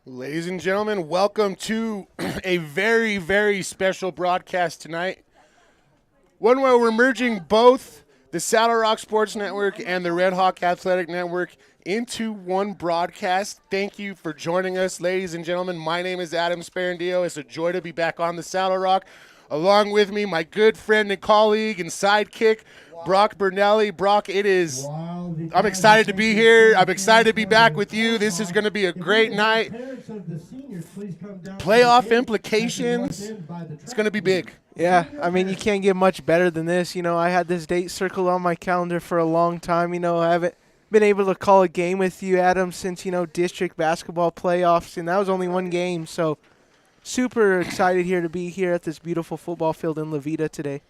Ladies and gentlemen, welcome to a very, very special broadcast tonight. One where we're merging both the LARCC Sports Network and the Red Hawk Athletic Network into one broadcast. Thank you for joining us, ladies and gentlemen. My name is Adam Sparandillo. It's a joy to be back on the LARCC. Along with me, my good friend and colleague and sidekick, Brock Bernelli. Brock, I'm excited to be here. I'm excited to be back with you. This is going to be a great night. Playoff implications. It's going to be big. Yeah, I mean, you can't get much better than this. You know, I had this date circled on my calendar for a long time. You know, I haven't been able to call a game with you, Adam, since, district basketball playoffs, and that was only one game. So super excited here to be here at this beautiful football field in Veta today.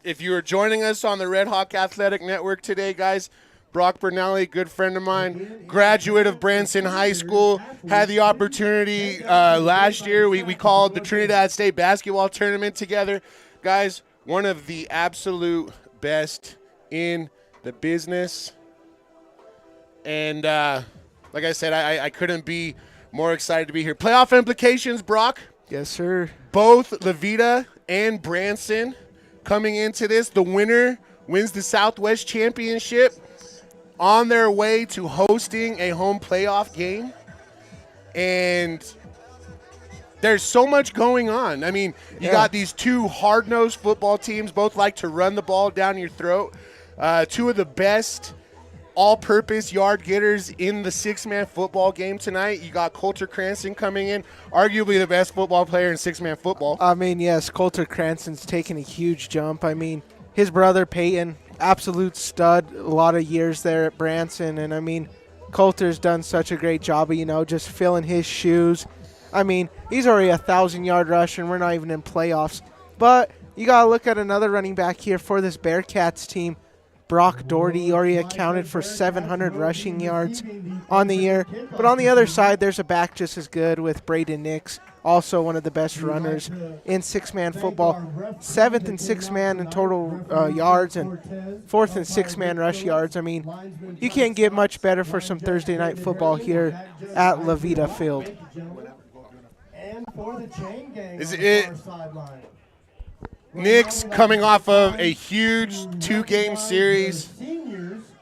If you are joining us on the Red Hawk Athletic Network today, guys, Brock Bernelli, good friend of mine, graduate of Branson High School, had the opportunity last year. We called the Trinidad State basketball tournament together. Guys, one of the absolute best in the business. And like I said, I couldn't be more excited to be here. Playoff implications, Brock? Yes, sir. Both Veta and Branson coming into this. The winner wins the Southwest Championship, on their way to hosting a home playoff game. And there's so much going on. I mean, you got these two hard-nosed football teams, both like to run the ball down your throat. Two of the best all-purpose yard getters in the six-man football game tonight. You got Coulter Cranston coming in, arguably the best football player in six-man football. I mean, yes, Coulter Cranston's taken a huge jump. I mean, his brother Peyton, absolute stud, a lot of years there at Branson. And, I mean, Coulter's done such a great job of, just filling his shoes. I mean, he's already a 1,000-yard rusher, and we're not even in playoffs. But you got to look at another running back here for this Bearcats team. Brock Doherty already accounted for 700 rushing yards on the year. But on the other side, there's a back just as good with Braden Nix, also one of the best runners in six-man football. Seventh and six-man in total yards and fourth and six-man rush yards. I mean, you can't get much better for some Thursday night football here at Veta Field. Is it Nix coming off of a huge two-game series,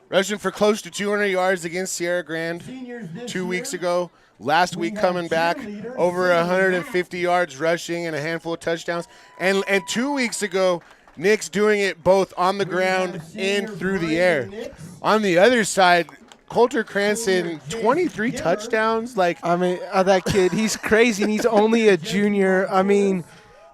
rushing for close to 200 yards against Sierra Grande 2 weeks ago. Last week coming back, over 150 yards rushing and a handful of touchdowns. And 2 weeks ago, Nix doing it both on the ground and through the air. On the other side, Coulter Cranston, 23 touchdowns. I mean, that kid, he's crazy, and he's only a junior. I mean,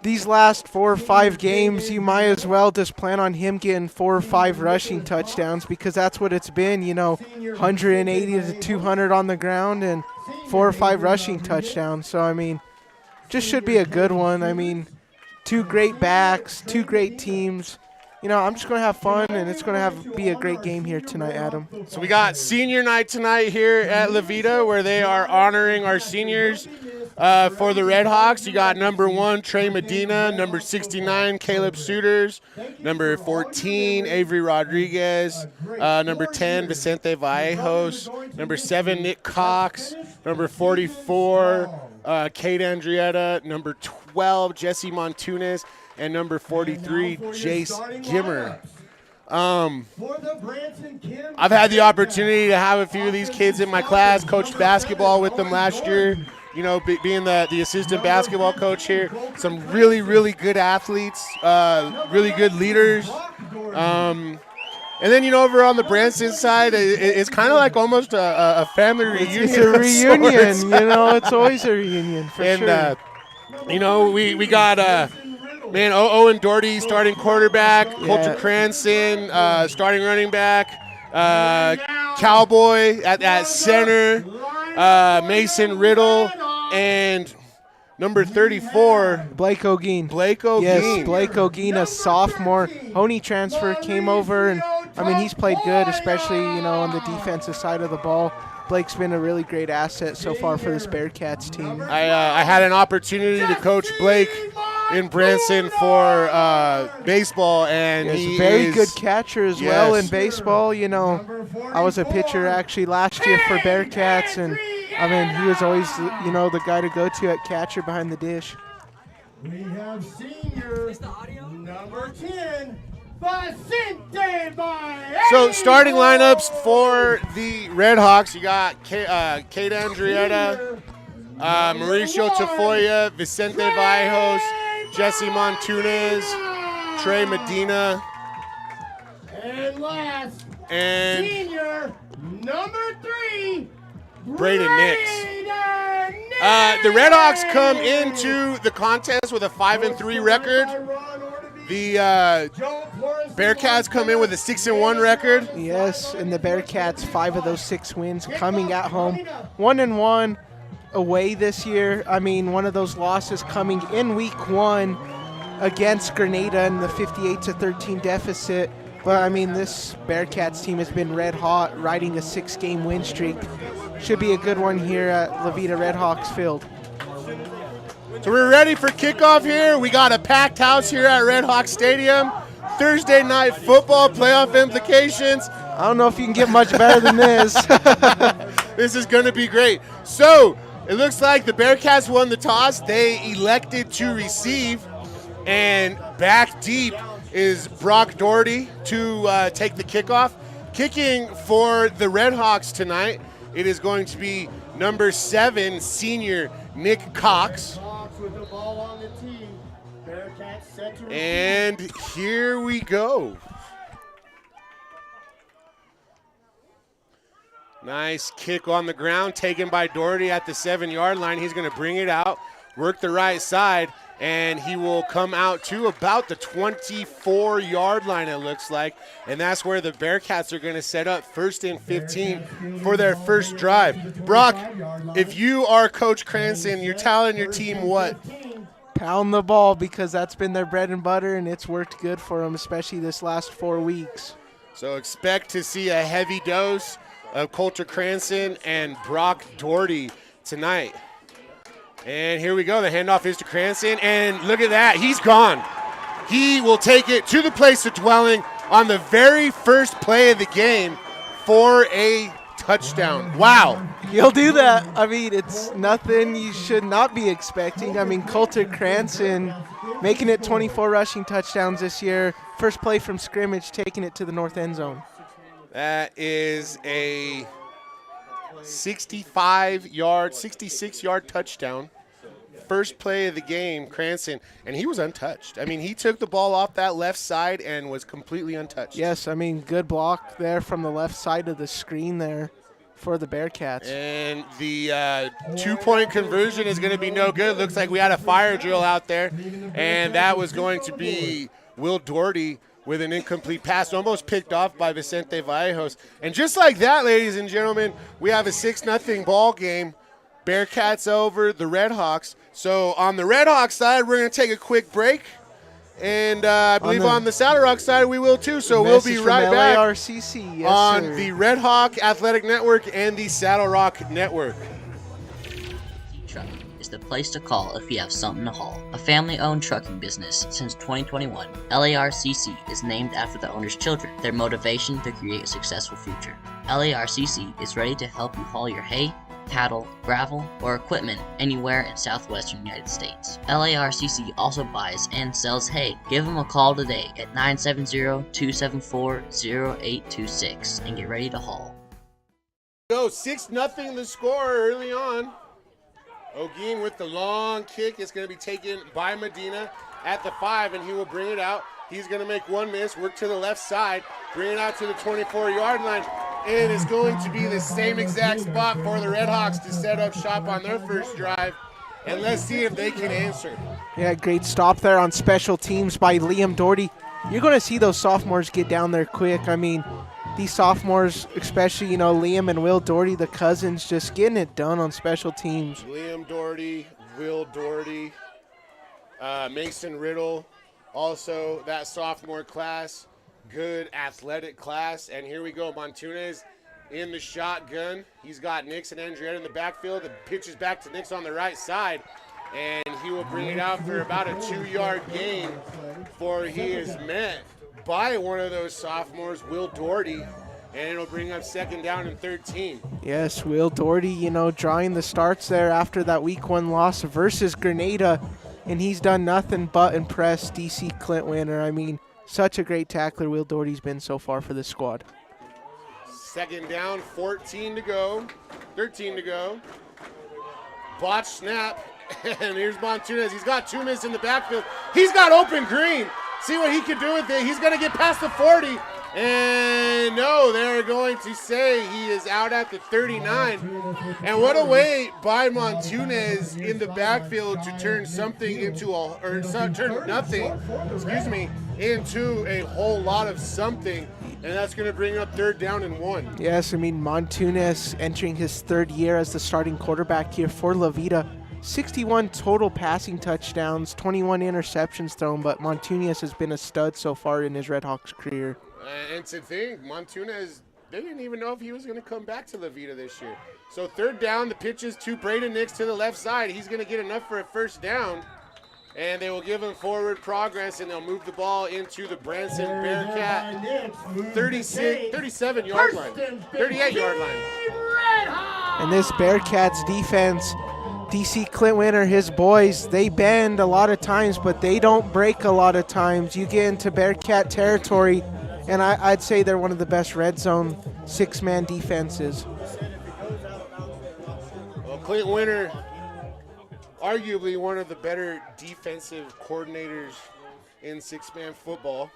these last 4 or 5 games, you might as well just plan on him getting 4 or 5 rushing touchdowns, because that's what it's been, 180 to 200 on the ground and 4 or 5 rushing touchdowns. So, I mean, just should be a good one. I mean, 2 great backs, 2 great teams. I'm just going to have fun, and it's going to be a great game here tonight, Adam. So we got senior night tonight here at Veta, where they are honoring our seniors. For the Red Hawks, you got number 1, Trey Medina, number 69, Caleb Suiters, number 14, Avery Rodriguez, number 10, Vicente Vallejos, number 7, Nick Cox, number 44, Kate Andrietta, number 12, Jesse Montunes, and number 43, Jace Jimmer. I've had the opportunity to have a few of these kids in my class, coached basketball with them last year. Being the assistant basketball coach here, some really, really good athletes, really good leaders. And then, over on the Branson side, it's kind of like almost a family reunion. It's a reunion, it's always a reunion for sure. And, we got, Owen Doherty starting quarterback, Coulter Cranston starting running back, Cowboy at center, Mason Riddle, and number 34, Blake Ogeen. Yes, Blake Ogeen, a sophomore. Honey transfer, came over, and, he's played good, especially, on the defensive side of the ball. Blake's been a really great asset so far for this Bearcats team. I had an opportunity to coach Blake in Branson for baseball, and he's a very good catcher as well in baseball. I was a pitcher actually last year for Bearcats, and I mean, he was always, the guy to go to at catcher behind the dish. We have senior number 10, Varsity by So starting lineups for the Red Hawks, you got Kate Andrietta, Mauricio Tafoya, Vicente Vallejos, Jesse Montunez, Trey Medina, and last, and senior number 3, Braden Nix. The Red Hawks come into the contest with a 5-3 record. The Bearcats come in with a 6-1 record. Yes, and the Bearcats, 5 of those 6 wins coming at home. 1-1 away this year. I mean, one of those losses coming in week 1 against Grenada in the 58-13 deficit. But, I mean, this Bearcats team has been red hot, riding a 6-game win streak. Should be a good one here at La Veta Red Hawks Field. So we're ready for kickoff here. We got a packed house here at Red Hawk Stadium. Thursday night football playoff implications. I don't know if you can get much better than this. This is going to be great. So it looks like the Bearcats won the toss. They elected to receive, and back deep is Brock Doherty to take the kickoff. Kicking for the Red Hawks tonight, it is going to be number 7, senior Nick Cox. With the ball on the tee. Bearcats set to receive. And here we go. Nice kick on the ground, taken by Doherty at the 7-yard line. He's going to bring it out, work the right side, and he will come out to about the 24-yard line, it looks like. And that's where the Bearcats are going to set up 1st and 15 for their first drive. Brock, if you are Coach Cranston, you're telling your team what? Pound the ball, because that's been their bread and butter, and it's worked good for them, especially this last 4 weeks. So expect to see a heavy dose of Coulter Cranston and Brock Doherty tonight. And here we go. The handoff is to Cranston, and look at that. He's gone. He will take it to the place of dwelling on the very first play of the game for a touchdown. Wow. He'll do that. I mean, it's nothing you should not be expecting. I mean, Coulter Cranston making it 24 rushing touchdowns this year. First play from scrimmage, taking it to the north end zone. That is a 66-yard touchdown. First play of the game, Cranston, and he was untouched. I mean, he took the ball off that left side and was completely untouched. Yes, I mean, good block there from the left side of the screen there for the Bearcats. And the 2-point conversion is going to be no good. Looks like we had a fire drill out there, and that was going to be Will Doherty with an incomplete pass, almost picked off by Vicente Vallejos. And just like that, ladies and gentlemen, we have a 6-0 ball game. Bearcats over the Red Hawks. So on the Red Hawks side, we're going to take a quick break. And I believe on the Saddle Rock side, we will too. So we'll be right back LARCC, yes, on sir. the Red Hawk Athletic Network and the Saddle Rock Network. Trucking is the place to call if you have something to haul. A family-owned trucking business since 2021, LARCC is named after the owner's children, their motivation to create a successful future. LARCC is ready to help you haul your hay, cattle, gravel, or equipment anywhere in southwestern United States. LARCC also buys and sells hay. Give them a call today at 970-274-0826 and get ready to haul. So 6-0 the score early on. Ogeen with the long kick. It's going to be taken by Medina at the 5, and he will bring it out. He's going to make one miss, work to the left side, bring it out to the 24-yard line, and it's going to be the same exact spot for the Red Hawks to set up shop on their first drive. And let's see if they can answer. Yeah, great stop there on special teams by Liam Doherty. You're going to see those sophomores get down there quick. I mean, these sophomores, especially, Liam and Will Doherty, the cousins, just getting it done on special teams. Liam Doherty, Will Doherty, Mason Riddle, also that sophomore class, good athletic class. And here we go, Montunez in the shotgun. He's got Nix and Andrietta in the backfield. The pitch is back to Nix on the right side, and he will bring it out for about a 2-yard gain, for he is met by one of those sophomores, Will Doherty, and it'll bring up 2nd down and 13. Yes, Will Doherty, drawing the starts there after that week 1 loss versus Grenada, and he's done nothing but impress DC Clint Winter. I mean, such a great tackler Will Doherty's been so far for this squad. 2nd down, 14 to go, 13 to go. Botch snap, and here's Montunez. He's got 2 minutes in the backfield. He's got open green. See what he can do with it. He's going to get past the 40. And no, they're going to say he is out at the 39. And what a way by Montunez in the backfield to turn something into turn nothing, into a whole lot of something. And that's going to bring up 3rd down and 1. Yes, I mean, Montunez entering his 3rd year as the starting quarterback here for La Veta. 61 total passing touchdowns, 21 interceptions thrown, but Montunez has been a stud so far in his Redhawks career. And to think, Montunez, they didn't even know if he was going to come back to La Veta this year. So 3rd down, the pitch is to Braden Nix to the left side. He's going to get enough for a 1st down. And they will give him forward progress, and they'll move the ball into the Branson Bearcat 37-yard line, 38-yard line. And this Bearcats defense, DC Clint Winter, his boys, they bend a lot of times, but they don't break a lot of times. You get into Bearcat territory, and I'd say they're one of the best red zone 6-man defenses. Well, Clint Winter, arguably one of the better defensive coordinators in 6-man football.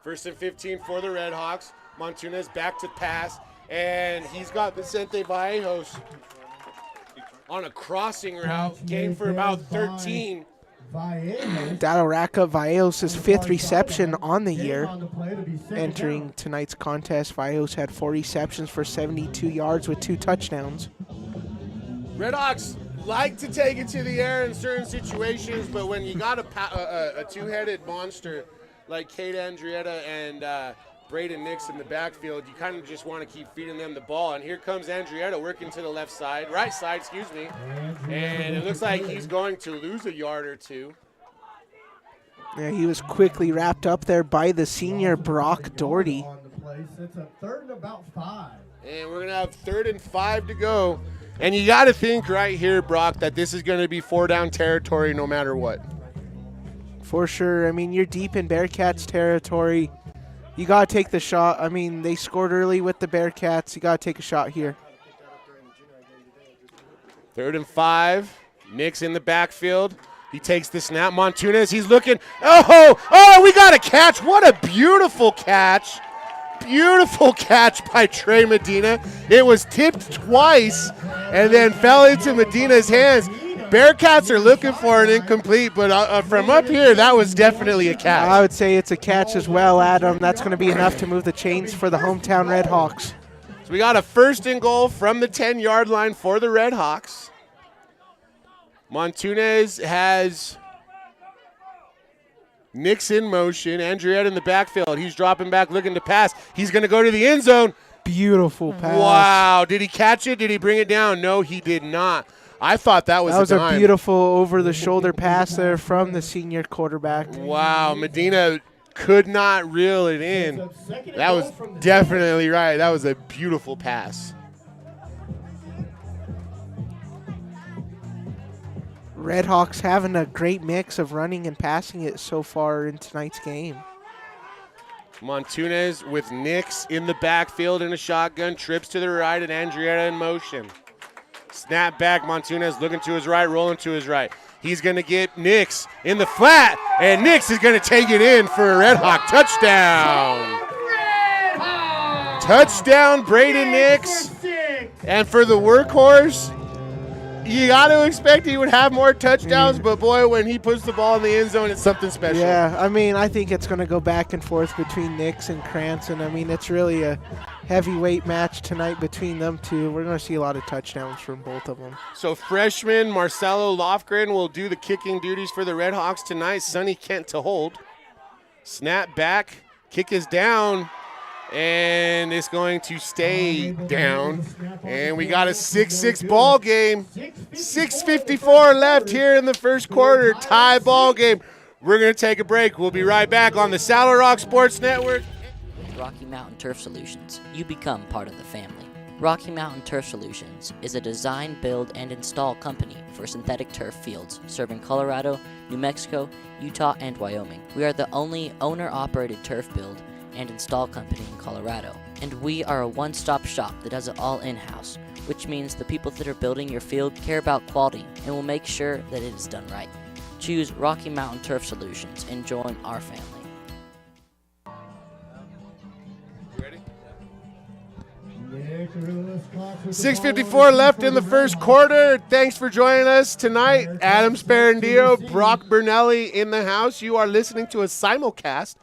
1st and 15 for the Redhawks. Montunez back to pass, and he's got Vicente Vallejos on a crossing route, gained for about 13. That'll rack up Vallejos' 5th reception on the year. Entering tonight's contest, Vallejos had 4 receptions for 72 yards with 2 touchdowns. Redhawks like to take it to the air in certain situations, but when you got a 2-headed monster like Kate Andrietta and Braden Nix in the backfield, you kind of just want to keep feeding them the ball. And here comes Andrietta working to the right side, and it looks like he's going to lose a yard or 2. Yeah, he was quickly wrapped up there by the senior Brock Doherty. It's a 3rd and about 5. And we're going to have 3rd and 5 to go. And you got to think right here, Brock, that this is going to be 4-down territory no matter what. For sure. I mean, you're deep in Bearcats territory. You got to take the shot. I mean, they scored early with the Bearcats. You got to take a shot here. 3rd and 5. Nick's in the backfield. He takes the snap. Montunez, he's looking. Oh, we got a catch. What a beautiful catch. Beautiful catch by Trey Medina. It was tipped twice and then fell into Medina's hands. Bearcats are looking for an incomplete, but from up here, that was definitely a catch. I would say it's a catch as well, Adam. That's going to be enough to move the chains for the hometown Redhawks. So we got a 1st and goal from the 10-yard line for the Redhawks. Montunez has Nick's in motion. Andrietta in the backfield. He's dropping back, looking to pass. He's going to go to the end zone. Beautiful pass. Wow. Did he catch it? Did he bring it down? No, he did not. I thought that was a beautiful over-the-shoulder pass there from the senior quarterback. Wow. Medina could not reel it in. That was definitely right. That was a beautiful pass. Redhawks having a great mix of running and passing it so far in tonight's game. Montunez with Nix in the backfield in a shotgun, trips to the right, and Andrietta in motion. Snap back, Montunez looking to his right, rolling to his right. He's going to get Nix in the flat, and Nix is going to take it in for a Redhawk touchdown. Touchdown, Braden Nix. And for the workhorse, you got to expect he would have more touchdowns, but boy, when he puts the ball in the end zone, it's something special. Yeah, I mean, I think it's going to go back and forth between Nix and Cranston. I mean, it's really a heavyweight match tonight between them two. We're going to see a lot of touchdowns from both of them. So freshman Marcelo Lofgren will do the kicking duties for the Redhawks tonight. Sonny Kent to hold. Snap back, kick is down, and it's going to stay down. And we got a 6-6 ball game. 6:54 left here in the first quarter. Tie ball game. We're going to take a break. We'll be right back on the Saddle Rock Sports Network. Rocky Mountain Turf Solutions, you become part of the family. Rocky Mountain Turf Solutions is a design, build, and install company for synthetic turf fields serving Colorado, New Mexico, Utah, and Wyoming. We are the only owner-operated turf build and install company in Colorado, and we are a one-stop shop that does it all in-house, which means the people that are building your field care about quality and will make sure that it is done right. Choose Rocky Mountain Turf Solutions and join our family. 6:54 left in the first quarter. Thanks for joining us tonight. Adam Sparandio, Brock Bernelli in the house. You are listening to a simulcast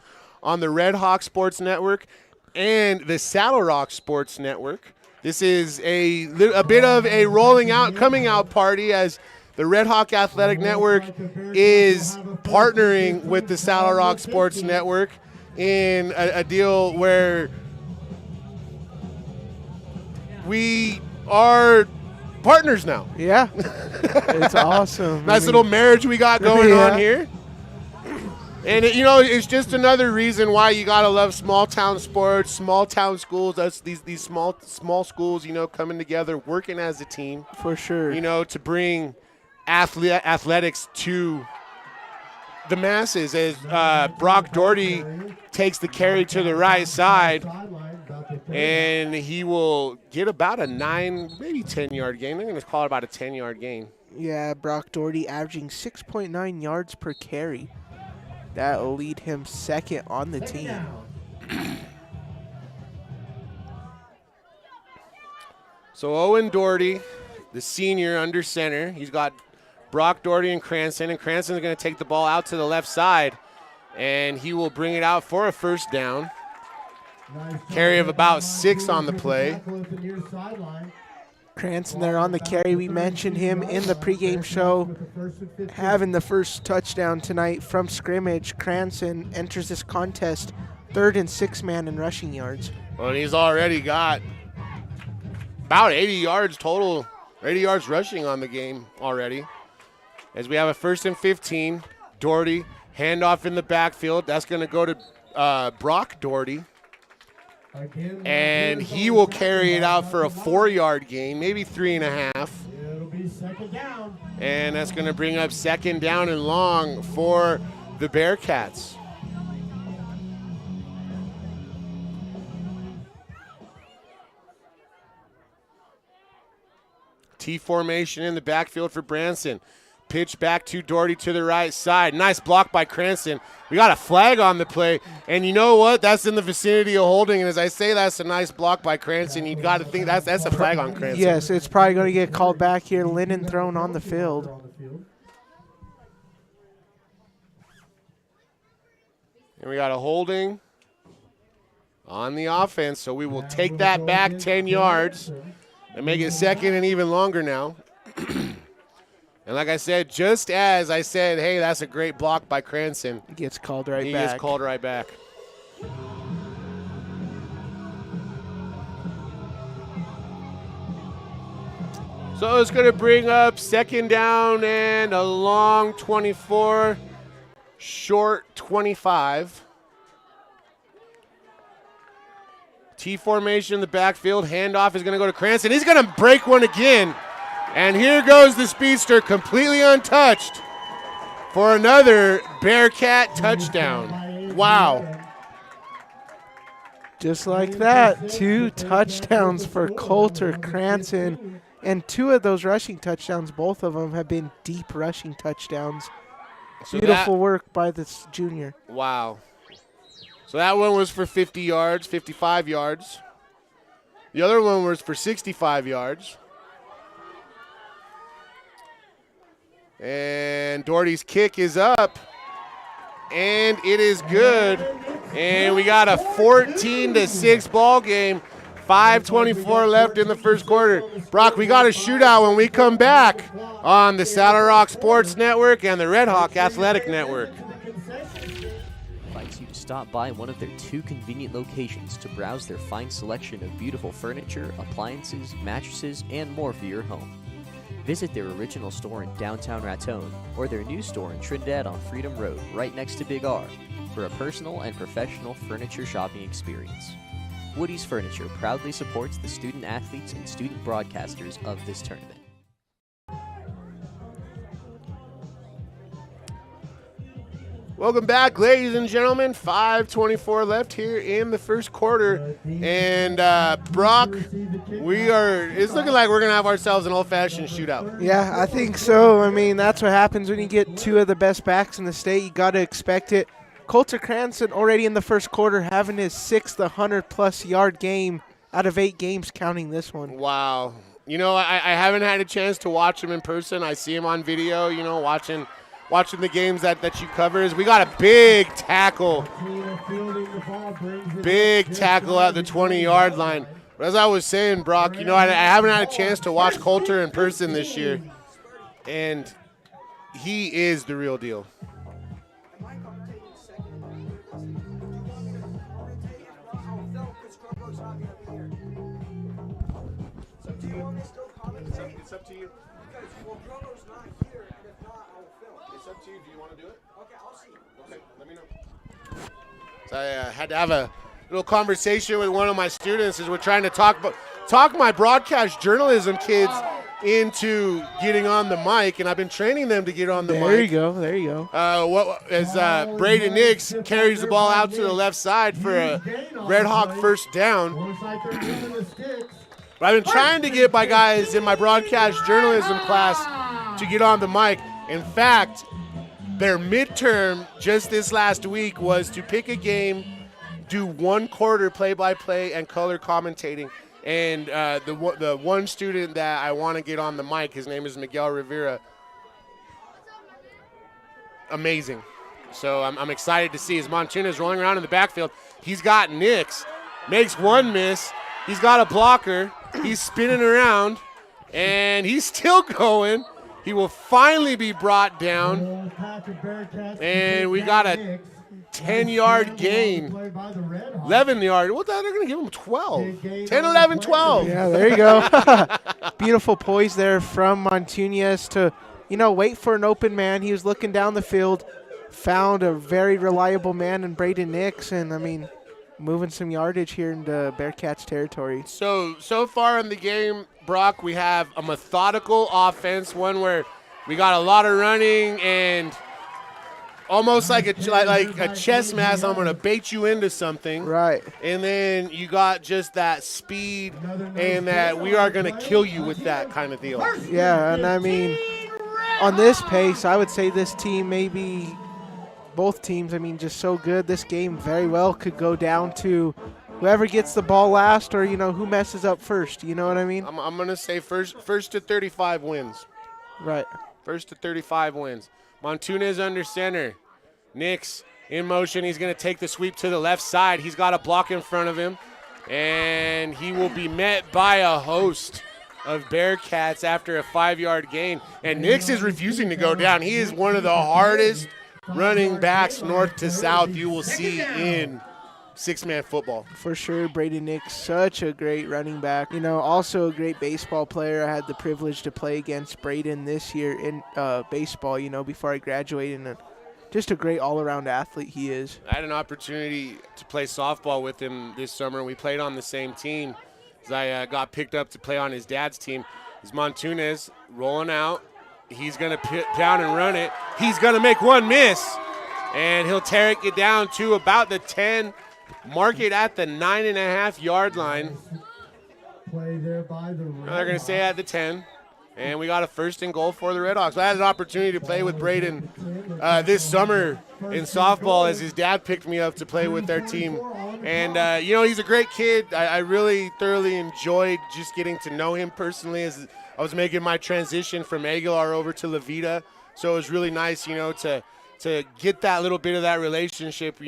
on the Red Hawk Sports Network and the Saddle Rock Sports Network. This is a bit of a coming out party as the Red Hawk Athletic Network is partnering with the Saddle Rock Sports Network in a deal where we are partners now. Yeah. It's awesome. Nice little marriage we got going on here. And, it's just another reason why you got to love small-town sports, small-town schools. That's these small schools, coming together, working as a team. For sure. To bring athletics to the masses. As Brock Doherty takes the carry to the right side, and he will get about a 9, maybe 10-yard gain. I'm going to call it about a 10-yard gain. Yeah, Brock Doherty averaging 6.9 yards per carry. That will lead him second on the team. So Owen Doherty, the senior under center, he's got Brock Doherty and Cranston's going to take the ball out to the left side, and he will bring it out for a first down. Carry of about 6 on the play. Cranston there on the carry. We mentioned him in the pregame show having the first touchdown tonight from scrimmage. Cranston enters this contest 3rd and 6 man in rushing yards. Well, and he's already got about 80 yards total, 80 yards rushing on the game already. As we have a 1st and 15, Doherty, handoff in the backfield. That's going to go to Brock Doherty. And he will carry it out for a 4-yard gain, maybe 3.5. It'll be second down. And that's going to bring up 2nd down and long for the Bearcats. T formation in the backfield for Branson. Pitch back to Doherty to the right side. Nice block by Cranston. We got a flag on the play. And you know what? That's in the vicinity of holding. And as I say, that's a nice block by Cranston. You got to think that's a flag on Cranston. Yes, it's probably going to get called back here. Linden thrown on the field. And we got a holding on the offense. So we will take that back 10 yards and make it 2nd and even longer now. And like I said, just as I said, hey, that's a great block by Cranston. He gets called right back. He gets called right back. So it's going to bring up 2nd down and a long 24, short 25. T formation in the backfield. Handoff is going to go to Cranston. He's going to break one again. And here goes the speedster, completely untouched for another Bearcat touchdown. Wow. Just like that, 2 touchdowns for Coulter Cranston. And 2 of those rushing touchdowns, both of them have been deep rushing touchdowns. So beautiful work by this junior. Wow. So that one was for 50 yards, 55 yards. The other one was for 65 yards. And Doherty's kick is up, and it is good. And we got a 14-6 ball game. 5:24 left in the first quarter. Brock, we got a shootout when we come back on the Saddle Rock Sports Network and the Red Hawk Athletic Network. Invites you to stop by one of their 2 convenient locations to browse their fine selection of beautiful furniture, appliances, mattresses, and more for your home. Visit their original store in downtown Raton or their new store in Trinidad on Freedom Road, right next to Big R. for a personal and professional furniture shopping experience. Woody's Furniture proudly supports the student athletes and student broadcasters of this tournament. Welcome back, ladies and gentlemen. 5:24 left here in the first quarter. And Brock, it's looking like we're going to have ourselves an old-fashioned shootout. Yeah, I think so. I mean, that's what happens when you get two of the best backs in the state. You got to expect it. Coulter Cranston already in the first quarter having his 6th 100-plus yard game out of 8 games, counting this one. Wow. You know, I haven't had a chance to watch him in person. I see him on video, you know, watching the games that you cover. We got a big tackle at the 20-yard line. But as I was saying, Brock, you know, I haven't had a chance to watch Coulter in person this year, and he is the real deal. It's up to you. It's up to you. Do you want to do it? Okay, I'll see. Okay, let me know. So I had to have a little conversation with one of my students as we're trying to talk my broadcast journalism kids into getting on the mic, and I've been training them to get on the mic. There you go. Braden Nix carries the ball out to the left side for a Red Hawk first down. But I've been trying to get my guys in my broadcast journalism class to get on the mic. In fact, their midterm just this last week was to pick a game, do 1 quarter play-by-play and color commentating. And the one student that I want to get on the mic, his name is Miguel Rivera. Amazing. So I'm excited to see as Montuna's rolling around in the backfield. He's got Nix, makes one miss. He's got a blocker. He's spinning around, and he's still going. He will finally be brought down, and we got a 10-yard gain. 11-yard. What the hell? They're going to give him 12. 10, 11, 12. Yeah, there you go. Beautiful poise there from Montuñez to, wait for an open man. He was looking down the field, found a very reliable man in Braden Nix, and, moving some yardage here into Bearcats territory. So far in the game, Brock, we have a methodical offense, one where we got a lot of running and almost like a chess match. I'm going to bait you into something. Right. And then you got just that speed and that we are going to kill you with that kind of deal. Yeah, and on this pace, I would say this team maybe – both teams, just so good. This game very well could go down to whoever gets the ball last or, who messes up first. You know what I mean? I'm going to say first to 35 wins. Right. First to 35 wins. Montuñez under center. Nix in motion. He's going to take the sweep to the left side. He's got a block in front of him. And he will be met by a host of Bearcats after a 5-yard gain. And Nix is refusing to go down. He is one of the hardest running backs north to south you will see in 6-man football. For sure, Braden Nix, such a great running back. Also a great baseball player. I had the privilege to play against Braden this year in baseball, before I graduated. And just a great all-around athlete he is. I had an opportunity to play softball with him this summer. We played on the same team. As I got picked up to play on his dad's team. It's Montuñez rolling out. He's going to pit down and run it. He's going to make one miss, and he'll tear it down to about the 10, mark it at the 9.5-yard line. They're going to stay at the 10, and we got a 1st and goal for the Red Hawks. I had an opportunity to play with Braden this summer in softball as his dad picked me up to play with their team. And, he's a great kid. I really thoroughly enjoyed just getting to know him personally as I was making my transition from Aguilar over to Veta. So it was really nice, to get that little bit of that relationship,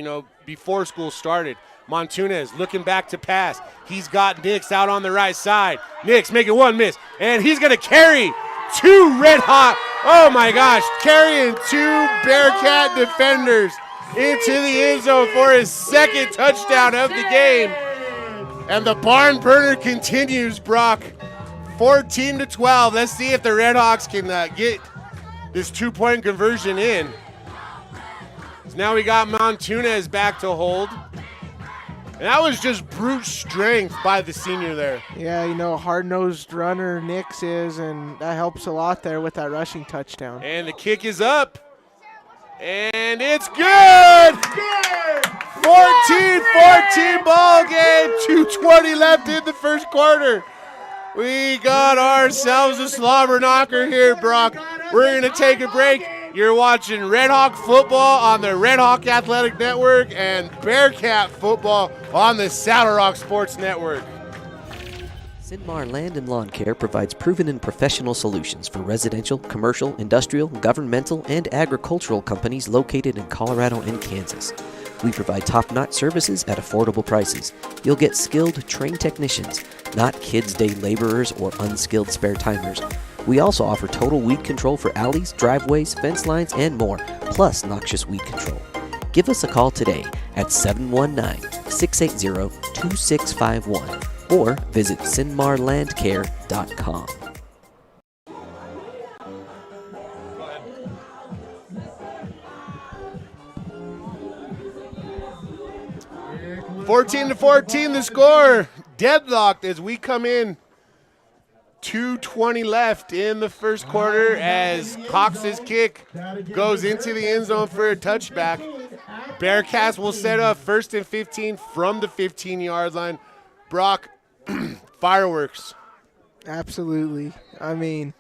before school started. Montuñez looking back to pass. He's got Nix out on the right side. Nix making one miss, and he's going to carry 2 Red Hawk. Oh, my gosh, carrying 2 Bearcat defenders into the end zone for his 2nd touchdown of the game. And the barn burner continues, Brock. 14-12. Let's see if the Red Hawks can get this 2-point conversion in. So now we got Montunez back to hold. And that was just brute strength by the senior there. Yeah, you know, hard-nosed runner Nix is, and that helps a lot there with that rushing touchdown. And the kick is up. And it's good! 14-14 ball game. 2:20 left in the first quarter. We got ourselves a slobber knocker here, Brock. We're going to take a break. You're watching Red Hawk football on the Red Hawk Athletic Network and Bearcat football on the Saddle Rock Sports Network. Sinmar Land and Lawn Care provides proven and professional solutions for residential, commercial, industrial, governmental, and agricultural companies located in Colorado and Kansas. We provide top-notch services at affordable prices. You'll get skilled, trained technicians, not kids' day laborers or unskilled spare-timers. We also offer total weed control for alleys, driveways, fence lines, and more, plus noxious weed control. Give us a call today at 719-680-2651 or visit sinmarlandcare.com. Fourteen to 14 the score. Deadlocked as we come in. 2:20 left in the first quarter as Cox's kick goes into the end zone for a touchback. Bearcats will set up 1st and 15 from the 15-yard line. Brock, fireworks. Absolutely. I mean,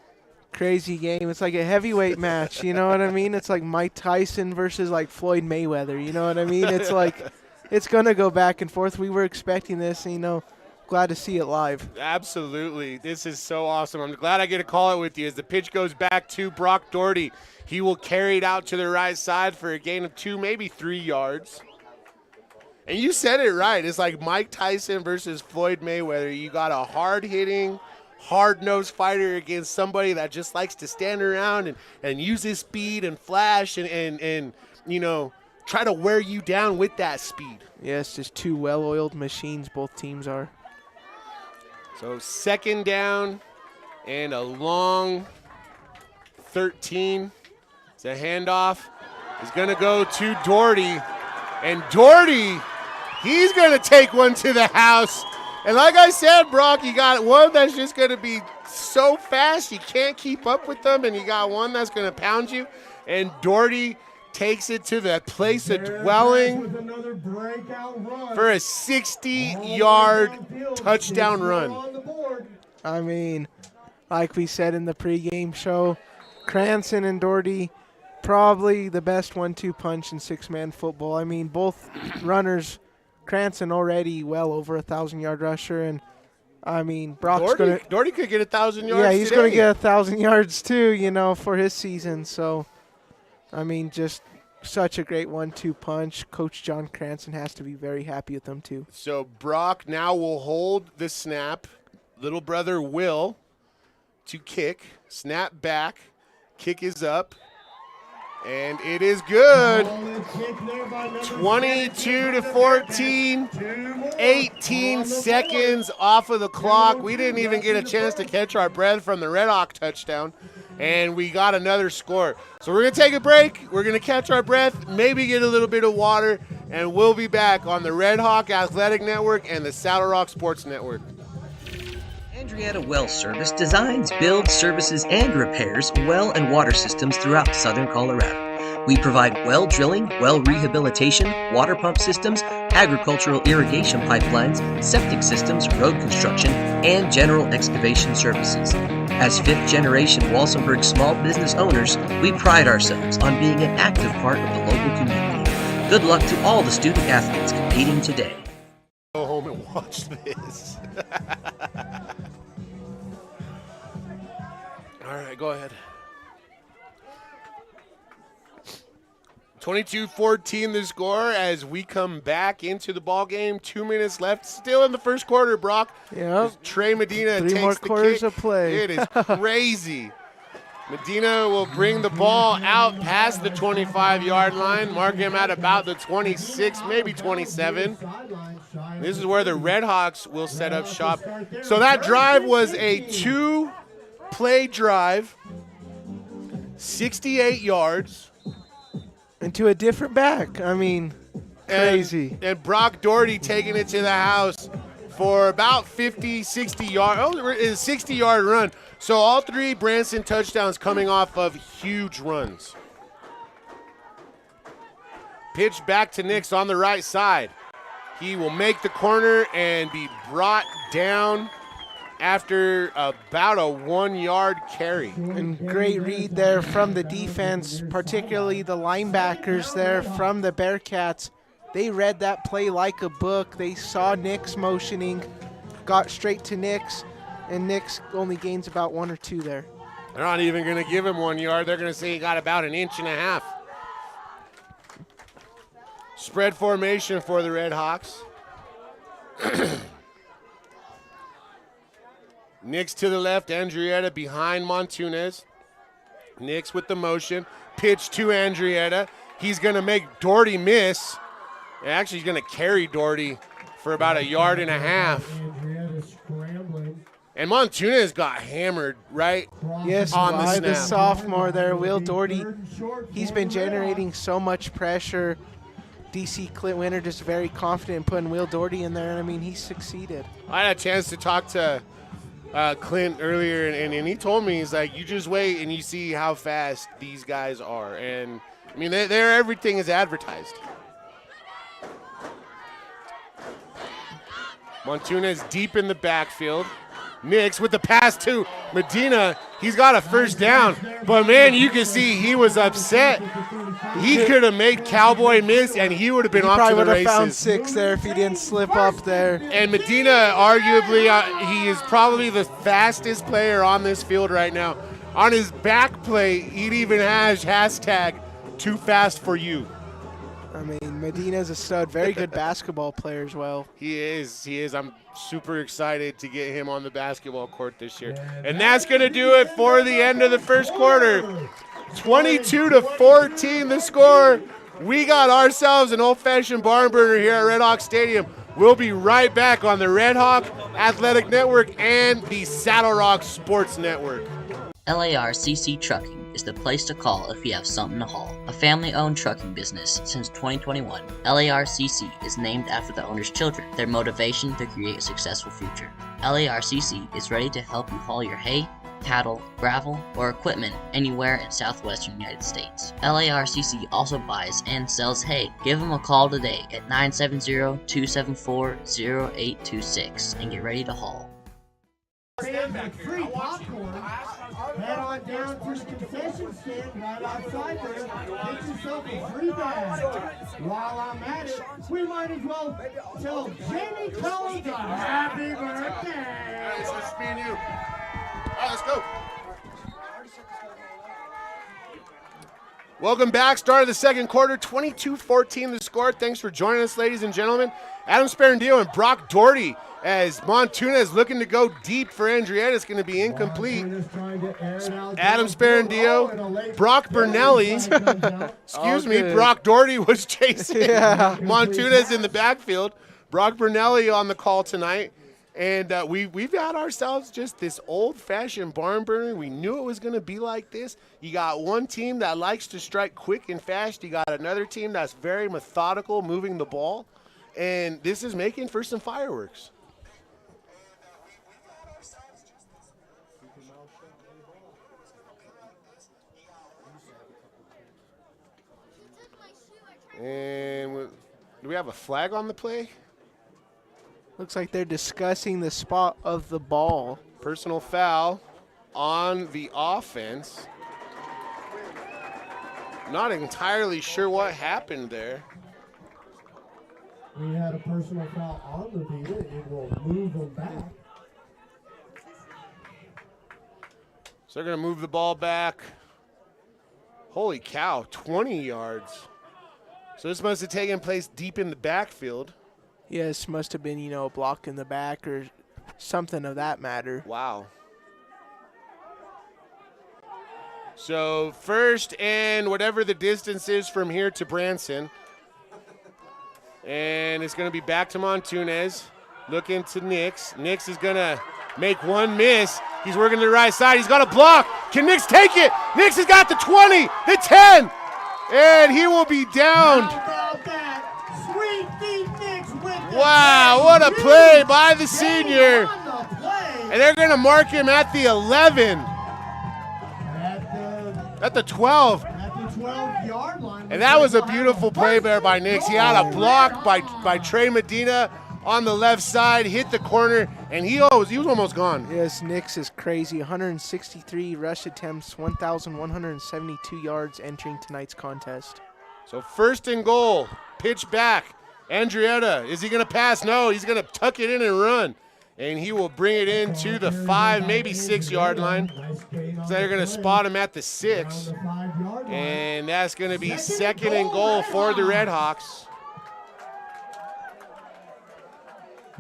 crazy game. It's like a heavyweight match, you know what I mean? It's like Mike Tyson versus like Floyd Mayweather, you know what I mean? It's like, it's going to go back and forth. We were expecting this, you know. Glad to see it live. Absolutely. This is so awesome. I'm glad I get to call it with you as the pitch goes back to Brock Doherty. He will carry it out to the right side for a gain of 2, maybe 3 yards. And you said it right. It's like Mike Tyson versus Floyd Mayweather. You got a hard-hitting, hard-nosed fighter against somebody that just likes to stand around and use his speed and flash and you know, try to wear you down with that speed. Yes, just two well-oiled machines both teams are. So 2nd down and a long 13. It's a handoff. It's going to go to Doherty. And Doherty, he's going to take one to the house. And like I said, Brock, you got one that's just going to be so fast you can't keep up with them, and you got one that's going to pound you. And Doherty takes it to the place of dwelling for a 60-yard touchdown run. I mean, like we said in the pregame show, Cranston and Doherty, probably the best 1-2 punch in six-man football. I mean, both runners, Cranston already well over a 1,000-yard rusher, and I mean, Brock's going to... Doherty could get 1,000 yards Yeah, he's today. going to get 1,000 yards too, you know, for his season. So, I mean, just such a great 1-2 punch. Coach John Cranston has to be very happy with them too. So Brock now will hold the snap. Little brother Will to kick. Snap back. Kick is up. And it is good. 22 to 14. 18 seconds off of the clock. We didn't even get a chance to catch our breath from the Red Hawk touchdown. And we got another score. So we're going to take a break. We're going to catch our breath, maybe get a little bit of water, and we'll be back on the Red Hawk Athletic Network and the Saddle Rock Sports Network. Andrietta Well Service designs, builds, services, and repairs well and water systems throughout southern Colorado. We provide well drilling, well rehabilitation, water pump systems, agricultural irrigation pipelines, septic systems, road construction, and general excavation services. As fifth-generation Walsenburg small business owners, we pride ourselves on being an active part of the local community. Good luck to all the student athletes competing today. Go home and watch this. All right, go ahead. 22-14 the score as we come back into the ball game. 2 minutes left, still in the first quarter, Brock. Yeah. Trey Medina Three takes more the quarters kick. of play. It is crazy. Medina will bring the ball out past the 25-yard line, mark him at about the 26, maybe 27. This is where the Red Hawks will set up shop. So that drive was a 2-play drive, 68 yards. Into a different back. I mean, crazy. And Brock Doherty taking it to the house for about 50, 60 yard. Oh, it's a 60-yard run. So all three Branson touchdowns coming off of huge runs. Pitch back to Nix on the right side. He will make the corner and be brought down after about a 1-yard carry. And great read there from the defense, particularly the linebackers there from the Bearcats. They read that play like a book. They saw Nix motioning, got straight to Nix, and Nix only gains about 1 or 2 there. They're not even going to give him 1 yard. They're going to say he got about 1.5 inches. Spread formation for the Red Hawks. Nix to the left, Andrietta behind Montunez. Nix with the motion. Pitch to Andrietta. He's going to make Doherty miss. Actually, he's going to carry Doherty for about 1.5 yards. And Montunez got hammered right yes, on the by snap. the sophomore there, Will Doherty. He's been generating so much pressure. DC Clint Winter just very confident in putting Will Doherty in there, and I mean, he succeeded. I had a chance to talk to Clint earlier, and he told me, he's like, you just wait and you see how fast these guys are. And, I mean, they're everything is advertised. Montunez deep in the backfield. Nix with the pass to Medina. He's got a first down. But, man, you can see he was upset. He could have made Cowboy miss, and he would have been off to the races. He probably would have found 6 there if he didn't slip up there. And Medina, arguably, he is probably the fastest player on this field right now. On his back plate, he even has hashtag too fast for you. I mean, Medina's a stud. Very good basketball player as well. He is. I'm super excited to get him on the basketball court this year. And that's going to do it for the end of the first quarter. 22-14 the score. We got ourselves an old-fashioned barn burner here at Red Hawk Stadium. We'll be right back on the Red Hawk Athletic Network and the Saddle Rock Sports Network. LARCC Trucking is the place to call if you have something to haul. A family-owned trucking business since 2021, LARCC is named after the owner's children, their motivation to create a successful future. LARCC is ready to help you haul your hay, cattle, gravel, or equipment anywhere in southwestern United States. LARCC also buys and sells hay. Give them a call today at 970-274-0826 and get ready to haul. Free popcorn. Head on down to the concession stand right outside there. Get yourself a free bag. While I'm at it, we might as well tell Jamie Collins a happy birthday. It's just me and you. All right, let's go. Welcome back. Start of the second quarter, 22-14 the score. Thanks for joining us, ladies and gentlemen. Adam Sparandillo and Brock Doherty as Montunez looking to go deep for Andrietta. It's going to be incomplete. Adam Sparandillo, Brock Bernelli, excuse me, Brock Doherty was chasing Montunez in the backfield. Brock Bernelli on the call tonight. And we've got ourselves just this old-fashioned barn burner. We knew it was going to be like this. You got one team that likes to strike quick and fast. You got another team that's very methodical, moving the ball. And this is making for some fireworks. And do we have a flag on the play? Looks like they're discussing the spot of the ball. Personal foul on the offense. Not entirely sure what happened there. We had a personal foul on the Veta. It will move them back. So they're going to move the ball back. Holy cow, 20 yards. So this must have taken place deep in the backfield. Yes, must have been, a block in the back or something of that matter. Wow. So first and whatever the distance is from here to Branson. And it's going to be back to Montunez. Looking to Nix. Nix is going to make one miss. He's working to the right side. He's got a block. Can Nix take it? Nix has got the 20, the 10. And he will be down. How about that? Sweet feet Knicks with the Wow, what a play by the senior. on the play. And they're going to mark him at the 11, at the 12. At the 12-yard line. And that was a beautiful play there by Nix. He had a block by Trey Medina on the left side, hit the corner, and he was almost gone. Yes, Nix is crazy. 163 rush attempts, 1,172 yards entering tonight's contest. So 1st and goal, pitch back. Andrietta, is he going to pass? No, he's going to tuck it in and run. And he will bring it into the 5, maybe 6-yard line. So they're going to spot him at the 6. And that's going to be 2nd and goal for the Redhawks.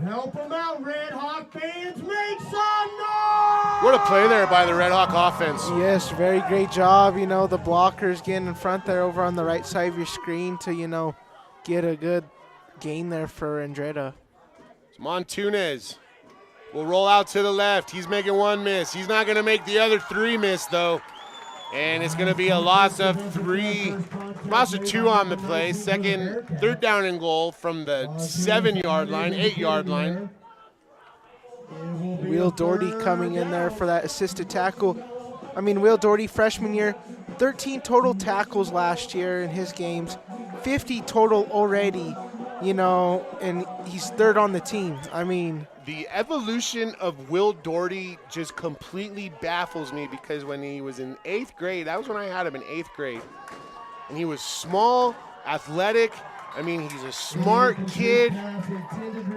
Help him out, Red Hawk fans. Make some noise! What a play there by the Red Hawk offense. Yes, very great job. You know, the blockers getting in front there over on the right side of your screen to, you know, get a good gain there for Andretta. Montunez will roll out to the left. He's making 1 miss. He's not going to make the other 3 miss, though. And it's going to be a loss of 2 on the play. 3rd down and goal from the 7-yard line, 8-yard line. Will Doherty coming in there for that assisted tackle. I mean, Will Doherty, freshman year, 13 total tackles last year in his games, 50 total already, you know, and he's 3rd on the team. I mean, the evolution of Will Doherty just completely baffles me because when he was in 8th grade, that was when I had him in 8th grade, and he was small, athletic. I mean, he's a smart kid,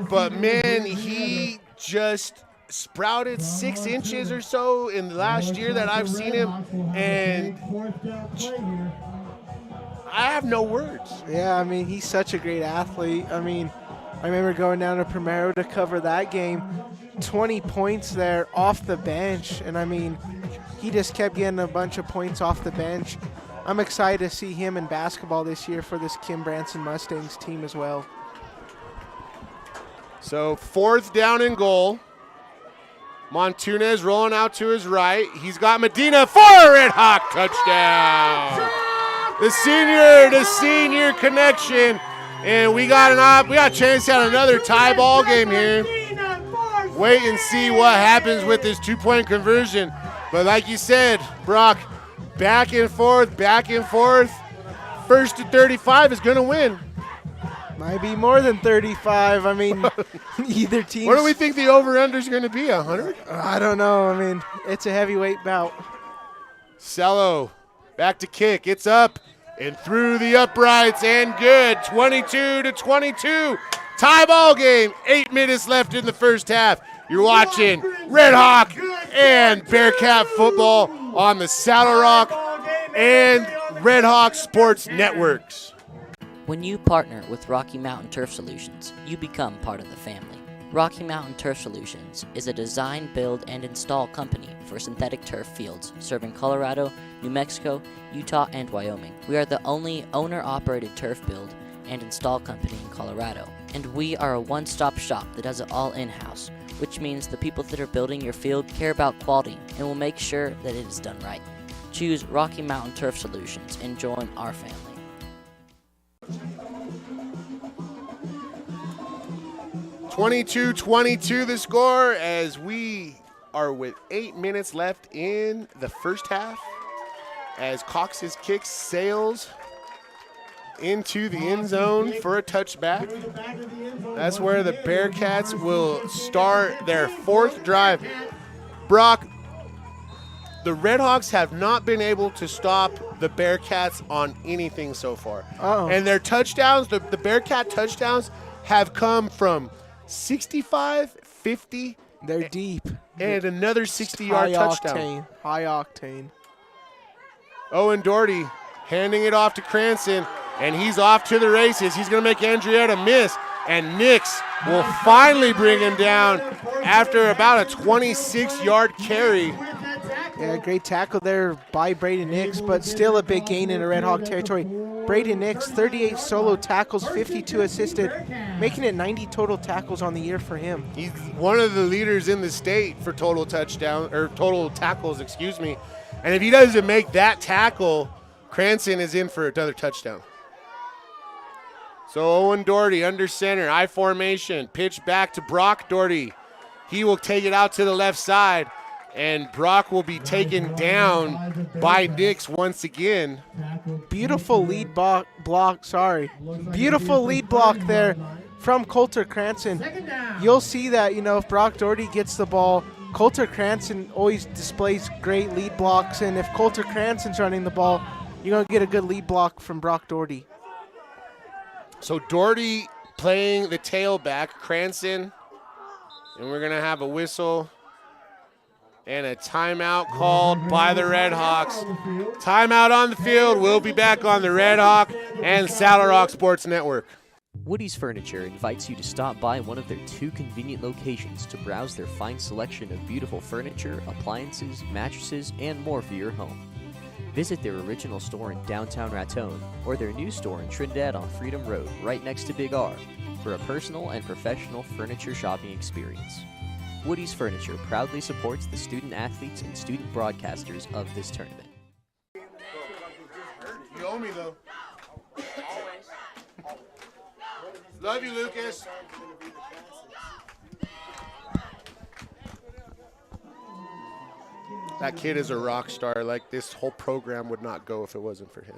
but man, he just sprouted 6 inches or so in the last year that I've seen him, and I have no words. yeah, I mean, he's such a great athlete. I mean, I remember going down to Primero to cover that game, 20 points there off the bench, and I mean, he just kept getting a bunch of points off the bench. I'm excited to see him in basketball this year for this Kim Branson Mustangs team as well. So 4th down and goal. Montunez rolling out to his right. He's got Medina for a Red Hawk touchdown. The senior connection. And we got a chance at another tie ball game here. Wait and see what happens with this 2-point conversion. But like you said, Brock, back and forth. 1st to 35 is going to win. Might be more than 35. I mean, either team. What do we think the over-under is going to be, 100? I don't know. I mean, it's a heavyweight bout. Cello, back to kick. It's up and through the uprights and good. 22-22. Tie ball game. 8 minutes left in the first half. You're watching Red Hawk and Bearcat football on the Saddle Rock and Red Hawk Sports Networks. When you partner with Rocky Mountain Turf Solutions, you become part of the family. Rocky Mountain Turf Solutions is a design, build, and install company for synthetic turf fields serving Colorado, New Mexico, Utah, and Wyoming. We are the only owner-operated turf build and install company in Colorado, and we are a one-stop shop that does it all in-house, which means the people that are building your field care about quality and will make sure that it is done right. Choose Rocky Mountain Turf Solutions and join our family. 22-22 the score as we are with 8 minutes left in the first half as Cox's kick sails into the end zone for a touchback. That's where the Bearcats will start their 4th drive. Brock, the Redhawks have not been able to stop the Bearcats on anything so far. And their touchdowns, the Bearcat touchdowns, have come from 65, 50. They're deep. And another 60-yard touchdown. High octane. Owen Doherty handing it off to Cranston, and he's off to the races. He's going to make Andrietta miss, and Nix will finally bring him down after about a 26-yard carry. Yeah, great tackle there by Braden Nix, but still a big gain in a Red Hawk territory. Braden Nix, 38 solo tackles, 52 assisted, making it 90 total tackles on the year for him. He's one of the leaders in the state for total tackles, excuse me. And if he doesn't make that tackle Cranston is in for another touchdown. So Owen Doherty under center, I formation, pitch back to Brock Doherty. He will take it out to the left side, and Brock will be taken down by Nix once again. Beautiful lead block. Beautiful lead block there from Coulter Cranston. You'll see that, if Brock Doherty gets the ball, Coulter Cranston always displays great lead blocks, and if Coulter Cranston's running the ball, you're going to get a good lead block from Brock Doherty. So Doherty playing the tailback, Cranston, and we're going to have a whistle and a timeout called by the Red Hawks. Timeout on the field. We'll be back on the Red Hawk and Saddle Rock Sports Network. Woody's Furniture invites you to stop by one of their 2 convenient locations to browse their fine selection of beautiful furniture, appliances, mattresses, and more for your home. Visit their original store in downtown Raton or their new store in Trinidad on Freedom Road, right next to Big R, for a personal and professional furniture shopping experience. Woody's Furniture proudly supports the student athletes and student broadcasters of this tournament. You owe me, though. Always. Love you, Lucas. That kid is a rock star. Like, this whole program would not go if it wasn't for him.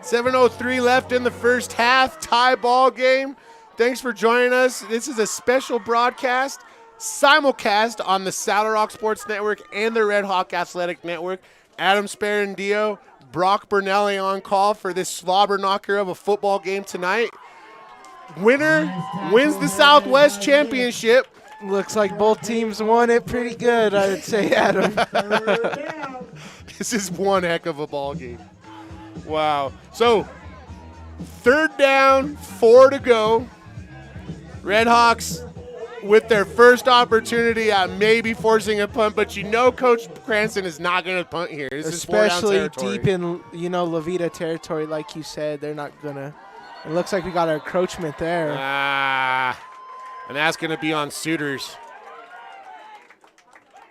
.7:03 left in the first half. Tie ball game. Thanks for joining us. This is a special broadcast, simulcast on the Saddle Rock Sports Network and the Red Hawk Athletic Network. Adam Sparandio, Brock Bernelli on call for this slobber knocker of a football game tonight. Winner wins the Southwest Championship. Looks like both teams won it pretty good, I would say, Adam. This is one heck of a ball game. Wow. So, 3rd down, 4 to go. Red Hawks with their first opportunity at maybe forcing a punt, but Coach Cranston is not going to punt here. This Especially is 4 down deep in, La Veta territory, like you said. They're not going to. It looks like we got our encroachment there. And that's going to be on Suitors.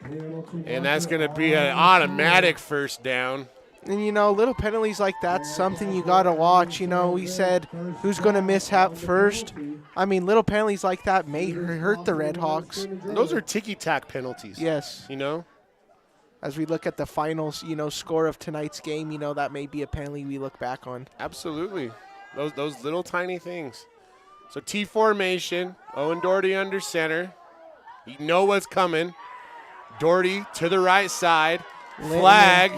And that's going to be an automatic first down. And, little penalties like that's something you got to watch. We said who's going to miss first. I mean, little penalties like that may hurt the Red Hawks. Those are ticky-tack penalties. Yes. As we look at the finals, score of tonight's game, that may be a penalty we look back on. Absolutely. Those little tiny things. So T formation, Owen Doherty under center. You know what's coming. Doherty to the right side. Flag,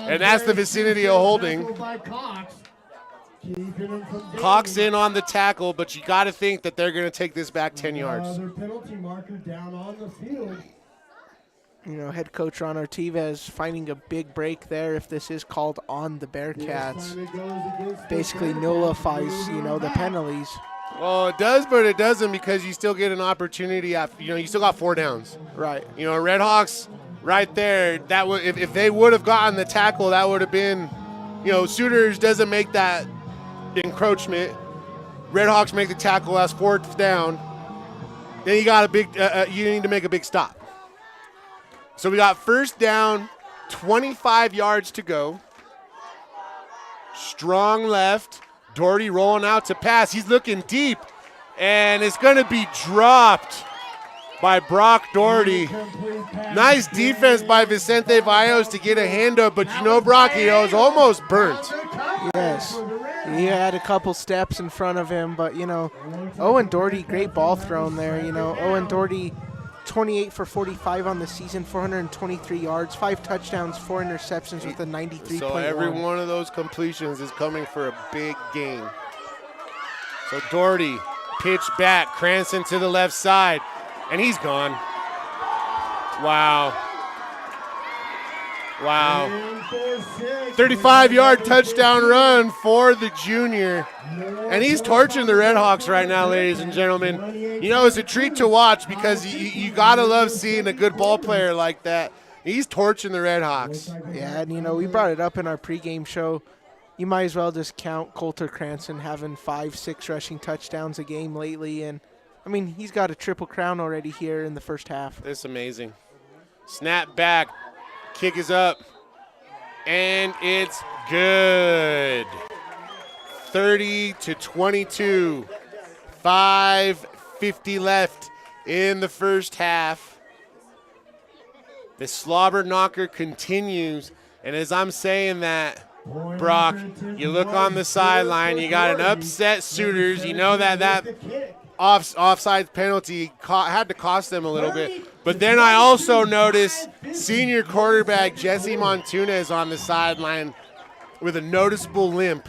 and that's the vicinity of holding. Cox in on the tackle, but you got to think that they're going to take this back 10 yards. Penalty marker down on the field. Head coach Ron Ortivez finding a big break there if this is called on the Bearcats. Basically nullifies, the penalties. Well, it does, but it doesn't because you still get an opportunity at, you still got 4 downs. Right. Red Hawks right there, that would if they would have gotten the tackle, that would have been, Suitors doesn't make that encroachment. Red Hawks make the tackle as 4th down. Then you got you need to make a big stop. So we got 1st down, 25 yards to go. Strong left. Doherty rolling out to pass. He's looking deep, and it's going to be dropped by Brock Doherty. Nice defense by Vicente Valles to get a hand up, but Brock, he was almost burnt. Yes. He had a couple steps in front of him, but, Owen Doherty, great ball thrown there. Owen Doherty, 28 for 45 on the season, 423 yards, 5 touchdowns, 4 interceptions with a 93.1. So every one of those completions is coming for a big gain. So Doherty, pitch back, Cranston to the left side, and he's gone. Wow. 35-yard touchdown run for the junior. And he's torching the Red Hawks right now, ladies and gentlemen. It's a treat to watch because you got to love seeing a good ball player like that. He's torching the Red Hawks. Yeah, and, we brought it up in our pregame show. you might as well just count Coulter Cranston having 5-6 rushing touchdowns a game lately. And, I mean, he's got a triple crown already here in the first half. That's amazing. Snap back. Kick is up. And it's good. 30-22. 5:50 left in the first half. The slobber knocker continues. And as I'm saying that, Brock, you look on the sideline, you got an upset Sooners. You know that offside penalty had to cost them a little bit. But then I also noticed senior quarterback Jesse Montunez on the sideline with a noticeable limp.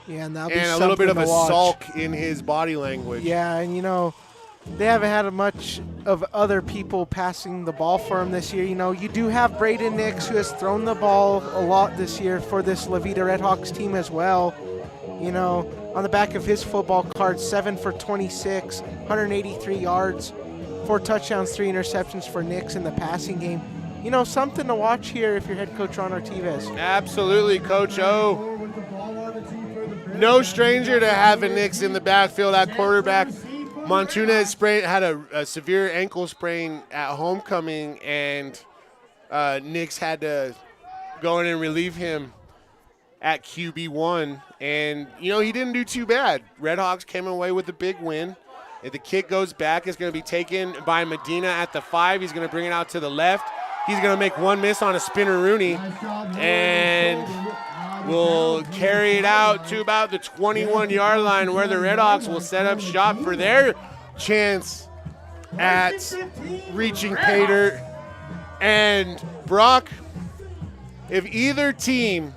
Yeah, and, and a little bit of a sulk in his body language. Yeah, and, you know, they haven't had much of other people passing the ball for him this year. You know, you do have Braden Nix, who has thrown the ball a lot this year for this Levita Redhawks team as well. You know, on the back of his football card, 7 for 26, 183 yards, 4 touchdowns, 3 interceptions for Nix in the passing game. You know, something to watch here if you're head coach Ron Ortiz. Absolutely, Coach O. No stranger to having Nix in the backfield at quarterback. Montunez had a severe ankle sprain at homecoming, and Nix had to go in and relieve him at QB1. And, you know, he didn't do too bad. Redhawks came away with a big win. If the kick goes back, it's going to be taken by Medina at the 5. He's going to bring it out to the left. He's going to make one miss on a spinner Rooney, and will carry it out to about the 21-yard line, where the Redhawks will set up shop for their chance at reaching pay dirt. And Brock, if either team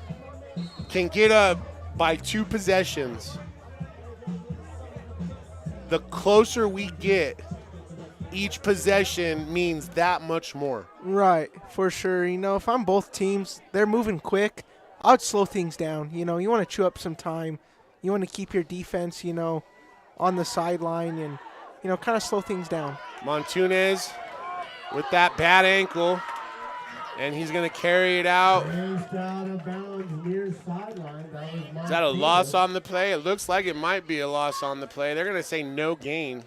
can get up by 2 possessions, the closer we get, each possession means that much more. Right, for sure. You know, if I'm both teams, they're moving quick, I would slow things down. You know, you want to chew up some time. You want to keep your defense, you know, on the sideline and, you know, kind of slow things down. Montunez with that bad ankle, and he's going to carry it out. Is that a loss on the play? It looks like it might be a loss on the play. They're going to say no gain.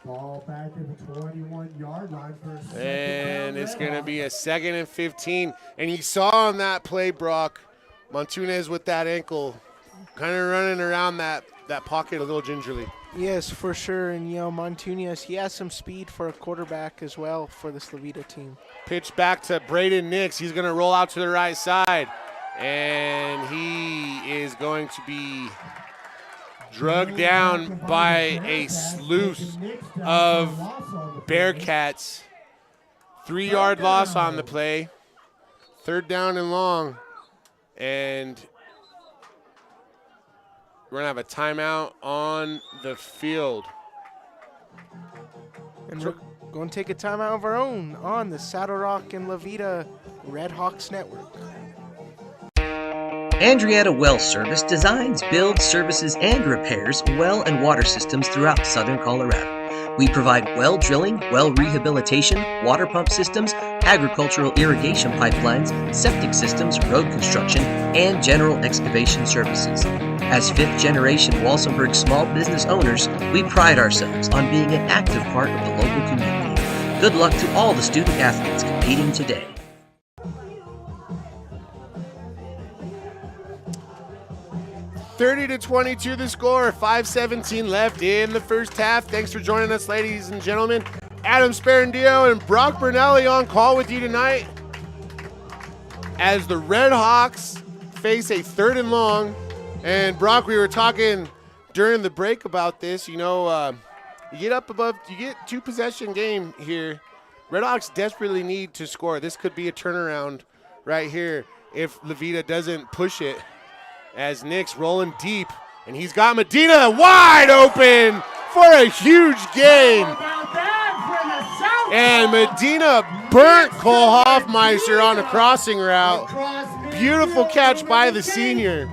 Ball back at the 21-yard line for a second. And it's going to be a 2nd and 15. And you saw on that play, Brock, Montunez with that ankle kind of running around that pocket a little gingerly. Yes, for sure. And, you know, Montunez, he has some speed for a quarterback as well for this Levita team. Pitch back to Braden Nix. He's going to roll out to the right side. And he is going to be drugged down by a sluice of Bearcats. 3-yard loss on the play. 3rd down and long. And we're going to have a timeout on the field. And we're going to take a timeout of our own on the Saddle Rock and Levita Redhawks Network. Andrietta Well Service designs, builds, services, and repairs well and water systems throughout southern Colorado. We provide well drilling, well rehabilitation, water pump systems, agricultural irrigation pipelines, septic systems, road construction, and general excavation services. As 5th-generation Walsenburg small business owners, we pride ourselves on being an active part of the local community. Good luck to all the student athletes competing today. (30-22) the score. 5:17 left in the first half. Thanks for joining us, ladies and gentlemen. Adam Sparandio and Brock Bernelli on call with you tonight as the Redhawks face a 3rd and long. And Brock, we were talking during the break about this. You know, you get up above, you get 2 possession game here. Redhawks desperately need to score. This could be a turnaround right here if Levita doesn't push it. As Nix rolling deep, and he's got Medina wide open for a huge gain. And Medina burnt Cole Hoffmeister on a crossing route. Beautiful catch by the senior.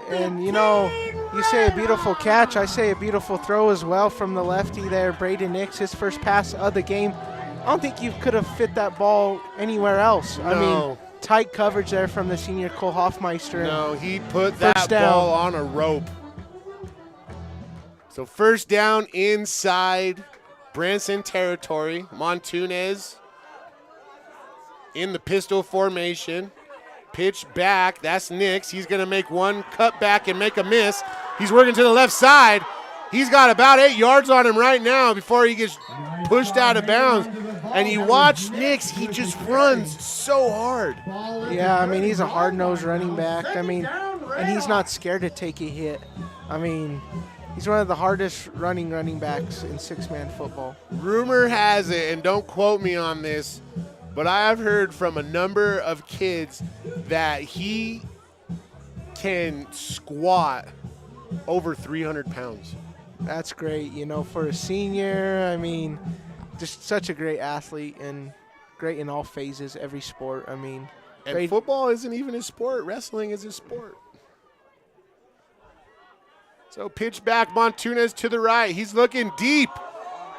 And, you know, you say a beautiful catch, I say a beautiful throw as well from the lefty there, Braden Nix, his first pass of the game. I don't think you could have fit that ball anywhere else. I No. mean, tight coverage there from the senior Cole Hoffmeister. No, he put that First down. ball on a rope. So first down inside Branson territory. Montunez in the pistol formation. Pitch back. That's Nix. He's going to make one cut back and make a miss. He's working to the left side. He's got about 8 yards on him right now before he gets pushed out of bounds. And you watch Nix, he just runs so hard. Yeah, I mean, he's a hard-nosed running back. I mean, and he's not scared to take a hit. I mean, he's one of the hardest running backs in six-man football. Rumor has it, and don't quote me on this, but I have heard from a number of kids that he can squat over 300 pounds. That's great, you know, for a senior. I mean, just such a great athlete and great in all phases, every sport. I mean, And great. football isn't even his sport. Wrestling is his sport. So pitch back, Montunez to the right. He's looking deep.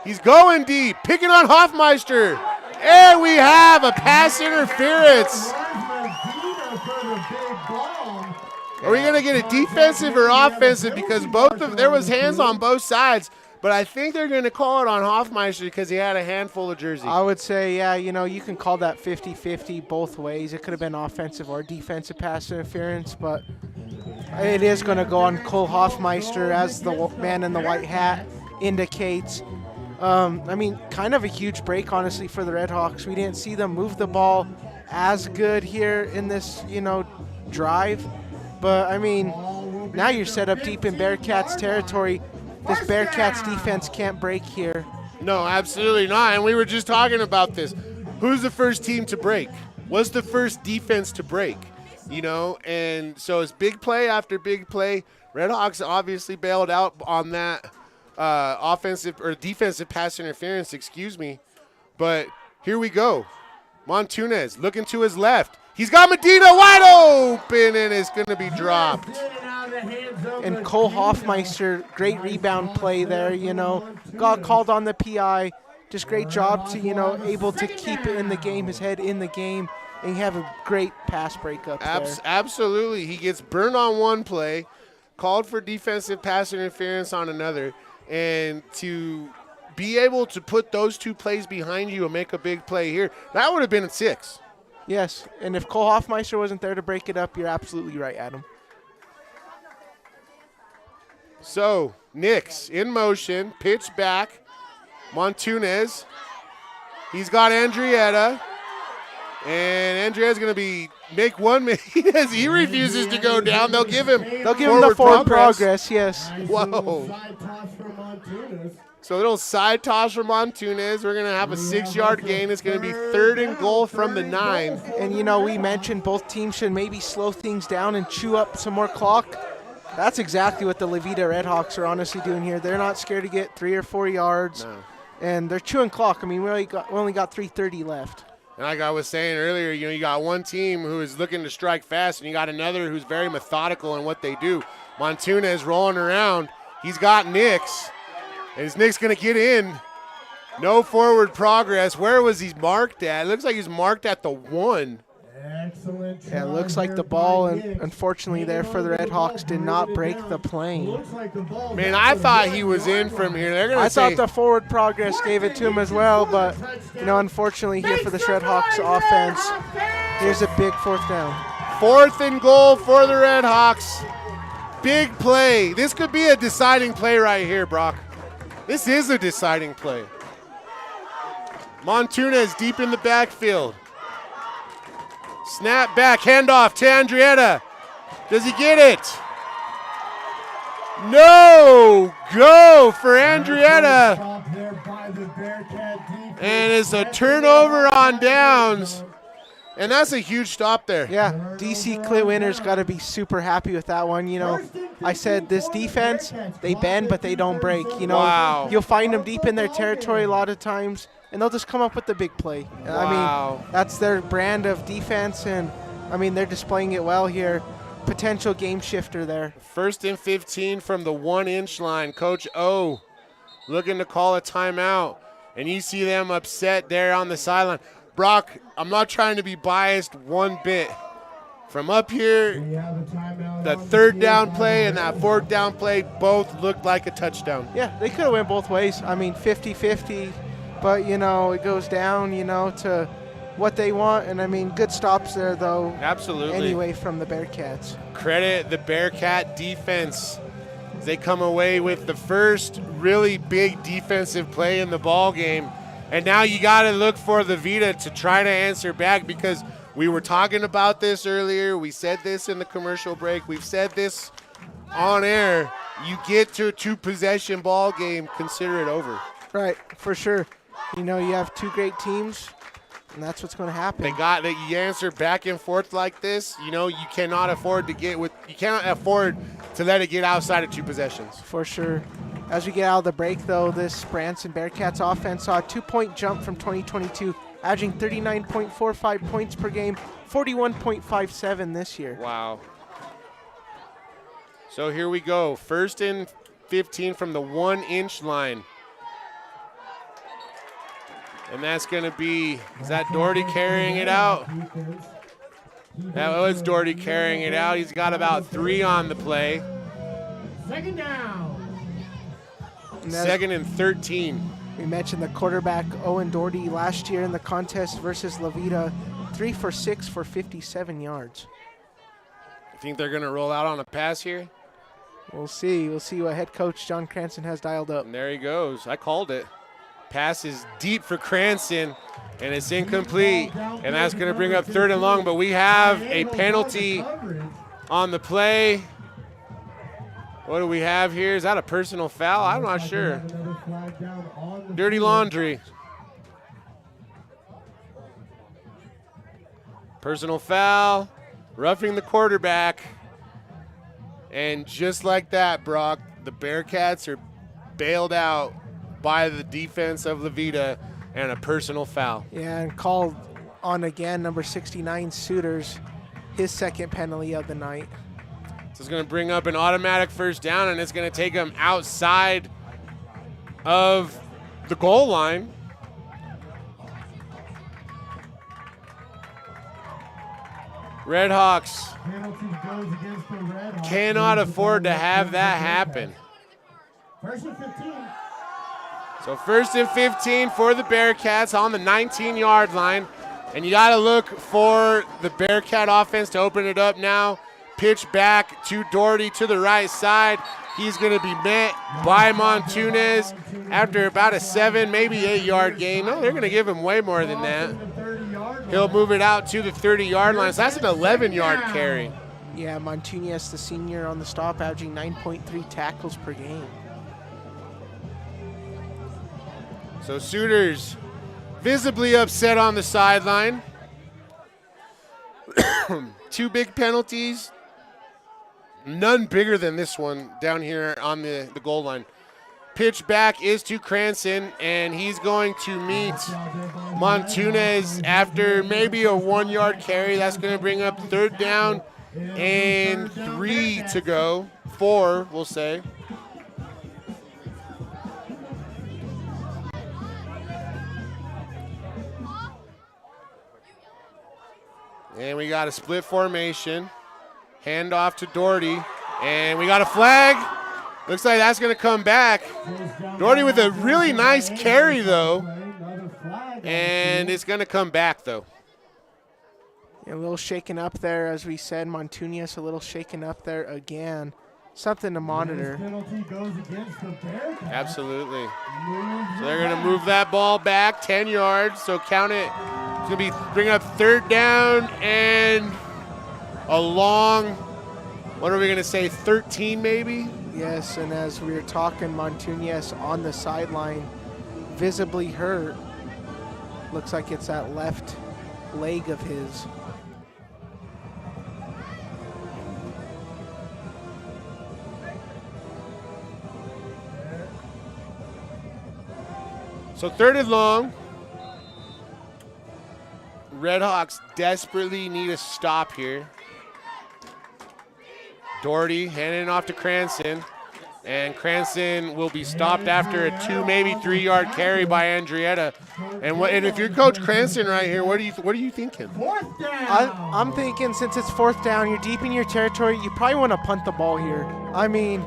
He's going deep, picking on Hoffmeister. And we have a pass interference. Are we going to get a defensive or offensive? Because there was hands on both sides, but I think they're going to call it on Hoffmeister because he had a handful of jerseys. I would say, yeah, you know, you can call that 50-50 both ways. It could have been offensive or defensive pass interference, but it is going to go on Cole Hoffmeister, as the man in the white hat indicates. I mean, kind of a huge break, honestly, for the Redhawks. We didn't see them move the ball as good here in this, you know, drive. But, I mean, now you're set up deep in Bearcats territory. This Bearcats defense can't break here. No, absolutely not. And we were just talking about this. Who's the first team to break? What's the first defense to break? You know, and so it's big play after big play. Redhawks obviously bailed out on that offensive or defensive pass interference, excuse me. But here we go. Montunez looking to his left. He's got Medina wide open, and it's going to be dropped. And Cole Hoffmeister, great rebound play there, you know. Got called on the PI. Just great job to, you know, able to keep it in the game, his head in the game, and have a great pass breakup there. Absolutely. He gets burned on one play, called for defensive pass interference on another, and to be able to put those two plays behind you and make a big play here, that would have been a 6. Yes, and if Cole Hoffmeister wasn't there to break it up, you're absolutely right, Adam. So, Nix in motion, pitch back. Montunez. He's got Andrietta. And Andria's going to make one. He refuses to go down. They'll give him the forward progress, yes. Whoa. So a little side toss from Montunez. We're going to have a 6-yard gain. It's going to be 3rd and goal from the 9. And, you know, we mentioned both teams should maybe slow things down and chew up some more clock. That's exactly what the Levita Redhawks are honestly doing here. They're not scared to get 3 or 4 yards. No. And they're chewing clock. I mean, we only got 3:30 left. And like I was saying earlier, you know, you got one team who is looking to strike fast, and you got another who's very methodical in what they do. Montunez rolling around. He's got Nix. And is Nix going to get in? No forward progress. Where was he marked at? It looks like he's marked at the 1. Excellent. Yeah, it looks like the ball, and unfortunately there for the Redhawks, did not break the plane. Man, I thought he was in from here. They're going to thought the forward progress gave it to him as well, but, you know, unfortunately here for the Redhawks offense, here's a big 4th down. 4th and goal for the Redhawks. Big play. This could be a deciding play right here, Brock. This is a deciding play. Montunez deep in the backfield. Snap back, handoff to Andrietta. Does he get it? No! Go for Andrietta. And it's a turnover on downs. And that's a huge stop there. Yeah, DC Clit Winter's got to be super happy with that one. You know, I said this defense, they bend, but they don't break. You know, Wow. You'll find them deep in their territory a lot of times, and they'll just come up with the big play. Wow. I mean, that's their brand of defense, and, I mean, they're displaying it well here. Potential game shifter there. 1st and 15 from the 1-inch line. Coach O looking to call a timeout. and you see them upset there on the sideline. Brock, I'm not trying to be biased one bit. From up here, the third down play and that fourth down play both looked like a touchdown. Yeah, they could have went both ways. I mean, 50-50, but, you know, it goes down, you know, to what they want. And, I mean, good stops there, though. Absolutely. Anyway, from the Bearcats. Credit the Bearcat defense. They come away with the first really big defensive play in the ball game. And now you got to look for the Veta to try to answer back, because we were talking about this earlier. We said this in the commercial break. We've said this on air. You get to a two-possession ball game, consider it over. Right, for sure. You know, you have two great teams, and that's what's going to happen. They got that. You answer back and forth like this. You know, you cannot afford to let it get outside of two possessions. For sure. As we get out of the break, though, this Branson Bearcats offense saw a 2-point jump from 2022, averaging 39.45 points per game, 41.57 this year. Wow. So here we go. 1st and 15 from the 1-inch line. And that's going to be, is that Doherty carrying it out? That was Doherty carrying it out. He's got about 3 on the play. 2nd down. 2nd and 13. We mentioned the quarterback Owen Doherty last year in the contest versus Levita, 3 for 6 for 57 yards. You think they're going to roll out on a pass here? We'll see. We'll see what head coach John Cranston has dialed up. And there he goes. I called it. Pass is deep for Cranston, and it's incomplete. And that's going to bring up 3rd and long, but we have a penalty on the play. What do we have here? Is that a personal foul? I'm not sure. Dirty laundry. Personal foul, roughing the quarterback. And just like that, Brock, the Bearcats are bailed out by the defense of Levita and a personal foul. Yeah, and called on again, number 69, Suitors, his 2nd penalty of the night. So it's going to bring up an automatic 1st down, and it's going to take them outside of the goal line. Redhawks cannot afford to have that happen. 1st and 15. So 1st and 15 for the Bearcats on the 19-yard line. And you got to look for the Bearcat offense to open it up now. Pitch back to Doherty to the right side. He's going to be met by Montunez after about a 7, maybe 8-yard gain. No, they're going to give him way more than that. He'll move it out to the 30-yard line. So that's an 11-yard carry. Yeah, Montunez, the senior on the stop, averaging 9.3 tackles per game. So Sooners visibly upset on the sideline. 2 big penalties. None bigger than this one down here on the goal line. Pitch back is to Cranston, and he's going to meet Montunez after maybe a 1-yard carry. That's going to bring up 3rd down and 3 to go. 4, we'll say. And we got a split formation. Hand off to Doherty. And we got a flag. Looks like that's going to come back. Doherty with a really nice carry, though. And it's going to come back, though. Yeah, a little shaken up there, as we said. Montunez a little shaken up there again. Something to monitor. Absolutely. So they're going to move that ball back 10 yards. So count it. It's going to be bringing up 3rd down and a long, what are we going to say, 13 maybe? Yes, and as we were talking, Montunez on the sideline, visibly hurt. Looks like it's that left leg of his. So 3rd and long. Redhawks desperately need a stop here. Doherty handing it off to Cranston. And Cranston will be stopped after a 2, maybe 3-yard carry by Andrietta. And if you're Coach Cranston right here, what are you thinking? Fourth down. I'm thinking since it's 4th down, you're deep in your territory, you probably want to punt the ball here. I mean,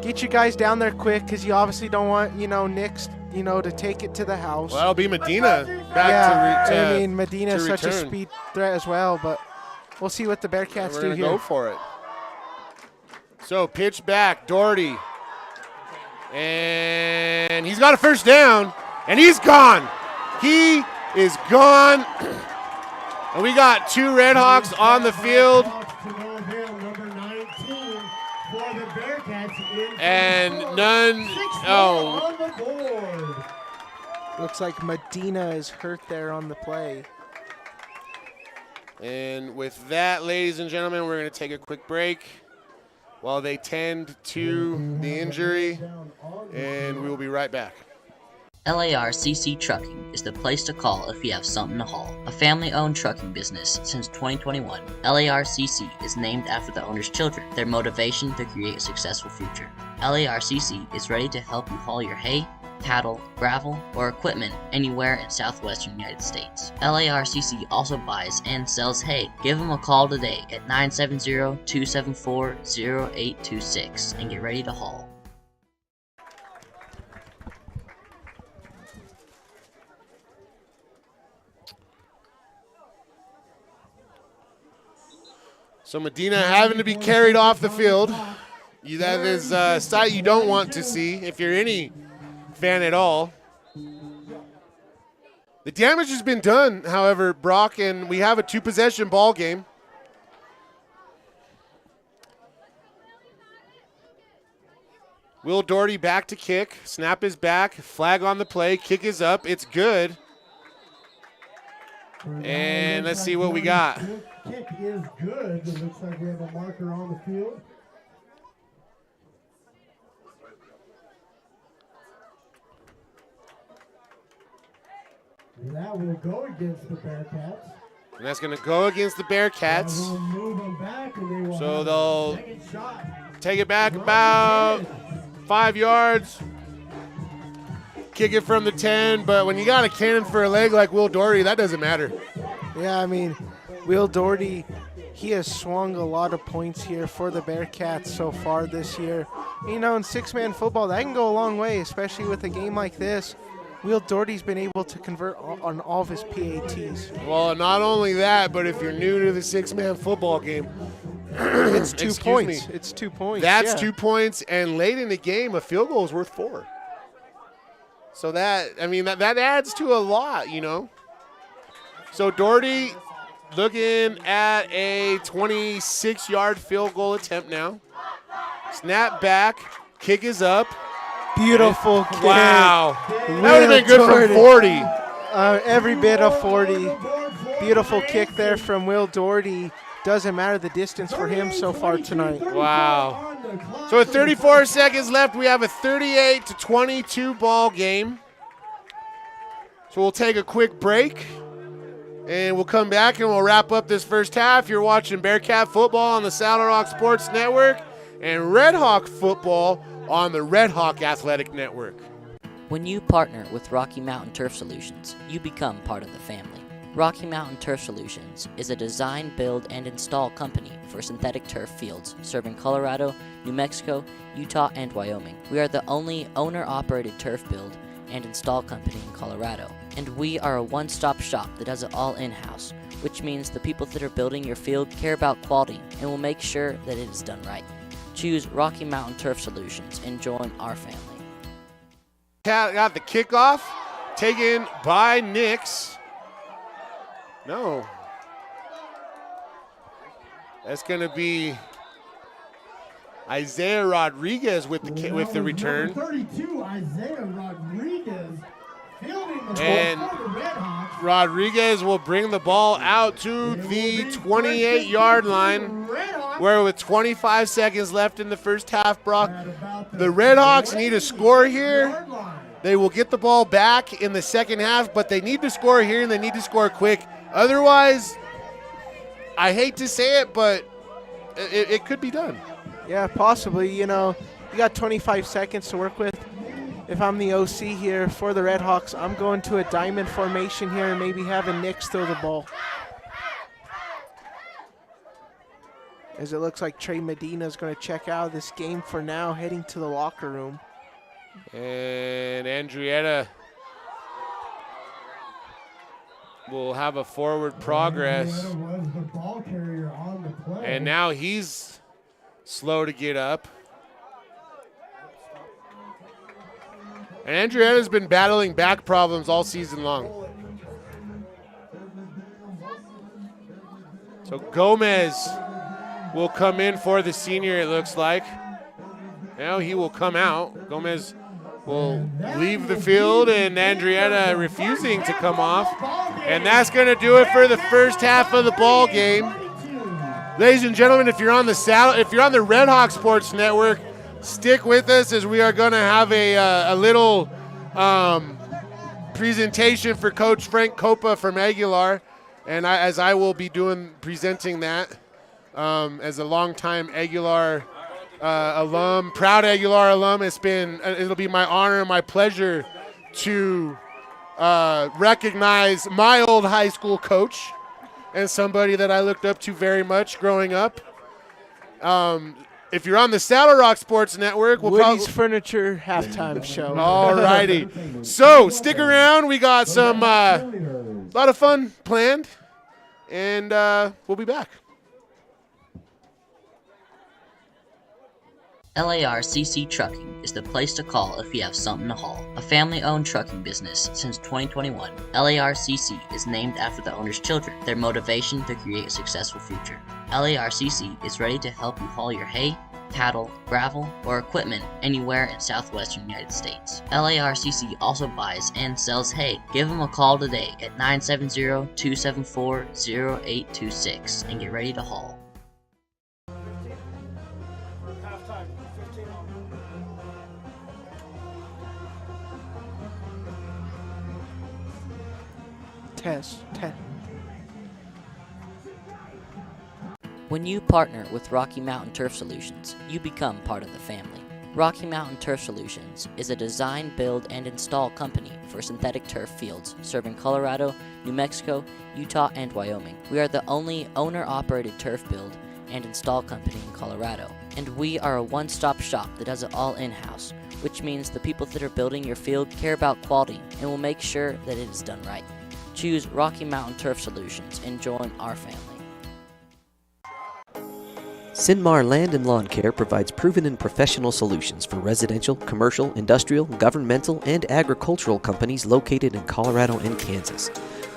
get you guys down there quick because you obviously don't want, Nick's, to take it to the house. Well, that'll be Medina back I mean, Medina is such a return. speed threat as well, but we'll see what the Bearcats We're do gonna here. go for it. So pitch back, Doherty. And he's got a first down, and he's gone. He is gone. And we got 2 Redhawks on the field. And none. Oh. Looks like Medina is hurt there on the play. And with that, ladies and gentlemen, we're going to take a quick break while they tend to the injury, and we will be right back. LARCC Trucking is the place to call if you have something to haul. A family-owned trucking business since 2021, LARCC is named after the owner's children, their motivation to create a successful future. LARCC is ready to help you haul your hay, cattle, gravel, or equipment anywhere in southwestern United States. LARCC also buys and sells hay. Give them a call today at 970-274-0826 and get ready to haul. So Medina having to be carried off the field. That is a sight you don't want to see if you're any fan at all. The damage has been done, however, Brock, and we have a 2-possession ball game. Will Doherty back to kick. Snap is back. Flag on the play. Kick is up. It's good. And let's see what we got. Kick is good. It looks like we have a marker on the field. That will go against the Bearcats. And that's going to go against the Bearcats. We'll move them back and they will So have they'll a second shot. take it back about 5 yards. Kick it from the 10, but when you got a cannon for a leg like Will Doherty, that doesn't matter. Yeah, I mean, Will Doherty, he has swung a lot of points here for the Bearcats so far this year. In 6-man football, that can go a long way, especially with a game like this. Will Doherty's been able to convert on all of his PATs. Well, not only that, but if you're new to the 6-man football game, it's 2 excuse points. me. It's 2 points. That's yeah. 2 points, and late in the game, a field goal is worth 4. So that adds to a lot, So Doherty looking at a 26-yard field goal attempt now. Snap back, kick is up. Beautiful kick. Wow. That Will would have been good Doherty. from 40. Every bit of 40. Beautiful kick there from Will Doherty. Doesn't matter the distance for him so far tonight. Wow. So with 34 seconds left, we have a 38-22 ball game. So we'll take a quick break, and we'll come back and we'll wrap up this first half. You're watching Bearcat football on the Saddle Rock Sports Network and Red Hawk football on the Red Hawk Athletic Network. When you partner with Rocky Mountain Turf Solutions, you become part of the family. Rocky Mountain Turf Solutions is a design, build, and install company for synthetic turf fields serving Colorado, New Mexico, Utah, and Wyoming. We are the only owner-operated turf build and install company in Colorado, and we are a one-stop shop that does it all in-house, which means the people that are building your field care about quality and will make sure that it is done right. Choose Rocky Mountain Turf Solutions and join our family. Got the kickoff taken by Nix. No. That's going to be Isaiah Rodriguez with the return. Number 32, Isaiah Rodriguez. Fielding the And ball for the Red Hawks. Rodriguez will bring the ball out to the 28-yard line, where with 25 seconds left in the first half, Brock, the Red Hawks need a score here. They will get the ball back in the second half, but they need to score here and they need to score quick. Otherwise, I hate to say it, but it could be done. Yeah, possibly. You You got 25 seconds to work with. If I'm the OC here for the Redhawks, I'm going to a diamond formation here and maybe having Nix throw the ball. As it looks like Trey Medina is going to check out of this game for now, heading to the locker room. And Andrietta will have a forward progress. Was the ball carrier on the play. And now he's slow to get up. And Andrietta's been battling back problems all season long. So Gomez will come in for the senior, it looks like. Now he will come out. Gomez will leave the field, and Andrietta refusing to come off. And that's going to do it for the first half of the ball game. Ladies and gentlemen, if you're on the Red Hawk Sports Network, stick with us as we are going to have a little presentation for Coach Frank Copa from Aguilar, and I will be presenting that as a longtime Aguilar alum, proud Aguilar alum. It'll be my honor and my pleasure to recognize my old high school coach and somebody that I looked up to very much growing up. If you're on the Saddle Rock Sports Network, Woody's Furniture halftime show. All righty. So stick around. We got some lot of fun planned, and we'll be back. LARCC Trucking is the place to call if you have something to haul. A family-owned trucking business since 2021, LARCC is named after the owner's children, their motivation to create a successful future. LARCC is ready to help you haul your hay, cattle, gravel, or equipment anywhere in southwestern United States. LARCC also buys and sells hay. Give them a call today at 970-274-0826 and get ready to haul. Test. When you partner with Rocky Mountain Turf Solutions, you become part of the family. Rocky Mountain Turf Solutions is a design, build, and install company for synthetic turf fields serving Colorado, New Mexico, Utah, and Wyoming. We are the only owner-operated turf build and install company in Colorado, and we are a one-stop shop that does it all in-house, which means the people that are building your field care about quality and will make sure that it is done right. Choose Rocky Mountain Turf Solutions and join our family. Sinmar Land and Lawn Care provides proven and professional solutions for residential, commercial, industrial, governmental, and agricultural companies located in Colorado and Kansas.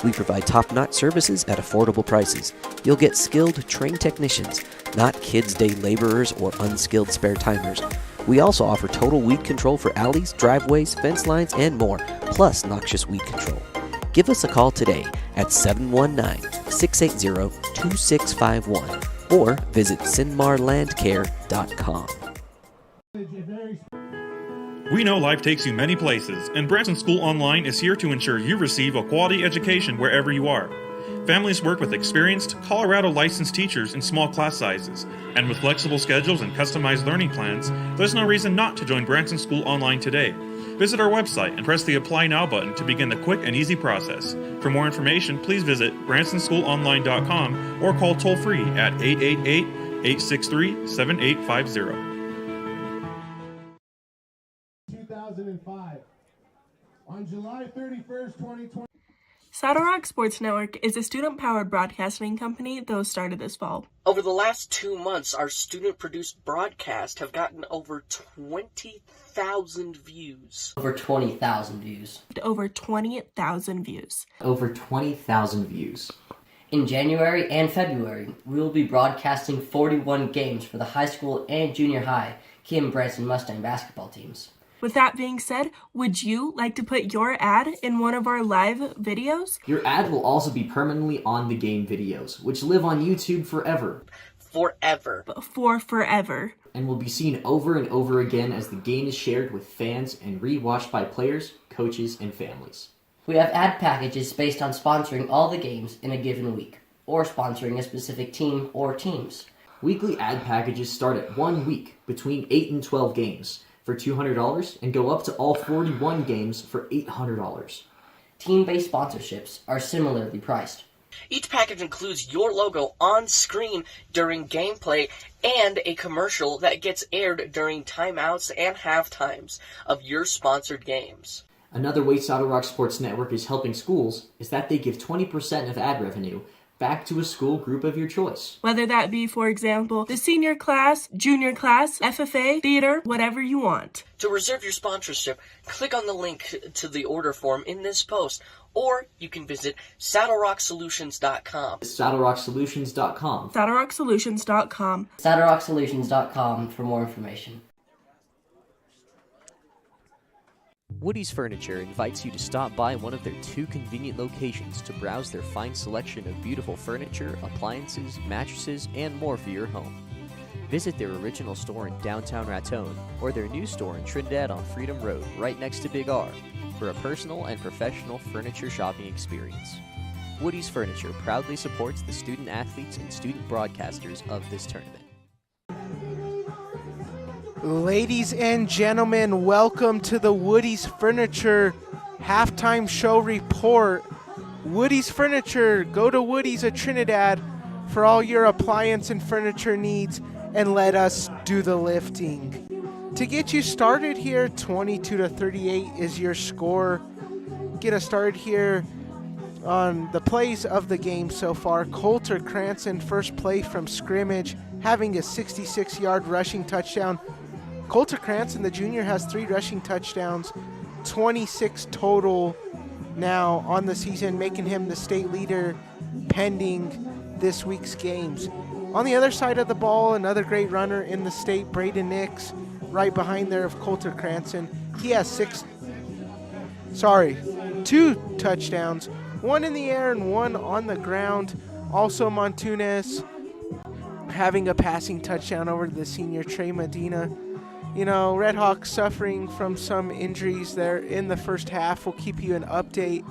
We provide top-notch services at affordable prices. You'll get skilled, trained technicians, not kids' day laborers or unskilled spare-timers. We also offer total weed control for alleys, driveways, fence lines, and more, plus noxious weed control. Give us a call today at 719-680-2651 or visit sinmarlandcare.com. We know life takes you many places, and Branson School Online is here to ensure you receive a quality education wherever you are. Families work with experienced, Colorado licensed teachers in small class sizes, and with flexible schedules and customized learning plans, there's no reason not to join Branson School Online today. Visit our website and press the Apply Now button to begin the quick and easy process. For more information, please visit bransonschoolonline.com or call toll-free at 888-863-7850. 2005. On July 31st, 2020. Saddle Rock Sports Network is a student-powered broadcasting company that was started this fall. Over the last 2 months, our student-produced broadcasts have gotten over 20,000 views. Over 20,000 views. Over 20,000 views. Over 20,000 views. In January and February, we will be broadcasting 41 games for the high school and junior high Kim Branson Mustang basketball teams. With that being said, would you like to put your ad in one of our live videos? Your ad will also be permanently on the game videos, which live on YouTube forever. Forever. For forever. And will be seen over and over again as the game is shared with fans and re-watched by players, coaches, and families. We have ad packages based on sponsoring all the games in a given week, or sponsoring a specific team or teams. Weekly ad packages start at 1 week between 8 and 12 games for $200 and go up to all 41 games for $800. Team-based sponsorships are similarly priced. Each package includes your logo on screen during gameplay and a commercial that gets aired during timeouts and halftimes of your sponsored games. Another way SaddleRock Sports Network is helping schools is that they give 20% of ad revenue back to a school group of your choice. Whether that be, for example, the senior class, junior class, FFA, theater, whatever you want. To reserve your sponsorship, click on the link to the order form in this post, or you can visit saddlerocksolutions.com. saddlerocksolutions.com. saddlerocksolutions.com. saddlerocksolutions.com for more information. Woody's Furniture invites you to stop by one of their 2 convenient locations to browse their fine selection of beautiful furniture, appliances, mattresses, and more for your home. Visit their original store in downtown Raton or their new store in Trinidad on Freedom Road, right next to Big R, for a personal and professional furniture shopping experience. Woody's Furniture proudly supports the student athletes and student broadcasters of this tournament. Ladies and gentlemen, welcome to the Woody's Furniture halftime show report. Woody's Furniture, go to Woody's at Trinidad for all your appliance and furniture needs, and let us do the lifting. To get you started here, 22-38 is your score. Get us started here on the plays of the game so far. Coulter Cranston, first play from scrimmage, having a 66-yard rushing touchdown. Coulter Cranston, the junior, has 3 rushing touchdowns, 26 total now on the season, making him the state leader pending this week's games. On the other side of the ball, another great runner in the state, Braden Nix, right behind there of Coulter Cranston. He has 2 touchdowns, 1 in the air and 1 on the ground. Also Montunes having a passing touchdown over to the senior Trey Medina. You know, Red Hawks suffering from some injuries there in the first half. We'll keep you an update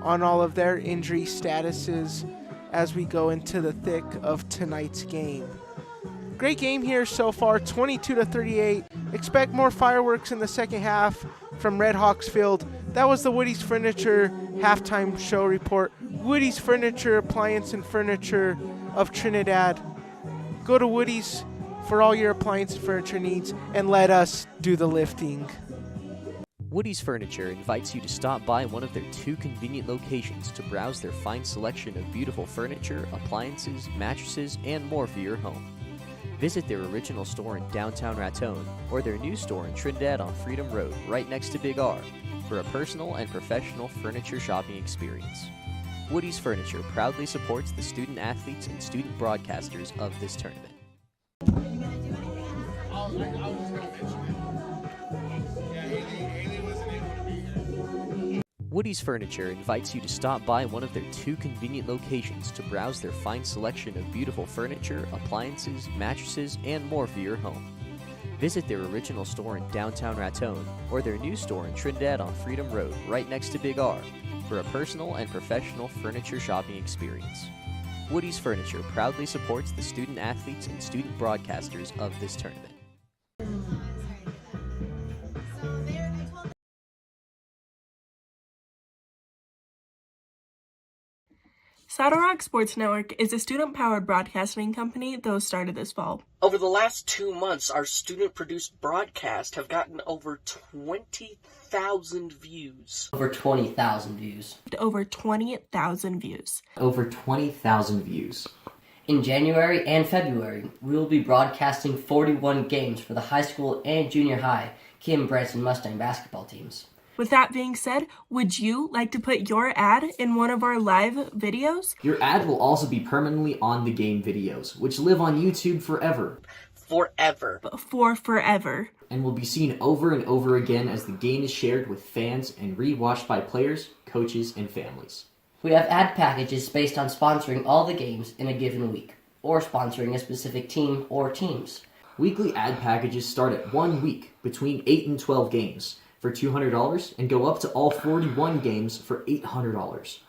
on all of their injury statuses as we go into the thick of tonight's game. Great game here so far, 22-38. Expect more fireworks in the second half from Red Hawks Field. That was the Woody's Furniture halftime show report. Woody's Furniture, appliance and furniture of Trinidad. Go to Woody's for all your appliance and furniture needs, and let us do the lifting. Woody's Furniture invites you to stop by one of their 2 convenient locations to browse their fine selection of beautiful furniture, appliances, mattresses, and more for your home. Visit their original store in downtown Raton or their new store in Trinidad on Freedom Road, right next to Big R, for a personal and professional furniture shopping experience. Woody's Furniture proudly supports the student athletes and student broadcasters of this tournament. Woody's Furniture invites you to stop by one of their 2 convenient locations to browse their fine selection of beautiful furniture, appliances, mattresses, and more for your home. Visit their original store in downtown Raton or their new store in Trinidad on Freedom Road, right next to Big R, for a personal and professional furniture shopping experience. Woody's Furniture proudly supports the student athletes and student broadcasters of this tournament. LARCC Sports Network is a student-powered broadcasting company that was started this fall. Over the last 2 months, our student-produced broadcasts have gotten over 20,000 views. Over 20,000 views. Over 20,000 views. Over 20,000 views. In January and February, we will be broadcasting 41 games for the high school and junior high Kim Branson Mustang basketball teams. With that being said, would you like to put your ad in one of our live videos? Your ad will also be permanently on the game videos, which live on YouTube forever. Forever. For forever. And will be seen over and over again as the game is shared with fans and re-watched by players, coaches, and families. We have ad packages based on sponsoring all the games in a given week, or sponsoring a specific team or teams. Weekly ad packages start at 1 week between 8 and 12 games for $200 and go up to all 41 games for $800.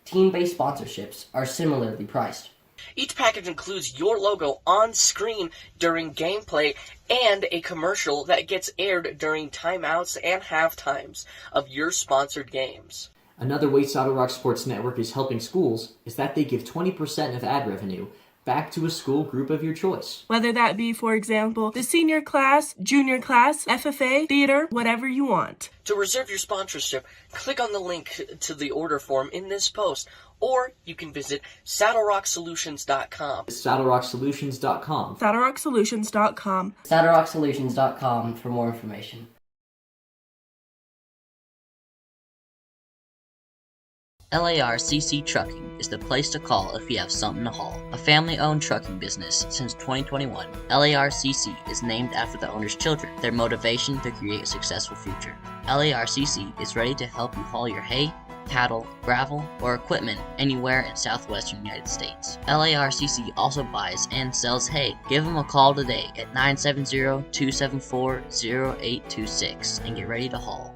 Team-based sponsorships are similarly priced. Each package includes your logo on screen during gameplay and a commercial that gets aired during timeouts and half times of your sponsored games. Another way Saddle Rock Sports Network is helping schools is that they give 20% of ad revenue back to a school group of your choice. Whether that be, for example, the senior class, junior class, FFA, theater, whatever you want. To reserve your sponsorship, click on the link to the order form in this post, or you can visit SaddleRockSolutions.com. SaddleRockSolutions.com. SaddleRockSolutions.com. SaddleRockSolutions.com for more information. LARCC Trucking is the place to call if you have something to haul. A family-owned trucking business since 2021, LARCC is named after the owner's children, their motivation to create a successful future. LARCC is ready to help you haul your hay, cattle, gravel, or equipment anywhere in southwestern United States. LARCC also buys and sells hay. Give them a call today at 970-274-0826 and get ready to haul.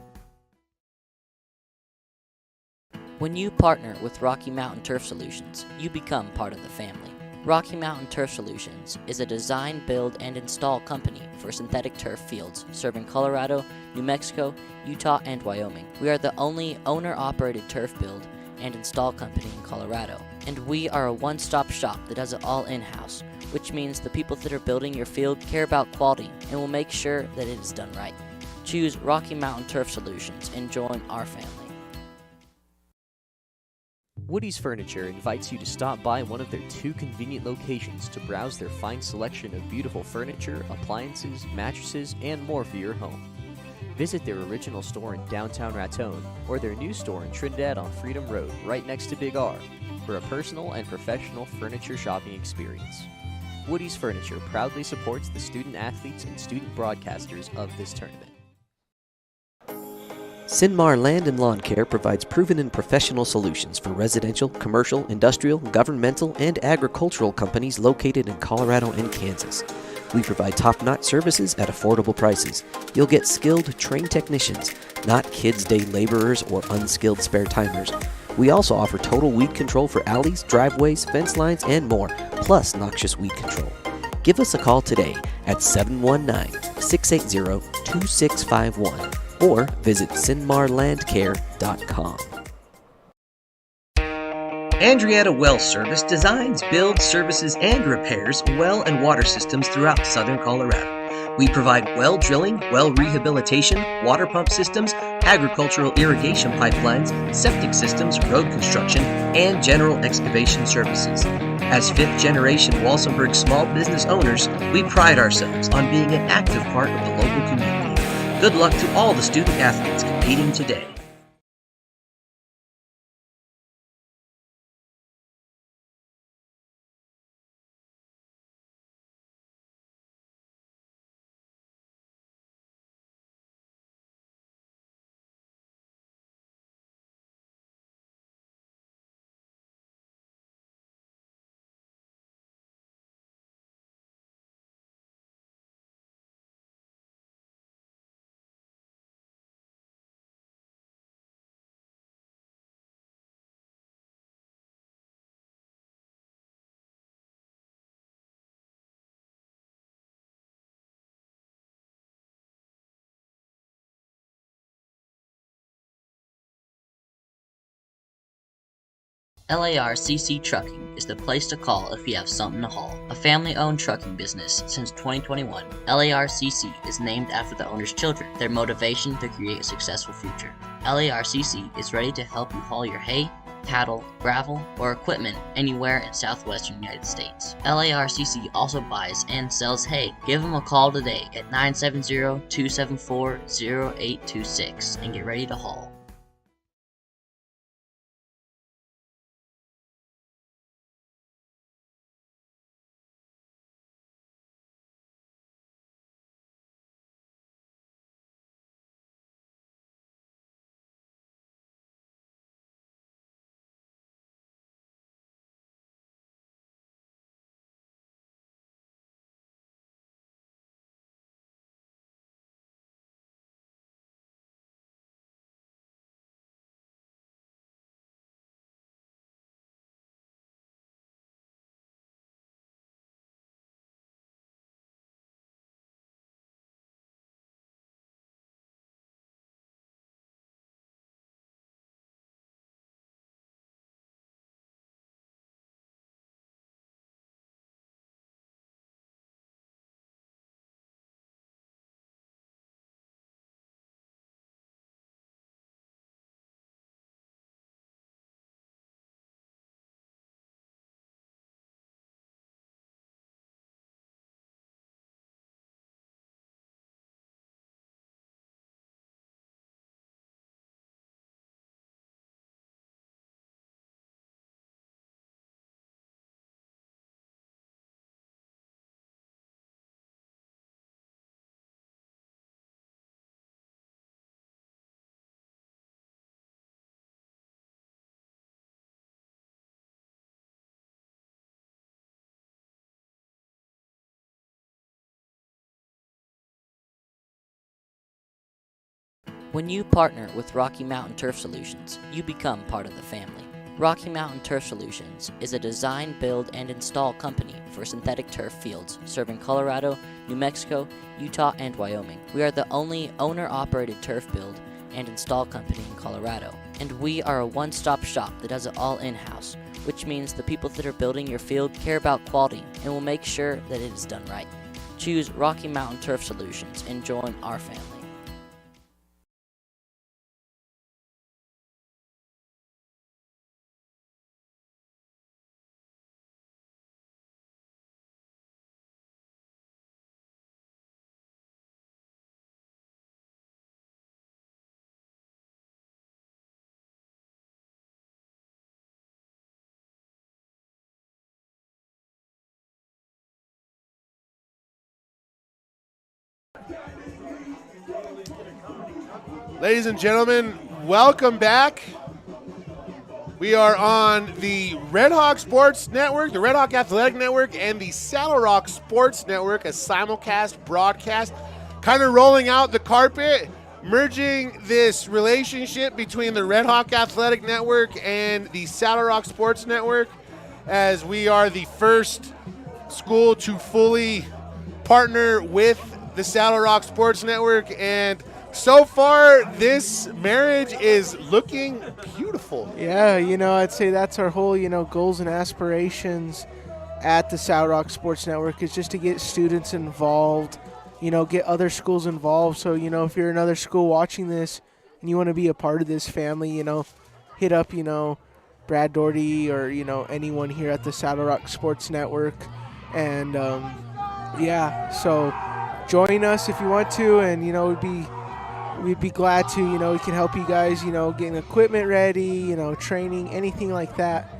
When you partner with Rocky Mountain Turf Solutions, you become part of the family. Rocky Mountain Turf Solutions is a design, build, and install company for synthetic turf fields serving Colorado, New Mexico, Utah, and Wyoming. We are the only owner-operated turf build and install company in Colorado, and we are a one-stop shop that does it all in-house, which means the people that are building your field care about quality and will make sure that it is done right. Choose Rocky Mountain Turf Solutions and join our family. Woody's Furniture invites you to stop by one of their 2 convenient locations to browse their fine selection of beautiful furniture, appliances, mattresses, and more for your home. Visit their original store in downtown Raton or their new store in Trinidad on Freedom Road, right next to Big R, for a personal and professional furniture shopping experience. Woody's Furniture proudly supports the student athletes and student broadcasters of this tournament. Sinmar Land and Lawn Care provides proven and professional solutions for residential, commercial, industrial, governmental, and agricultural companies located in Colorado and Kansas. We provide top-notch services at affordable prices. You'll get skilled, trained technicians, not kids' day laborers or unskilled spare-timers. We also offer total weed control for alleys, driveways, fence lines, and more, plus noxious weed control. Give us a call today at 719-680-2651. or visit SinmarLandCare.com. Andrietta Well Service designs, builds, services, and repairs well and water systems throughout southern Colorado. We provide well drilling, well rehabilitation, water pump systems, agricultural irrigation pipelines, septic systems, road construction, and general excavation services. As fifth-generation Walsenburg small business owners, we pride ourselves on being an active part of the local community. Good luck to all the student athletes competing today. LARCC Trucking is the place to call if you have something to haul. A family-owned trucking business since 2021, LARCC is named after the owner's children, their motivation to create a successful future. LARCC is ready to help you haul your hay, cattle, gravel, or equipment anywhere in southwestern United States. LARCC also buys and sells hay. Give them a call today at 970-274-0826 and get ready to haul. When you partner with Rocky Mountain Turf Solutions, you become part of the family. Rocky Mountain Turf Solutions is a design, build, and install company for synthetic turf fields serving Colorado, New Mexico, Utah, and Wyoming. We are the only owner-operated turf build and install company in Colorado, and we are a one-stop shop that does it all in-house, which means the people that are building your field care about quality and will make sure that it is done right. Choose Rocky Mountain Turf Solutions and join our family. Ladies and gentlemen, welcome back. We are on the Red Hawk Sports Network, the Red Hawk Athletic Network, and the Saddle Rock Sports Network, a simulcast broadcast, kind of rolling out the carpet, merging this relationship between the Red Hawk Athletic Network and the Saddle Rock Sports Network, as we are the first school to fully partner with the Saddle Rock Sports Network, and so far, this marriage is looking beautiful. Yeah, I'd say that's our whole, goals and aspirations at the Saddle Rock Sports Network is just to get students involved, get other schools involved. So, if you're another school watching this and you want to be a part of this family, hit up, Brad Doherty or, anyone here at the Saddle Rock Sports Network. And, so join us if you want to, and, we'd be glad to, we can help you guys, getting equipment ready, training, anything like that.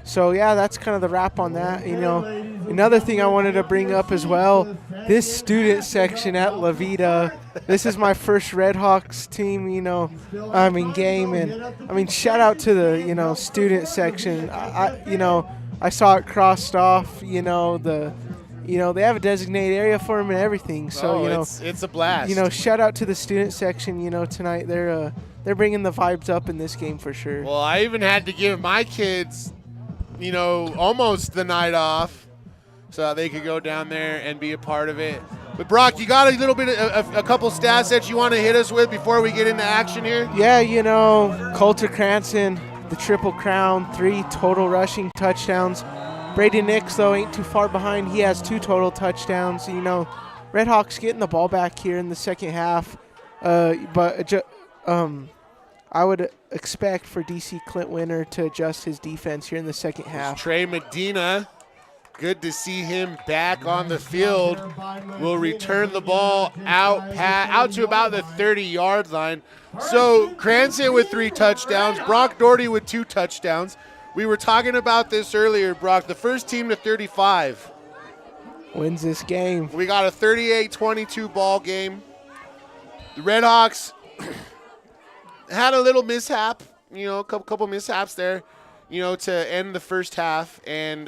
So, yeah, that's kind of the wrap on that. Another thing I wanted to bring up as well, this student section at La Veta, this is my first Red Hawks team, game. And, shout out to the, student section. I saw it crossed off, they have a designated area for them and everything. So, it's a blast. Shout out to the student section, tonight. They're bringing the vibes up in this game for sure. Well, I even had to give my kids, almost the night off so that they could go down there and be a part of it. But, Brock, you got a little bit of a couple stats that you want to hit us with before we get into action here? Yeah, Coulter Cranston, the Triple Crown, 3 total rushing touchdowns. Braden Nix, though, ain't too far behind. He has 2 total touchdowns. Red Hawks getting the ball back here in the second half. But I would expect for DC Clint Winter to adjust his defense here in the second half. Trey Medina, good to see him back on the field. Will return the ball out to about the 30-yard line. So Cranston with 3 touchdowns. Brock Doherty with 2 touchdowns. We were talking about this earlier, Brock. The first team to 35 wins this game. We got a 38-22 ball game. The Red Hawks had a little mishap, a couple mishaps there, to end the first half. And,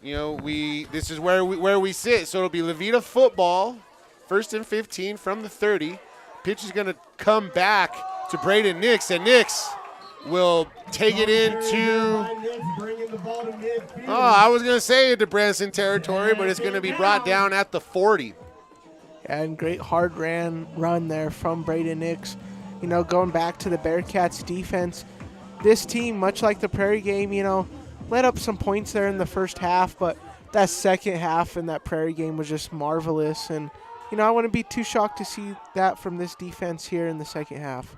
this is where we sit. So it'll be La Veta football, 1st and 15 from the 30. Pitch is going to come back to Braden Nix, and Nix will take it into, I was going to say into Branson territory, but it's going to be brought down at the 40. And great hard run there from Braden Nix. Going back to the Bearcats defense, this team, much like the Prairie game, let up some points there in the first half, but that second half in that Prairie game was just marvelous. And, I wouldn't be too shocked to see that from this defense here in the second half.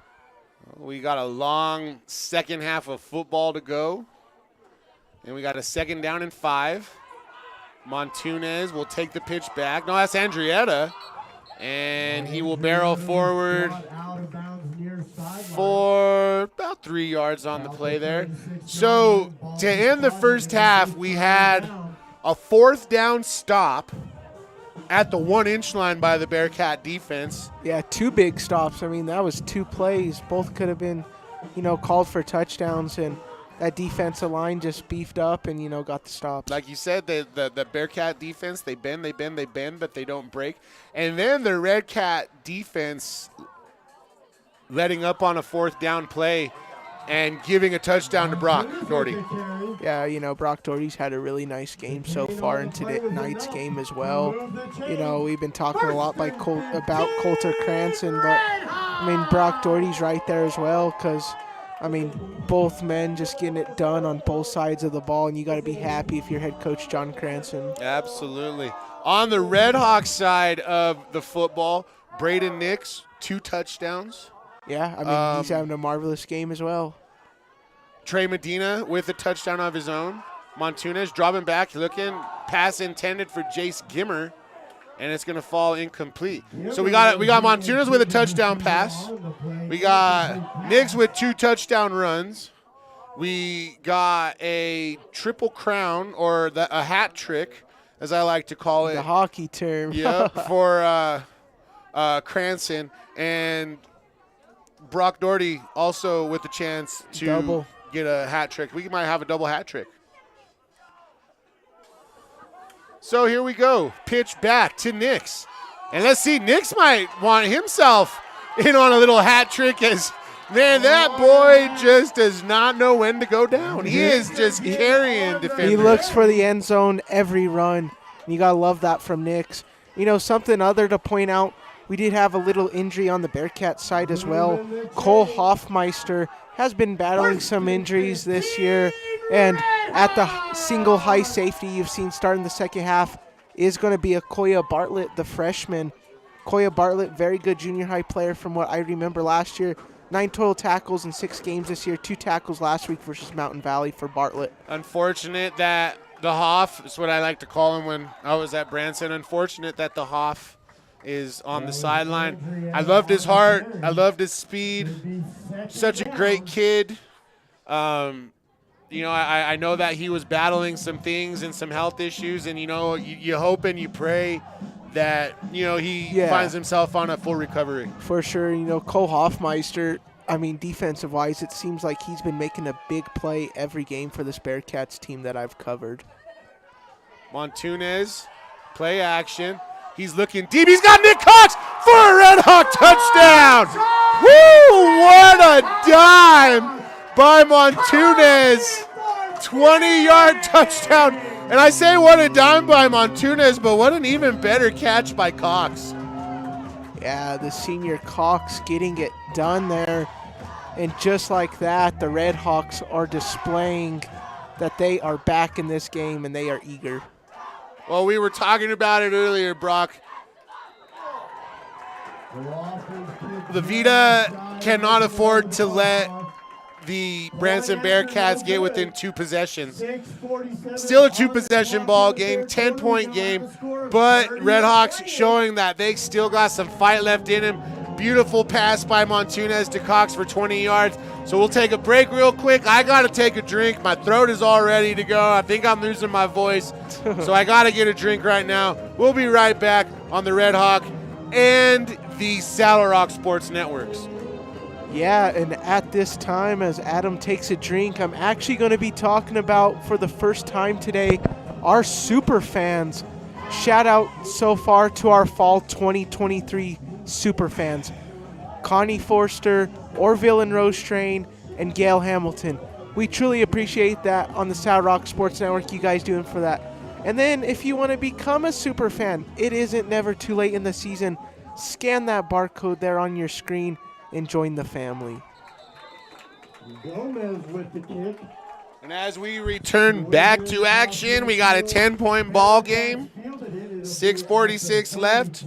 We got a long second half of football to go. And we got a 2nd down and 5. Montunez will take the pitch back. No, that's Andrietta. And he will barrel forward for about 3 yards on the play there. So to end the first half, we had a 4th down stop at the 1-inch line by the Bearcat defense. Yeah, 2 big stops. That was 2 plays. Both could have been, called for touchdowns, and that defensive line just beefed up and, got the stops. Like you said, the Bearcat defense, they bend, but they don't break. And then the Red Cat defense letting up on a 4th down play and giving a touchdown to Brock Doherty. Yeah, you know, Brock Doherty's had a really nice game so far in tonight's game as well. You know, we've been talking a lot about Coulter Cranston, but, I mean, Brock Doherty's right there as well because, I mean, both men just getting it done on both sides of the ball, and you got to be happy if you're head coach John Cranston. Absolutely. On the Red Hawks side of the football, Braden Nix, 2 touchdowns. Yeah, I mean, he's having a marvelous game as well. Trey Medina with a touchdown of his own. Montunez dropping back, looking, pass intended for Jace Gimmer, and it's going to fall incomplete. So we got Montunez with a touchdown pass. We got Nix with 2 touchdown runs. We got a triple crown, or a hat trick, as I like to call it. The hockey term. Yeah, for Cranston. And Brock Doherty also with the chance to get a hat trick. We might have a double hat trick. So here we go. Pitch back to Nix. And let's see, Nix might want himself in on a little hat trick as, man, that boy just does not know when to go down. He is just carrying defenders. He looks for the end zone every run. And you got to love that from Nix. You know, something other to point out, we did have a little injury on the Bearcat side as well. Cole Hoffmeister has been battling some injuries this year. And at the single high safety you've seen starting the second half is going to be Akoya Bartlett, the freshman. Akoya Bartlett, very good junior high player from what I remember last year. 9 total tackles in 6 games this year, 2 tackles last week versus Mountain Valley for Bartlett. Unfortunate that the Hoff, is what I like to call him when I was at Branson. Unfortunate that the Hoff is on the sideline. I loved his heart. I loved his speed. Such a great kid. You know, I know that he was battling some things and some health issues, and, you know, you hope and you pray that, you know, he finds himself on a full recovery. For sure. You know, Cole Hoffmeister, I mean, defensive-wise, it seems like he's been making a big play every game for this Bearcats team that I've covered. Montunez, play action. He's looking deep. He's got Nick Cox for a Red Hawk touchdown. Woo! What a dime by Montunez. 20-yard touchdown. And I say what a dime by Montunez, but what an even better catch by Cox. Yeah, the senior Cox getting it done there. And just like that, the Red Hawks are displaying that they are back in this game and they are eager. Well, we were talking about it earlier, Brock. The Veta cannot afford to let the Branson Bearcats get within 2 possessions. Still a 2-possession ball game, 10-point game, but Red Hawks showing that they still got some fight left in him. Beautiful pass by Montunez to Cox for 20 yards. So we'll take a break real quick. I got to take a drink. My throat is all ready to go. I think I'm losing my voice. So I got to get a drink right now. We'll be right back on the Red Hawk and the Saddle Rock Sports Networks. Yeah, and at this time, as Adam takes a drink, I'm actually going to be talking about, for the first time today, our super fans. Shout out so far to our fall 2023 super fans. Connie Forster, Orville and Rose Train, and Gail Hamilton. We truly appreciate that on the Saddle Rock Sports Network, you guys doing for that. And then if you want to become a super fan, it isn't never too late in the season. Scan that barcode there on your screen and join the family. Gomez with the kick. And as we return back to action, we got a 10-point ball game. 6:46 left.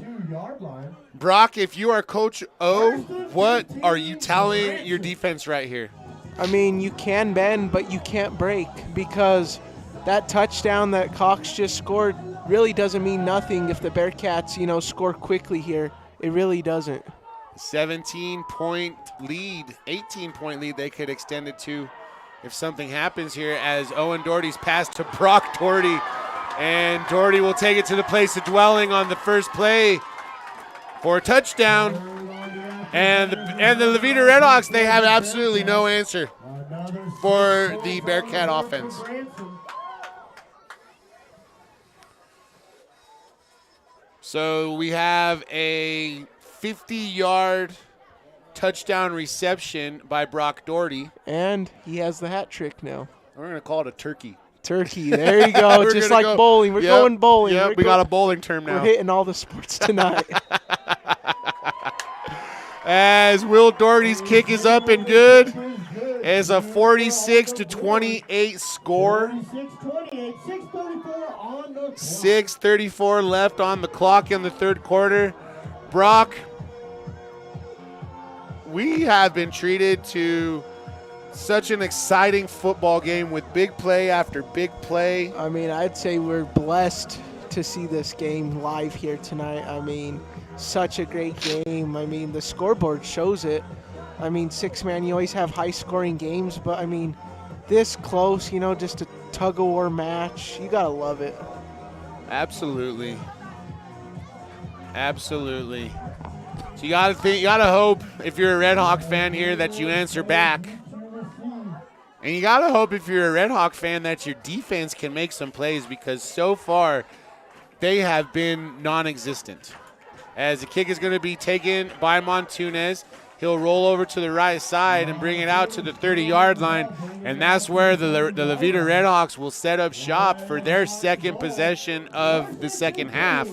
Brock, if you are Coach O, what are you telling your defense right here? I mean, you can bend, but you can't break, because that touchdown that Cox just scored really doesn't mean nothing if the Bearcats, you know, score quickly here. It really doesn't. 17-point lead, 18-point lead they could extend it to if something happens here, as Owen Doherty's pass to Brock Doherty. And Doherty will take it to the place of dwelling on the first play for a touchdown. And the Levita Redhawks, they have absolutely no answer for the Bearcat offense. So we have a 50-yard touchdown reception by Brock Doherty. And he has the hat trick now. We're going to call it a turkey. Turkey. There you go. Just like bowling. We're going bowling. Yeah, we got a bowling term now. We're hitting all the sports tonight. As Will Doherty's kick is up and good. It's a 46-28 score. 6:34 left on the clock in the third quarter. Brock, we have been treated to such an exciting football game with big play after big play. I mean, I'd say we're blessed to see this game live here tonight. I mean, such a great game. I mean, the scoreboard shows it. I mean, six-man, you always have high-scoring games, but, I mean, this close, you know, just a tug-of-war match. You got to love it. Absolutely. Absolutely. So you got to hope, if you're a Red Hawk fan here, that you answer back. And you got to hope, if you're a Red Hawk fan, that your defense can make some plays, because so far they have been non-existent. As the kick is going to be taken by Montunez. He'll roll over to the right side and bring it out to the 30-yard line, and that's where the Levita Redhawks will set up shop for their second possession of the second half.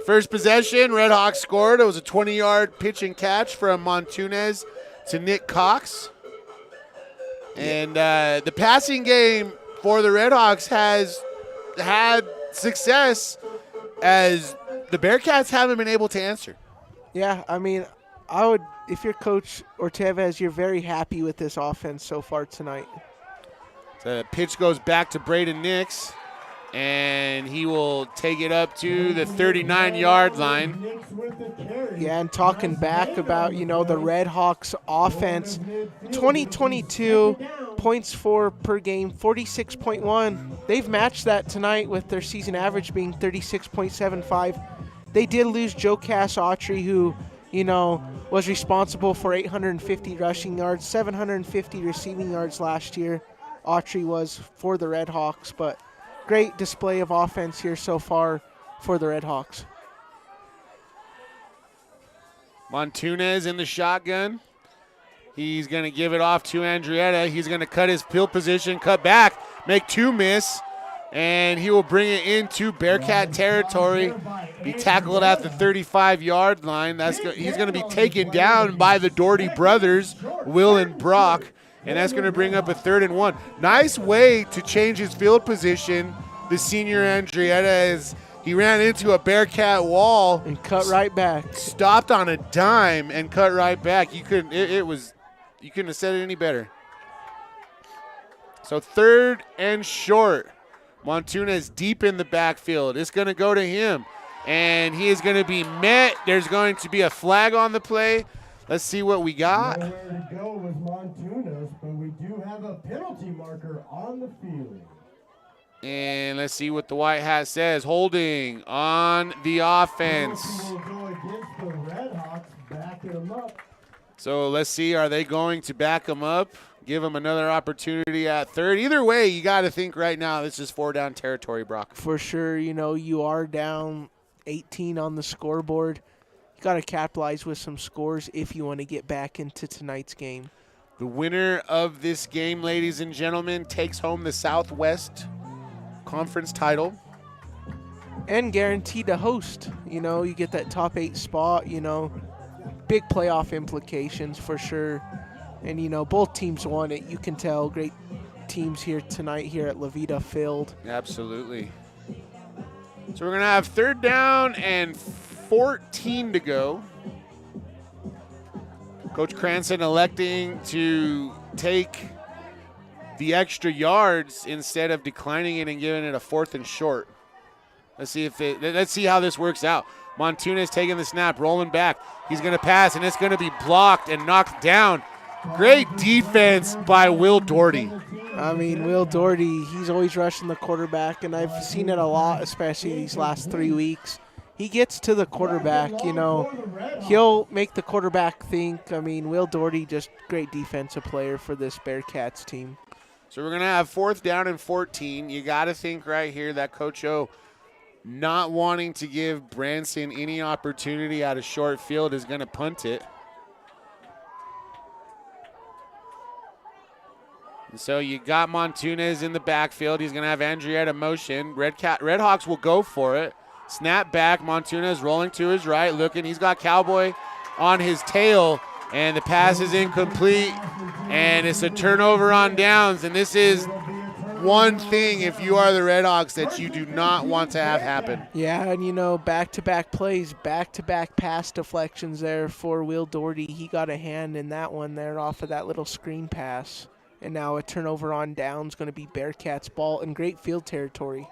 First possession, Redhawks scored. It was a 20-yard pitch and catch from Montunez to Nick Cox. And the passing game for the Redhawks has had success, as the Bearcats haven't been able to answer. Yeah, I mean, I would, if you're Coach Ortevez, you're very happy with this offense so far tonight. The pitch goes back to Braden Nix, and he will take it up to the 39-yard line. Yeah, and talking back about, you know, the Red Hawks offense, 2022 points per game, 46.1. They've matched that tonight with their season average being 36.75. They did lose Joe Cass Autry, who, you know, was responsible for 850 rushing yards, 750 receiving yards last year. Autry was for the Red Hawks, but great display of offense here so far for the Red Hawks. Montunez in the shotgun. He's going to give it off to Andrietta. He's going to cut his field position, cut back, make two miss, and he will bring it into Bearcat territory. Be tackled at the 35-yard line. He's going to be taken down by the Doherty brothers, Will and Brock, and that's going to bring up a 3rd and 1. Nice way to change his field position, the senior Andrietta, as he ran into a Bearcat wall and cut right back. Stopped on a dime and cut right back. You couldn't have said it any better. So 3rd and short. Montunez deep in the backfield. It's going to go to him, and he is going to be met. There's going to be a flag on the play. Let's see what we got. Nowhere to go with Montunez, but we do have a penalty marker on the field. And let's see what the white hat says. Holding on the offense. Will go against the Red Hawks, backing them up. So let's see, are they going to back him up? Give him another opportunity at 3rd. Either way, you got to think right now this is 4-down territory, Brock. For sure, you know, you are down 18 on the scoreboard. You got to capitalize with some scores if you want to get back into tonight's game. The winner of this game, ladies and gentlemen, takes home the Southwest Conference title. And guaranteed to host. You know, you get that top 8 spot, you know, big playoff implications for sure. And, you know, both teams won it. You can tell great teams here tonight here at Levita filled. Absolutely. So we're going to have 3rd down and 14 to go. Coach Cranston electing to take the extra yards instead of declining it and giving it a 4th and short. Let's see how this works out. Montunez taking the snap, rolling back. He's going to pass, and it's going to be blocked and knocked down. Great defense by Will Doherty. I mean, Will Doherty, he's always rushing the quarterback, and I've seen it a lot, especially these last 3 weeks. He gets to the quarterback, you know. He'll make the quarterback think. I mean, Will Doherty, just great defensive player for this Bearcats team. So we're going to have 4th down and 14. You got to think right here that Coach O, not wanting to give Branson any opportunity at a short field, is going to punt it. So you got Montunez in the backfield. He's going to have Andrietta motion. Redhawks will go for it. Snap back. Montunez rolling to his right, looking. He's got Cowboy on his tail, and the pass is incomplete, and it's a turnover on downs. And this is one thing, if you are the Redhawks, that you do not want to have happen. Yeah, and you know, back-to-back plays, back-to-back pass deflections there for Will Doherty. He got a hand in that one there off of that little screen pass. And now a turnover on downs, going to be Bearcats ball in great field territory.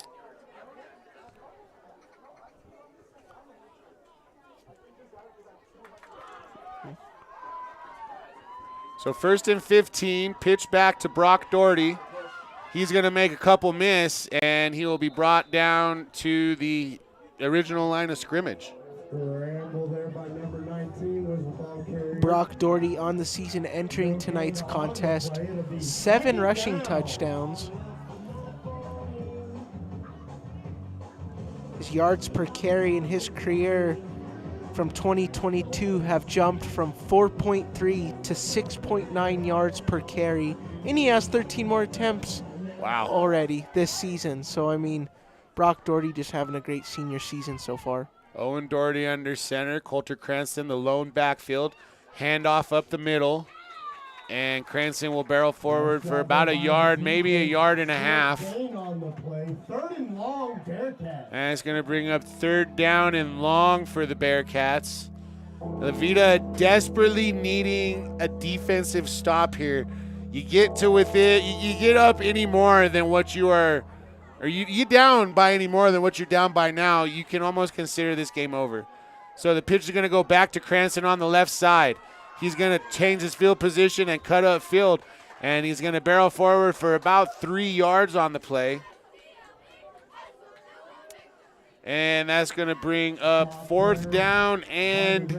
So 1st and 15, pitch back to Brock Doherty. He's going to make a couple miss, and he will be brought down to the original line of scrimmage. Brock Doherty on the season entering tonight's contest. 7 rushing touchdowns. His yards per carry in his career from 2022 have jumped from 4.3 to 6.9 yards per carry. And he has 13 more attempts already this season. So, I mean, Brock Doherty just having a great senior season so far. Owen Doherty under center. Coulter Cranston, the lone backfield. Handoff up the middle. And Cranston will barrel forward for about a yard, maybe a yard and a half. And it's going to bring up 3rd down and long for the Bearcats. Veta desperately needing a defensive stop here. You get to you get up any more than what you are, or you get down by any more than what you're down by now, you can almost consider this game over. So the pitch is going to go back to Cranston on the left side. He's going to change his field position and cut up field, and he's going to barrel forward for about 3 yards on the play. And that's going to bring up 4th down and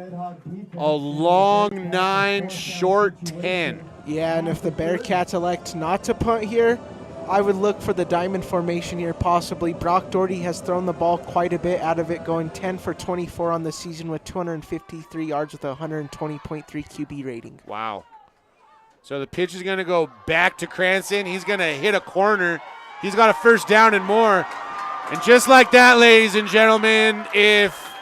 a long 9, short 10. Yeah, and if the Bearcats elect not to punt here, I would look for the diamond formation here possibly. Brock Doherty has thrown the ball quite a bit out of it, going 10 for 24 on the season with 253 yards with a 120.3 QB rating. Wow. So the pitch is going to go back to Cranston. He's going to hit a corner. He's got a 1st down and more. And just like that, ladies and gentlemen, if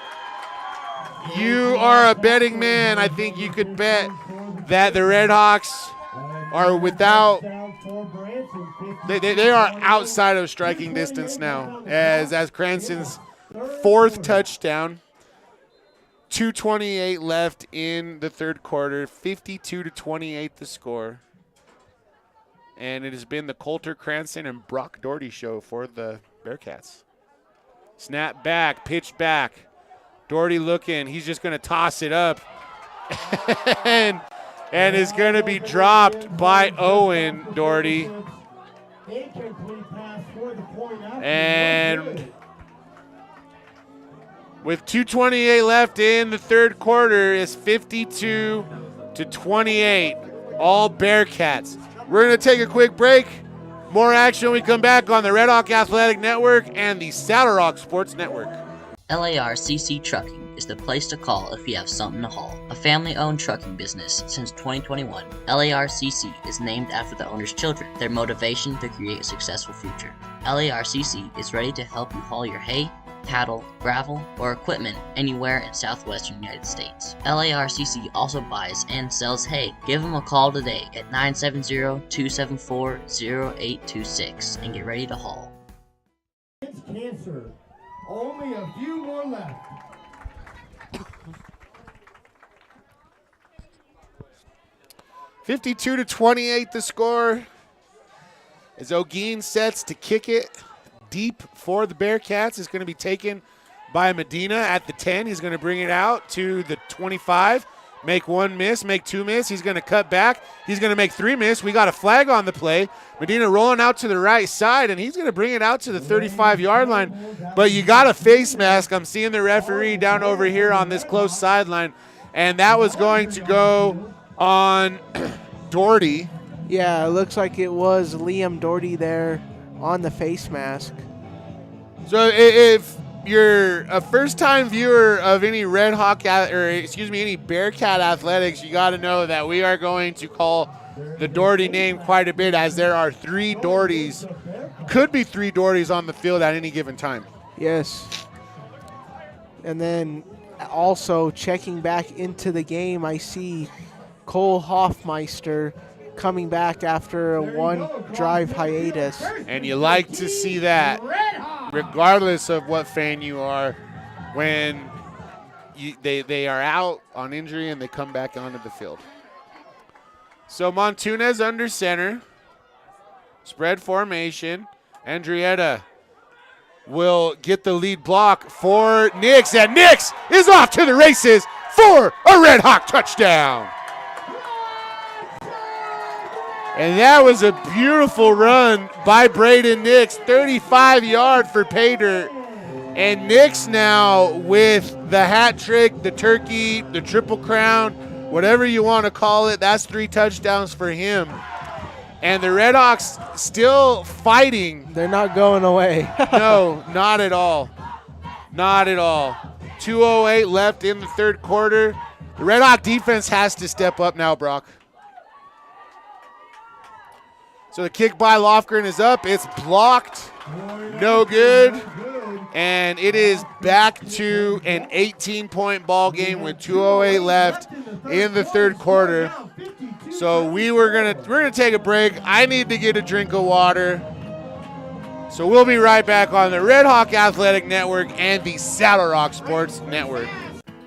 you are a betting man, I think you could bet that the Redhawks are without, they are outside of striking distance now, as Cranston's 4th touchdown. 2:28 left in the 3rd quarter, 52-28 the score. And it has been the Coulter Cranston and Brock Doherty show for the Bearcats. Snap back, pitch back. Doherty looking, he's just going to toss it up. and is going to be dropped by Owen Doherty. And with 2:28 left in the 3rd quarter, it's 52-28. All Bearcats. We're going to take a quick break. More action when we come back on the Red Hawk Athletic Network and the Saddle Rock Sports Network. LARCC Trucking is the place to call if you have something to haul. A family-owned trucking business since 2021, LARCC is named after the owner's children, their motivation to create a successful future. LARCC is ready to help you haul your hay, cattle, gravel, or equipment anywhere in southwestern United States. LARCC also buys and sells hay. Give them a call today at 970-274-0826 and get ready to haul. It's cancer. Only a few more left. (52-28) the score as O'Gean sets to kick it deep for the Bearcats. Is going to be taken by Medina at the 10. He's going to bring it out to the 25. Make 1 miss, make 2 miss. He's going to cut back. He's going to make 3 miss. We got a flag on the play. Medina rolling out to the right side, and he's going to bring it out to the 35-yard line. But you got a face mask. I'm seeing the referee down over here on this close sideline, and that was going to go on Doherty. Yeah, it looks like it was Liam Doherty there on the face mask. So if you're a first-time viewer of any any Bearcat athletics, you got to know that we are going to call the Doherty name quite a bit, as there are 3 Dohertys, could be 3 Dohertys on the field at any given time. Yes. And then also checking back into the game, I see Cole Hoffmeister coming back after a 1-drive hiatus. And you like to see that, regardless of what fan you are, when they are out on injury and they come back onto the field. So Montunez under center, spread formation. Andrietta will get the lead block for Nix, and Nix is off to the races for a Red Hawk touchdown. And that was a beautiful run by Braden Nix, 35-yard for pay dirt. And Nix now with the hat trick, the turkey, the triple crown, whatever you want to call it, that's 3 touchdowns for him. And the Red Hawks still fighting. They're not going away. No, not at all. Not at all. 2:08 left in the third quarter. The Red Hawk defense has to step up now, Brock. So the kick by Lofgren is up. It's blocked. No good. And it is back to an 18-point ball game with 2:08 left in the third quarter. So we're gonna take a break. I need to get a drink of water. So we'll be right back on the Red Hawk Athletic Network and the Saddle Rock Sports Network.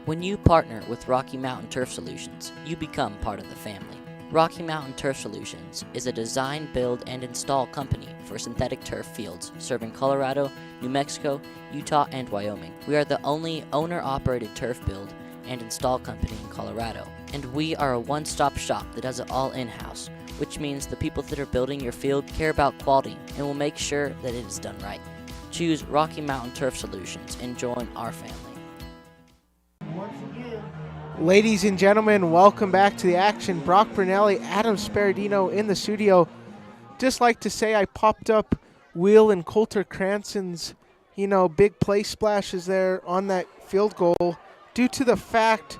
When you partner with Rocky Mountain Turf Solutions, you become part of the family. Rocky Mountain Turf Solutions is a design, build, and install company for synthetic turf fields serving Colorado, New Mexico, Utah, and Wyoming. We are the only owner-operated turf build and install company in Colorado, and we are a one-stop shop that does it all in-house, which means the people that are building your field care about quality and will make sure that it is done right. Choose Rocky Mountain Turf Solutions and join our family. Ladies and gentlemen, welcome back to the action. Brock Brunelli, Adam Sparadino in the studio. Just like to say I popped up Will and Coulter Cranson's, big play splashes there on that field goal due to the fact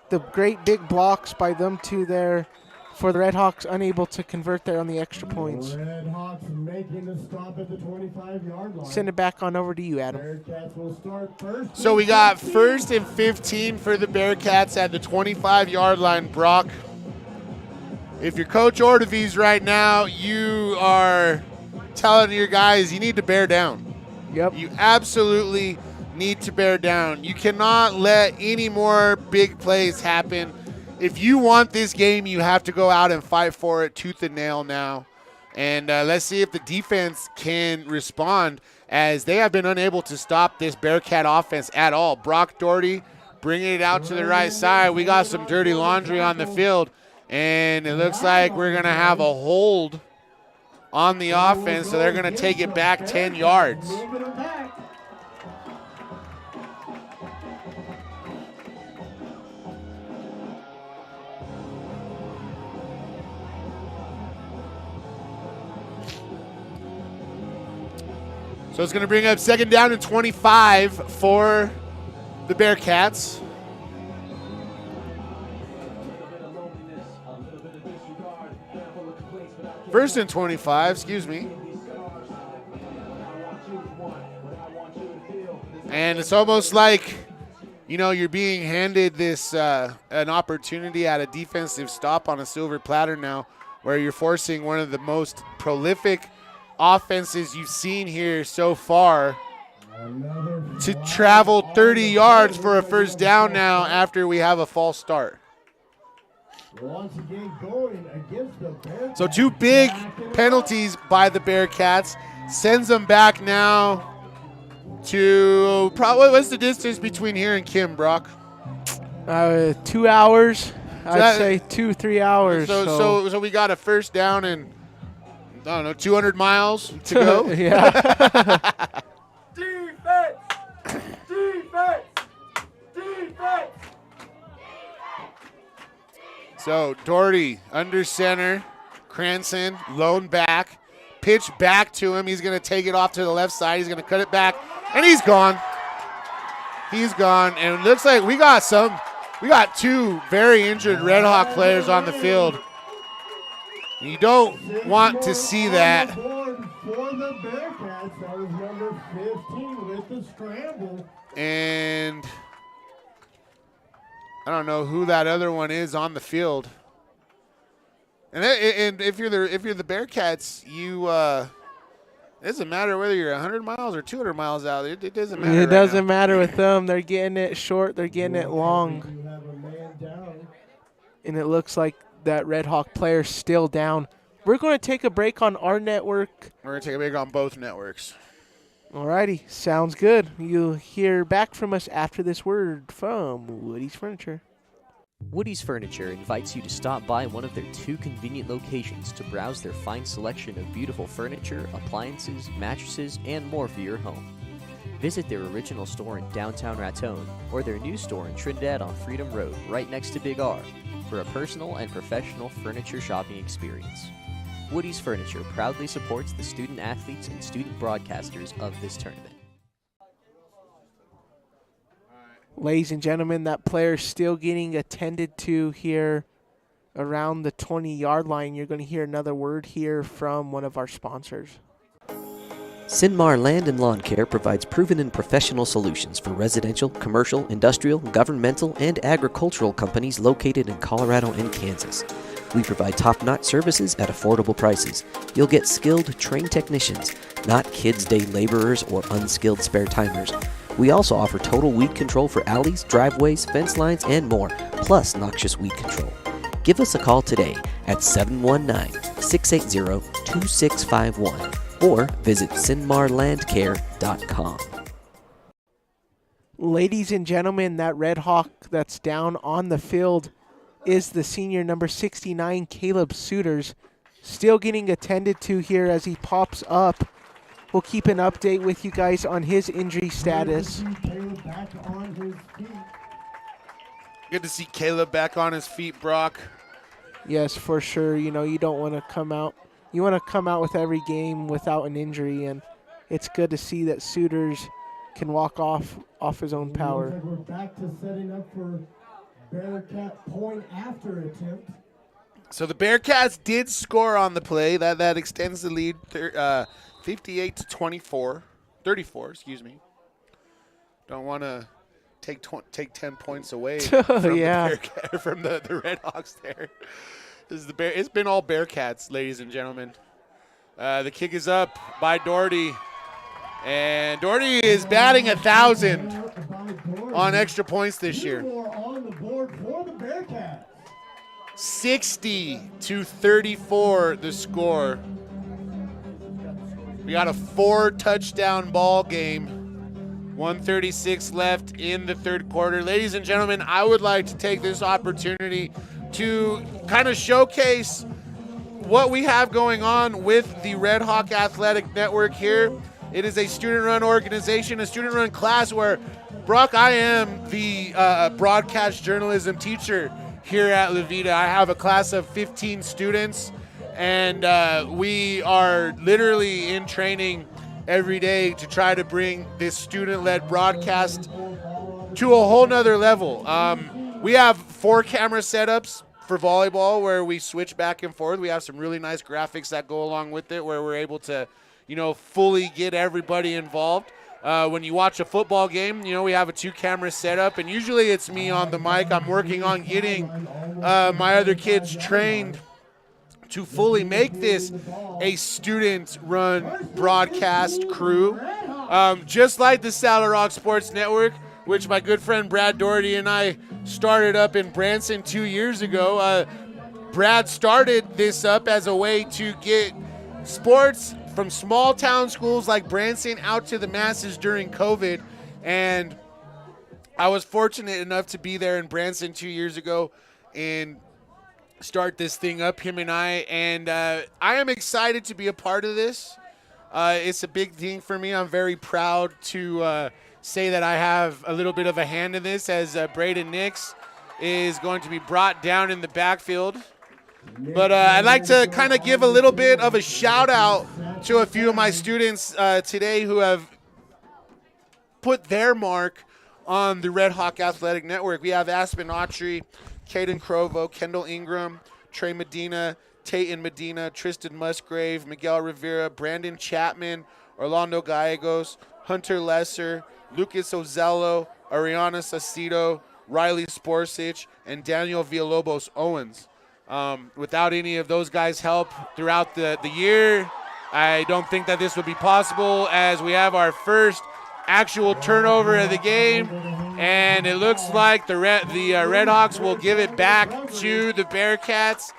the great big blocks by them two there for the Red Hawks unable to convert there on the extra points. Red Hawks making the stop at the 25-yard line. Send it back on over to you, Adam. Bearcats will start first. So we got 1st and 15 for the Bearcats at the 25-yard line, Brock. If you're Coach Orteviz right now, you are telling your guys you need to bear down. Yep. You absolutely need to bear down. You cannot let any more big plays happen. If you want this game, you have to go out and fight for it tooth and nail now. And let's see if the defense can respond, as they have been unable to stop this Bearcat offense at all. Brock Doherty bringing it out to the right side. We got some dirty laundry on the field, and it looks like we're going to have a hold on the offense, so they're going to take it back 10 yards. So it's going to bring up 2nd down and 25 for the Bearcats. First and 25, excuse me. And it's almost like, you're being handed this an opportunity at a defensive stop on a silver platter now, where you're forcing one of the most prolific offenses you've seen here so far to travel 30 yards for a first down now after we have a false start. So 2 big penalties by the Bearcats sends them back now to probably, what's the distance between here and Kim, Brock? 2 hours. I'd say 2-3 hours. So we got a first down and 200 miles to go. Yeah. Defense! So Doherty under center, Cranston lone back, pitch back to him. He's going to take it off to the left side. He's going to cut it back, and he's gone. He's gone, and it looks like we got two very injured Red Hawk players on the field. You don't want to see that. For the Bearcats, that was number 15 with the scramble. And I don't know who that other one is on the field. And if you're the Bearcats, it doesn't matter whether you're 100 miles or 200 miles out. It doesn't matter. It doesn't matter with them. They're getting it short. They're getting it long. And it looks like that Red Hawk player's still down. We're going to take a break on our network. We're going to take a break on both networks. Alrighty, sounds good. You'll hear back from us after this word from Woody's Furniture. Woody's Furniture invites you to stop by one of their 2 convenient locations to browse their fine selection of beautiful furniture, appliances, mattresses, and more for your home. Visit their original store in downtown Raton or their new store in Trinidad on Freedom Road, right next to Big R, for a personal and professional furniture shopping experience. Woody's Furniture proudly supports the student athletes and student broadcasters of this tournament. Ladies and gentlemen, that player's still getting attended to here around the 20-yard line. You're going to hear another word here from one of our sponsors. Sinmar Land and Lawn Care provides proven and professional solutions for residential, commercial, industrial, governmental, and agricultural companies located in Colorado and Kansas. We provide top-notch services at affordable prices. You'll get skilled, trained technicians, not kids' day laborers or unskilled spare-timers. We also offer total weed control for alleys, driveways, fence lines, and more, plus noxious weed control. Give us a call today at 719-680-2651 or visit sinmarlandcare.com. Ladies and gentlemen, that Red Hawk that's down on the field is the senior number 69, Caleb Suiters, still getting attended to here as he pops up. We'll keep an update with you guys on his injury status. Good to see Caleb back on his feet, Brock. Yes, for sure. You know, you don't want to come out. You want to come out with every game without an injury, and it's good to see that Suiters can walk off his own power. We're back to setting up for Bearcat point after attempt. So the Bearcats did score on the play. That extends the lead 58-34. 34, excuse me. Don't want to take 10 points away from the Red Hawks there. This is it's been all Bearcats, ladies and gentlemen. The kick is up by Doherty. And Doherty is batting 1,000 on extra points this year. 60-34 the score. We got a 4-touchdown ball game. 1:36 left in the third quarter. Ladies and gentlemen, I would like to take this opportunity to kind of showcase what we have going on with the Red Hawk Athletic Network here. It is a student-run organization, a student-run class where, Brock, I am the broadcast journalism teacher here at Veta. I have a class of 15 students, and we are literally in training every day to try to bring this student-led broadcast to a whole nother level. We have 4 camera setups for volleyball where we switch back and forth. We have some really nice graphics that go along with it where we're able to, fully get everybody involved. When you watch a football game, we have a 2-camera setup, and usually it's me on the mic. I'm working on getting my other kids trained to fully make this a student-run broadcast crew. Just like the LARCC Sports Network, which my good friend Brad Doherty and I started up in Branson 2 years ago. Brad started this up as a way to get sports from small town schools like Branson out to the masses during COVID. And I was fortunate enough to be there in Branson 2 years ago and start this thing up, him and I. And I am excited to be a part of this. It's a big thing for me. I'm very proud to say that I have a little bit of a hand in this, as Braden Nix is going to be brought down in the backfield. But I'd like to kind of give a little bit of a shout out to a few of my students today who have put their mark on the Red Hawk Athletic Network. We have Aspen Autry, Caden Crovo, Kendall Ingram, Trey Medina, Tayton Medina, Tristan Musgrave, Miguel Rivera, Brandon Chapman, Orlando Gallegos, Hunter Lesser, Lucas Ozello, Ariana Sacido, Riley Sporsic, and Daniel Villalobos Owens. Without any of those guys' help throughout the year, I don't think that this would be possible, as we have our first actual turnover of the game, and it looks like the Red Hawks will give it back to the Bearcats.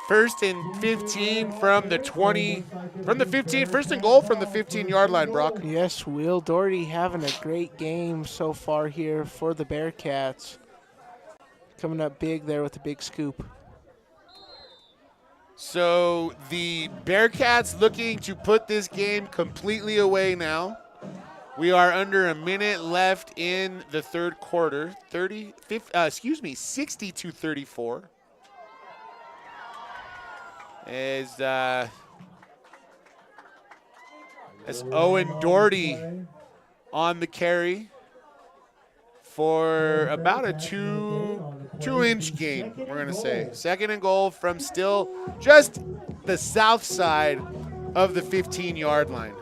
First and 15 from the 20, from the 15, first and goal from the 15-yard line, Brock. Yes, Will Doherty having a great game so far here for the Bearcats. Coming up big there with a big scoop. So the Bearcats looking to put this game completely away now. We are under a minute left in the third quarter. 60-34. As Owen Doherty on the carry for about a two-inch gain, we're going to say. Second and goal from still just the south side of the 15-yard line.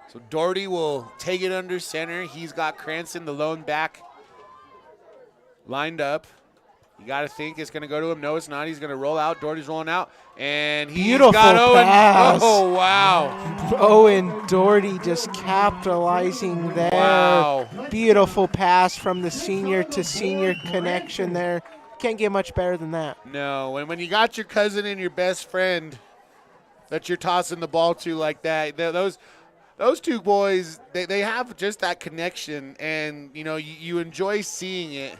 So Doherty will take it under center. He's got Cranston, the lone back, lined up. You got to think it's going to go to him. No, it's not. He's going to roll out. Doherty's rolling out. And he's got Owen. Pass. Oh, wow. Owen Doherty just capitalizing there. Wow. Beautiful pass from the senior to senior connection there. Can't get much better than that. No, and when you got your cousin and your best friend that you're tossing the ball to like that, those two boys, they have just that connection, and, you know, you enjoy seeing it.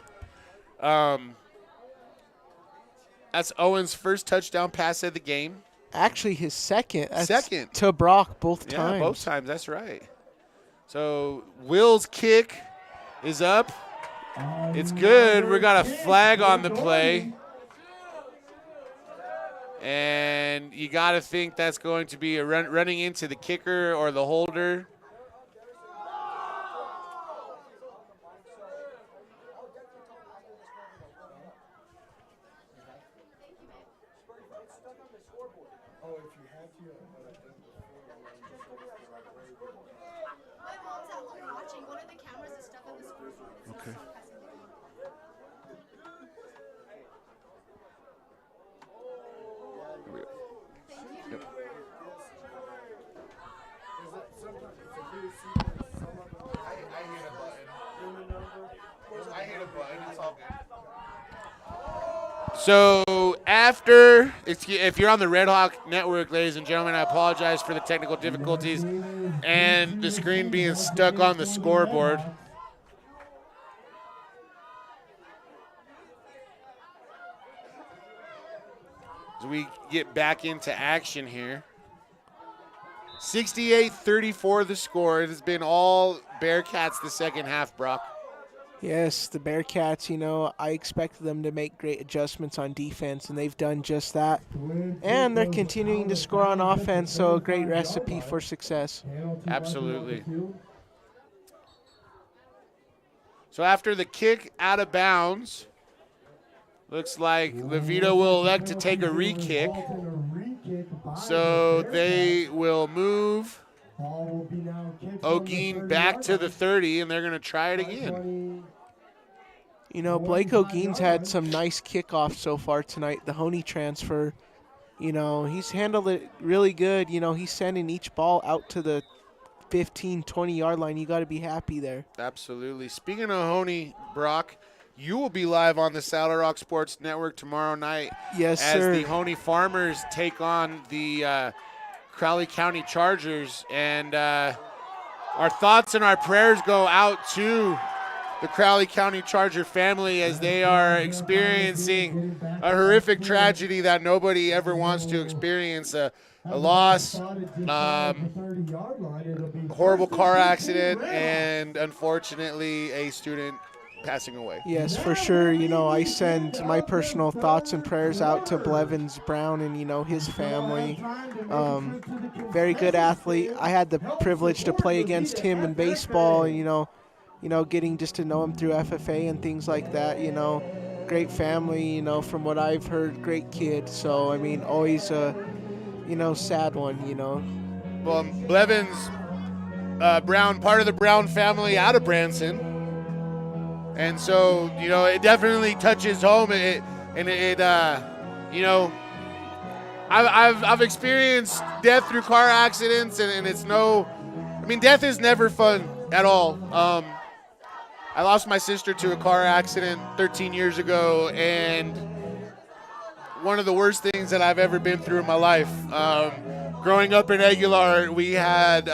That's Owen's first touchdown pass of the game. Actually, his second. Second. To Brock both times. Yeah, both times. That's right. So Will's kick is up. It's good. We got a flag on the play. And you got to think that's going to be a running into the kicker or the holder. Okay. Yep. So after, if you're on the Red Hawk Network, ladies and gentlemen, I apologize for the technical difficulties and the screen being stuck on the scoreboard. As we get back into action here. 68-34 the score. It has been all Bearcats the second half, Brock. Yes, the Bearcats, you know, I expected them to make great adjustments on defense, and they've done just that. And they're continuing to score on offense, so a great recipe for success. Absolutely. So after the kick out of bounds, looks like Levita will elect to take a re-kick. So they will move O'Gean back to the 30, and they're going to try it again. You know, Blake O'Gean's had some nice kickoffs so far tonight. The Honey transfer, you know, he's handled it really good. You know, he's sending each ball out to the 15, 20-yard line. You got to be happy there. Absolutely. Speaking of Honey, Brock, you will be live on the Saddle Rock Sports Network tomorrow night. Yes, sir. As the Honey Farmers take on the Crowley County Chargers. And our thoughts and our prayers go out to the Crowley County Charger family as they are experiencing a horrific tragedy that nobody ever wants to experience, a loss, horrible car accident, and unfortunately a student passing away. Yes, for sure. You know, I send my personal thoughts and prayers out to Blevins Brown and, you know, his family. Very good athlete. I had the privilege to play against him in baseball, and, you know, getting just to know him through FFA and things like that, you know. Great family, you know, from what I've heard, great kid. So, I mean, always a, you know, sad one, you know. Well, Blevins Brown, part of the Brown family out of Branson. And so, you know, it definitely touches home. You know, I've experienced death through car accidents, and it's death is never fun at all. I lost my sister to a car accident 13 years ago, and one of the worst things that I've ever been through in my life. Growing up in Aguilar, we had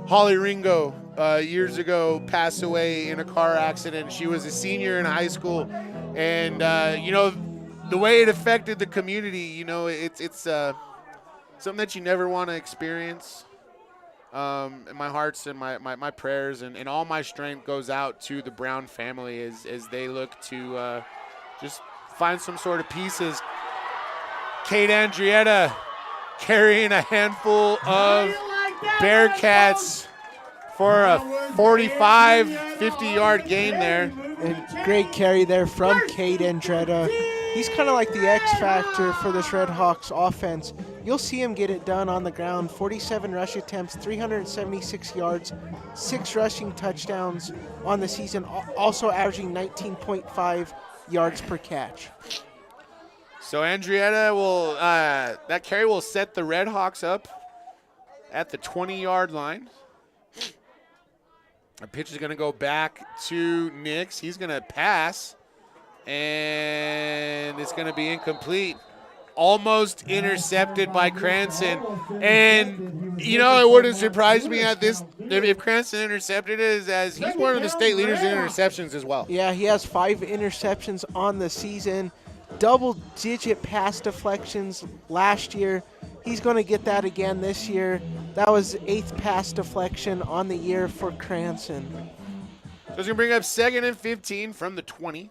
Holly Ringo years ago pass away in a car accident. She was a senior in high school, and you know, the way it affected the community, you know, it's something that you never want to experience. And my hearts and my prayers and all my strength goes out to the Brown family as they look to just find some sort of pieces. Kate Andrietta carrying a handful of Bearcats for a 45, 50-yard gain there. And great carry there from Kate Andretta. He's kind of like the X factor for this Red Hawks offense. You'll see him get it done on the ground. 47 rush attempts, 376 yards, 6 rushing touchdowns on the season, also averaging 19.5 yards per catch. So Andrietta will, that carry will set the Red Hawks up at the 20-yard line. The pitch is going to go back to Nix. He's going to pass, and it's going to be incomplete. Almost intercepted by Cranston. And, you know, it wouldn't surprise me at this if Cranston intercepted it, as he's one of the state leaders in interceptions as well. Yeah, he has 5 interceptions on the season. Double-digit pass deflections last year. He's going to get that again this year. That was 8th pass deflection on the year for Cranston. So he's going to bring up 2nd and 15 from the 20.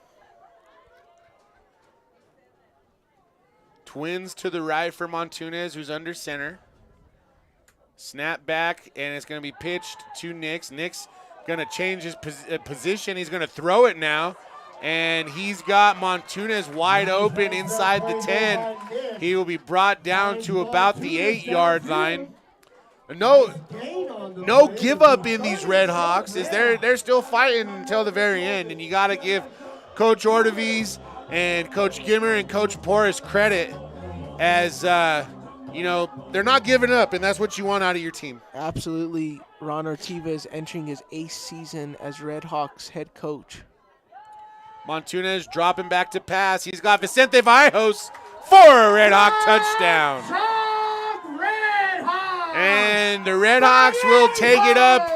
Twins to the right for Montunez, who's under center. Snap back, and it's going to be pitched to Nix. Nix going to change his position. He's going to throw it now. And he's got Montunez wide open inside the 10. He will be brought down to about the 8-yard line. No give up in these Red Hawks. They're still fighting until the very end. And you got to give Coach Orteviz and Coach Gimmer and Coach Porras credit as, you know, they're not giving up, and that's what you want out of your team. Absolutely. Ron Ortega is entering his 8th season as Red Hawks head coach. Montunez dropping back to pass. He's got Vicente Vallejos for a Red Hawk touchdown. And the Red Hawks will take it up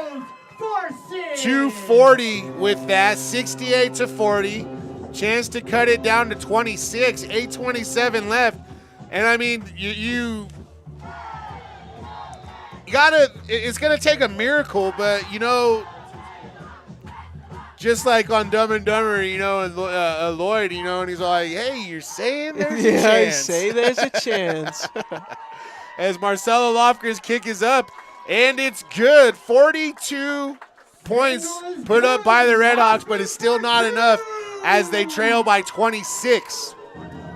to 40 with that, 68-40. Chance to cut it down to 26, 8:27 left. And I mean, you gotta, it's gonna take a miracle, but you know, just like on Dumb and Dumber, you know, and Lloyd, you know, and he's like, hey, you're saying there's a chance. Yeah, I say there's a chance. As Marcelo Lofgren's kick is up, and it's good. 42 points put up by the Red Hawks, but it's still not enough as they trail by 26.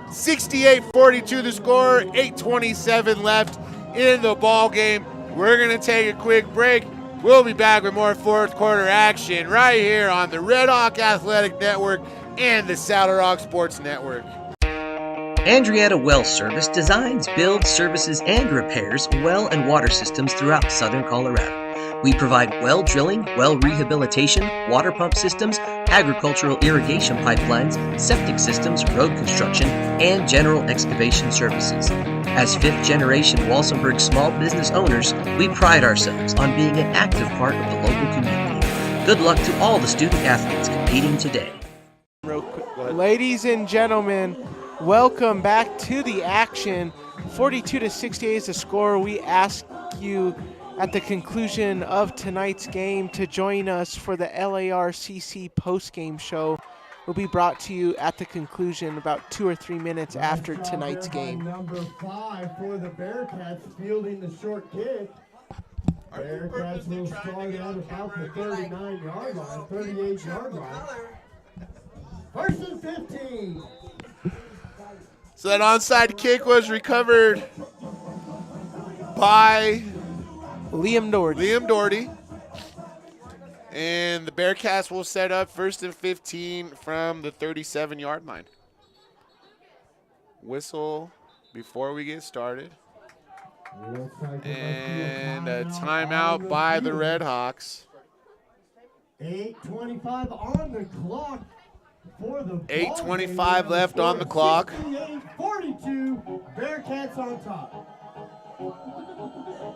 68-42 the score, 8:27 left in the ball game. We're going to take a quick break. We'll be back with more fourth quarter action right here on the Red Hawk Athletic Network and the Saddle Rock Sports Network. Andrietta Well Service designs, builds, services, and repairs well and water systems throughout southern Colorado. We provide well drilling, well rehabilitation, water pump systems, agricultural irrigation pipelines, septic systems, road construction, and general excavation services. As fifth-generation Walsenburg small business owners, we pride ourselves on being an active part of the local community. Good luck to all the student athletes competing today. Ladies and gentlemen, welcome back to the action. 42-68 is the score. We ask you at the conclusion of tonight's game to join us for the LARCC postgame show will be brought to you at the conclusion about 2 or 3 minutes after tonight's game. Number 5 for the Bearcats fielding the short kick. Bearcats will start out about the 39-yard line, 38-yard line. First and 15. So that onside kick was recovered by Liam Doherty. And the Bearcats will set up first and 15 from the 37-yard line. Whistle before we get started. And a timeout by the Red Hawks. 8:25 on the clock for the 8:25 left on the clock. 68-42, Bearcats on top.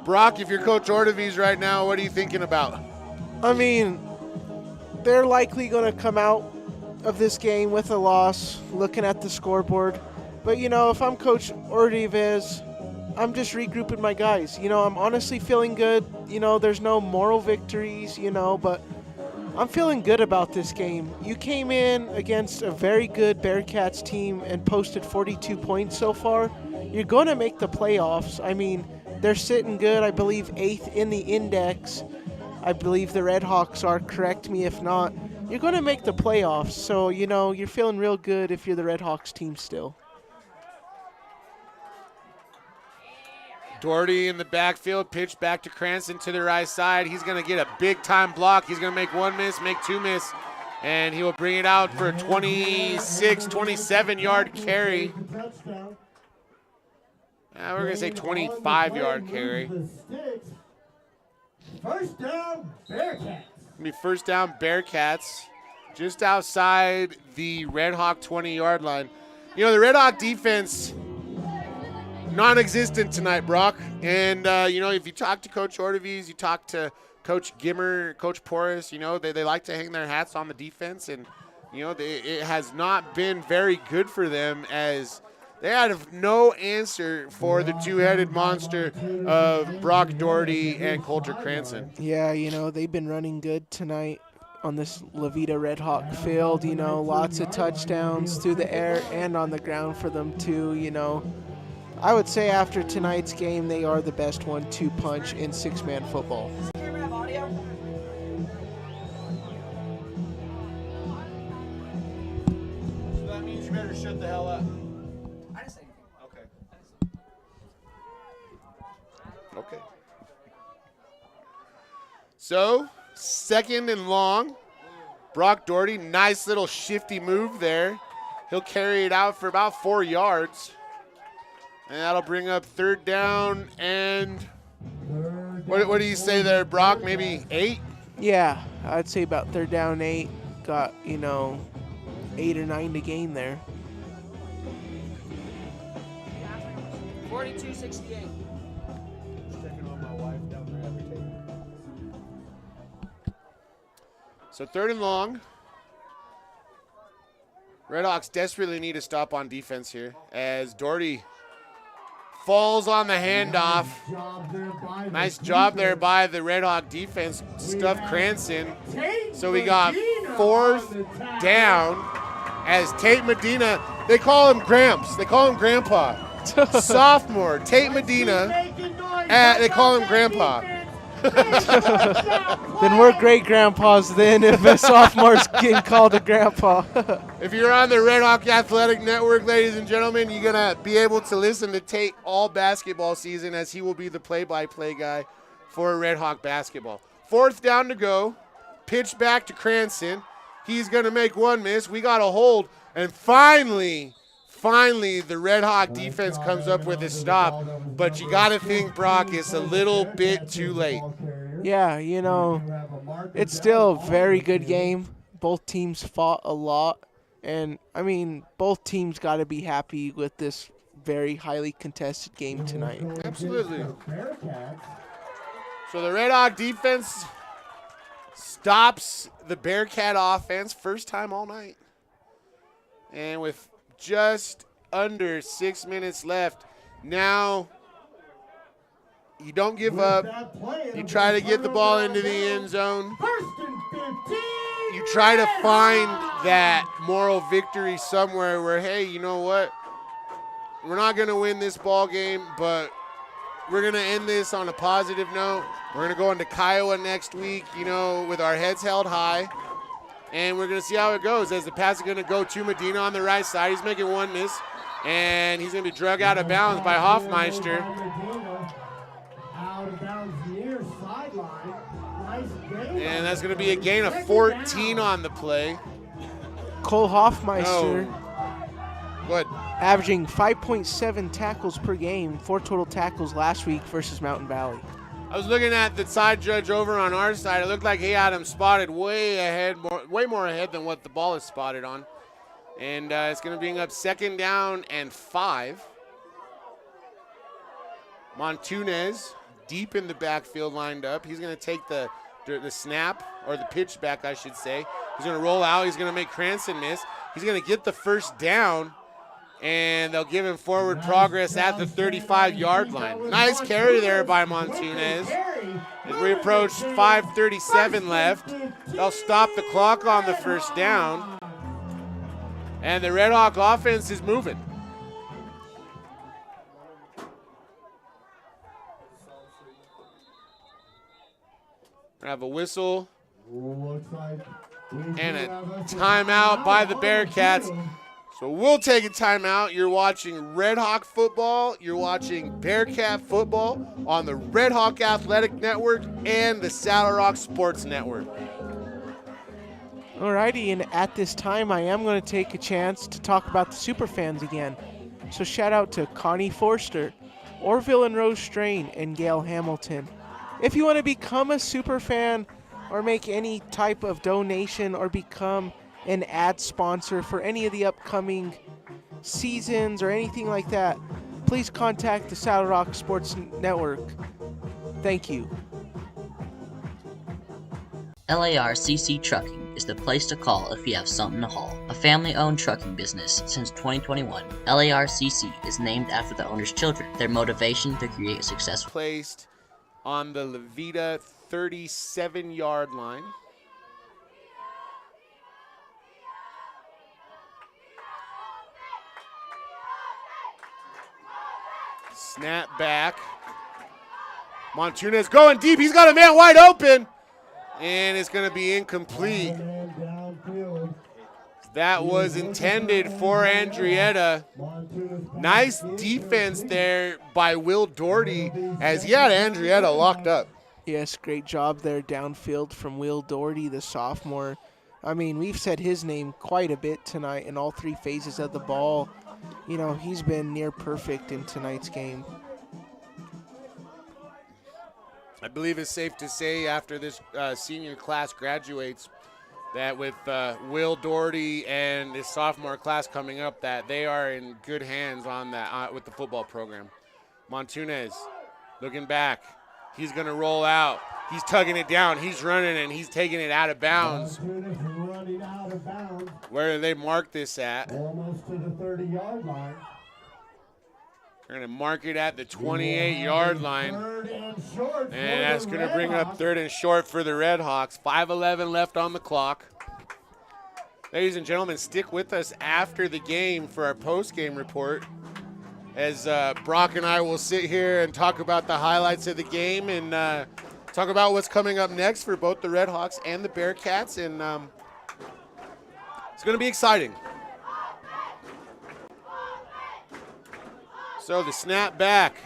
Brock, if you're Coach Ortevies right now, what are you thinking about? I mean, they're likely going to come out of this game with a loss, looking at the scoreboard. But, you know, if I'm Coach Ortevies, I'm just regrouping my guys. You know, I'm honestly feeling good. You know, there's no moral victories, you know, but I'm feeling good about this game. You came in against a very good Bearcats team and posted 42 points so far. You're going to make the playoffs. I mean, they're sitting good, I believe, 8th in the index. I believe the Red Hawks are, correct me if not. You're going to make the playoffs, so, you know, you're feeling real good if you're the Red Hawks team still. Doherty in the backfield, pitch back to Cranston to the right side. He's going to get a big-time block. He's going to make one miss, make two miss, and he will bring it out for a 26, 27-yard carry. We're going to say 25-yard carry. First down, Bearcats. Be first down, Bearcats, just outside the Red Hawk 20-yard line. You know, the Red Hawk defense, non-existent tonight, Brock. And, you know, if you talk to Coach Ortevies, you talk to Coach Gimmer, Coach Porras, you know, they like to hang their hats on the defense. And, you know, it has not been very good for them, as they have no answer for the two-headed monster of Brock Doherty and Coulter Cranston. Yeah, you know, they've been running good tonight on this Veta Red Hawk field. You know, lots of touchdowns through the air and on the ground for them, too, you know. I would say after tonight's game, they are the best 1-2 punch in six-man football. So that means you better shut the hell up. I didn't say anything. Okay. So, second and long. Brock Doherty, nice little shifty move there. He'll carry it out for about 4 yards. And that'll bring up third down and what do you say there, Brock? Maybe 8? Yeah, I'd say about third down 8. Got, you know, 8 or 9 to gain there. 42-68. So third and long. Red Hawks desperately need a stop on defense here as Doherty falls on the handoff. Nice job there by the Red Hawk defense. Stuffed Cranston. So we got fourth down as Tate Medina, they call him Gramps. They call him Grandpa. Sophomore, Tate Medina, they call him Grandpa. Then we're great grandpas then if a sophomore's getting called a grandpa. If you're on the Red Hawk Athletic Network, ladies and gentlemen, you're going to be able to listen to Tate all basketball season, as he will be the play-by-play guy for Red Hawk basketball. Fourth down to go. Pitch back to Cranston. He's going to make one miss. We got a hold. And finally, the Red Hawk defense comes up with a stop. But you got to think, Brock, it's a little bit too late. Yeah, you know, it's still a very good game. Both teams fought a lot. And, I mean, both teams got to be happy with this very highly contested game tonight. Absolutely. So the Red Hawk defense stops the Bearcat offense, first time all night. And with just under 6 minutes left, now You don't give up. You try to get the ball into the end zone. You try to find that moral victory somewhere where, hey, you know what? We're not going to win this ball game, but we're going to end this on a positive note. We're going to go into Kiowa next week, you know, with our heads held high. And we're going to see how it goes as the pass is going to go to Medina on the right side. He's making one miss, and he's going to be drug out of bounds by Hoffmeister. Out of bounds near sideline. Nice gain. And that's going to be a gain of 14 on the play. Cole Hoffmeister. Good. Averaging 5.7 tackles per game, 4 total tackles last week versus Mountain Valley. I was looking at the side judge over on our side. It looked like he had him spotted way ahead, way more ahead than what the ball is spotted on. And it's going to bring up 2nd down and 5. Montunez deep in the backfield lined up. He's going to take the snap, or the pitch back, I should say. He's going to roll out. He's going to make Cranston miss. He's going to get the 1st down, and they'll give him forward progress at the 35-yard line. Nice carry there by Montunez. As we approach 5:37 left, they'll stop the clock on the 1st down, and the Red Hawk offense is moving. We have a whistle and a timeout by the Bearcats. So we'll take a timeout. You're watching Red Hawk football. You're watching Bearcat football on the Red Hawk Athletic Network and the Saddle Rock Sports Network. Alrighty, and at this time, I am going to take a chance to talk about the Superfans again. So shout out to Connie Forster, Orville and Rose Strain, and Gail Hamilton. If you want to become a Superfan or make any type of donation or become an ad sponsor for any of the upcoming seasons or anything like that, please contact the Saddle Rock Sports Network. Thank you. LARCC Trucking is the place to call if you have something to haul. A family-owned trucking business since 2021, LARCC is named after the owner's children. Their motivation to create a successful Placed on the Veta 37-yard line. Snap back. Montunez going deep. He's got a man wide open. And it's going to be incomplete. That was intended for Andrietta. Nice defense there by Will Doherty as he had Andrietta locked up. Yes, great job there downfield from Will Doherty, the sophomore. I mean, we've said his name quite a bit tonight in all 3 phases of the ball. You know, he's been near perfect in tonight's game. I believe it's safe to say after this senior class graduates that with Will Doherty and his sophomore class coming up, that they are in good hands on that with the football program. Montunez looking back. He's going to roll out. He's tugging it down. He's running, and he's taking it out of bounds. Where do they mark this at? Almost to the 30-yard line. They're going to mark it at the 28-yard line. And that's going to bring up 3rd and short for the Red Hawks. 5:11 left on the clock. Ladies and gentlemen, stick with us after the game for our post-game report, as Brock and I will sit here and talk about the highlights of the game and talk about what's coming up next for both the Red Hawks and the Bearcats. And it's going to be exciting. So the snap back.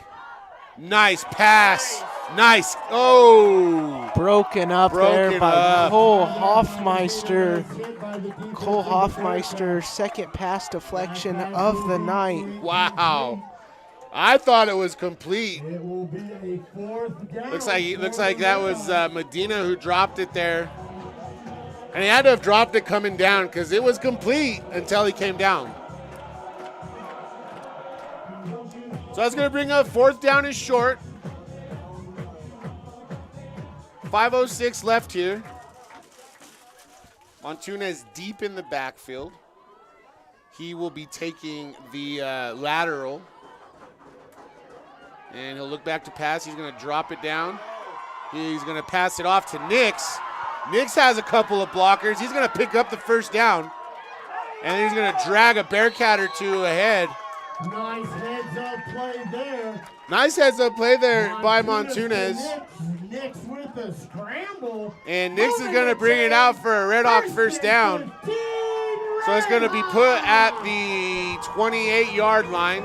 Nice pass. Nice. Oh. Broken up there by Cole Hoffmeister. Cole Hoffmeister, 2nd pass deflection of the night. Wow. I thought it was complete. It will be a 4th down. Looks like that was Medina who dropped it there. And he had to have dropped it coming down because it was complete until he came down. So that's going to bring up 4th down and short. 5:06 left here. Montunez deep in the backfield. He will be taking the lateral. And he'll look back to pass. He's going to drop it down. He's going to pass it off to Nix. Nix has a couple of blockers. He's going to pick up the first down. And he's going to drag a Bearcat or two ahead. Nice heads-up play there. Nice heads-up play there by Montunez. Nix with a scramble. And Nix is going to bring it out for a Red Hawk first down. So it's going to be put at the 28-yard line.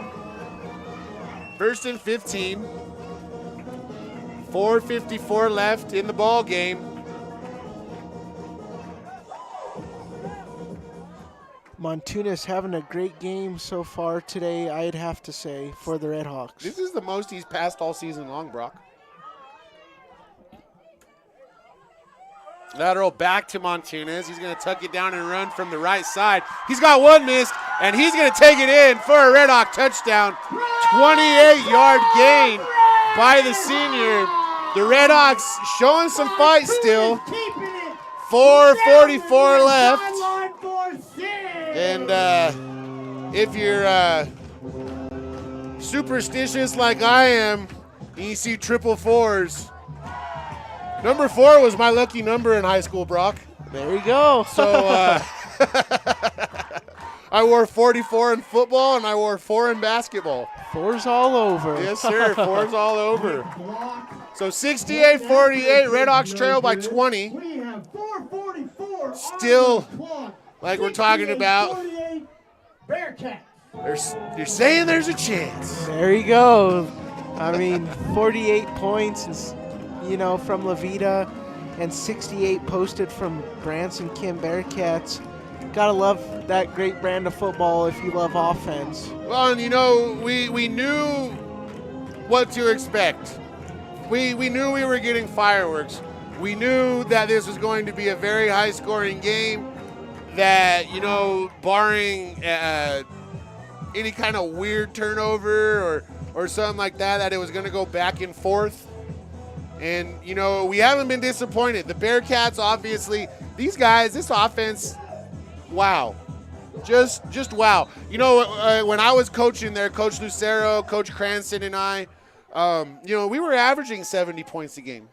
First and 15. 4:54 left in the ball game. Montunez having a great game so far today, I'd have to say, for the Redhawks. This is the most he's passed all season long, Brock. Lateral back to Montunez. He's going to tuck it down and run from the right side. He's got one missed, and he's going to take it in for a Red Hawk touchdown. 28-yard gain by the senior. The Red Hawks showing some fight still. 4:44 left. And if you're superstitious like I am, and you see triple fours, number 4 was my lucky number in high school, Brock. There you go. So I wore 44 in football, and I wore 4 in basketball. 4's all over. Yes, sir. 4's all over. So 68-48, Red Hawks trail by 20. Still, like we're talking about, you're saying there's a chance. There you go. I mean, 48 points, from Veta, and 68 posted from Branson Kim Bearcats. Gotta love that great brand of football if you love offense. Well, and we knew what to expect. We knew we were getting fireworks. We knew that this was going to be a very high-scoring game, that, barring any kind of weird turnover or something like that it was going to go back and forth. And, we haven't been disappointed. The Bearcats, obviously, these guys, this offense, wow. Just wow. When I was coaching there, Coach Lucero, Coach Cranston, and I, we were averaging 70 points a game.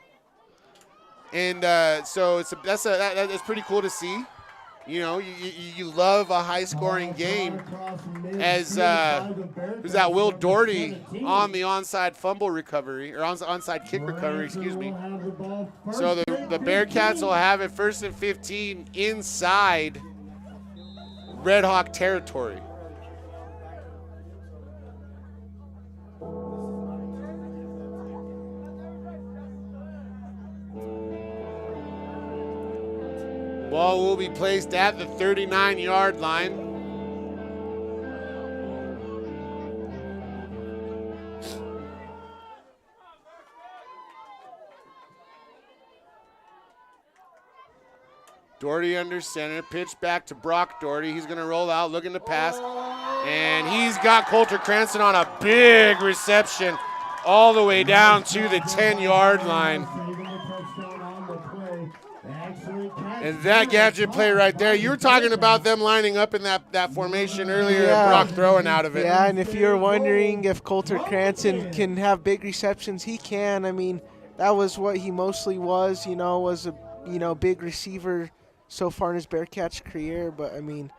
And so that's pretty cool to see. You love a high-scoring game, as who's that, Will Doherty on the onside fumble recovery, or onside kick recovery, excuse me. So the Bearcats will have it first and 15 inside Red Hawk territory. Ball will be placed at the 39-yard line. Doherty under center, pitch back to Brock Doherty. He's going to roll out, looking to pass. And he's got Coulter Cranston on a big reception all the way down to the 10-yard line. And that gadget play right there, you were talking about them lining up in that formation earlier, and Brock throwing out of it. Yeah, and if you're wondering if Coulter Cranston can have big receptions, he can. I mean, that was what he mostly was, was a big receiver so far in his Bearcats career. But, I mean,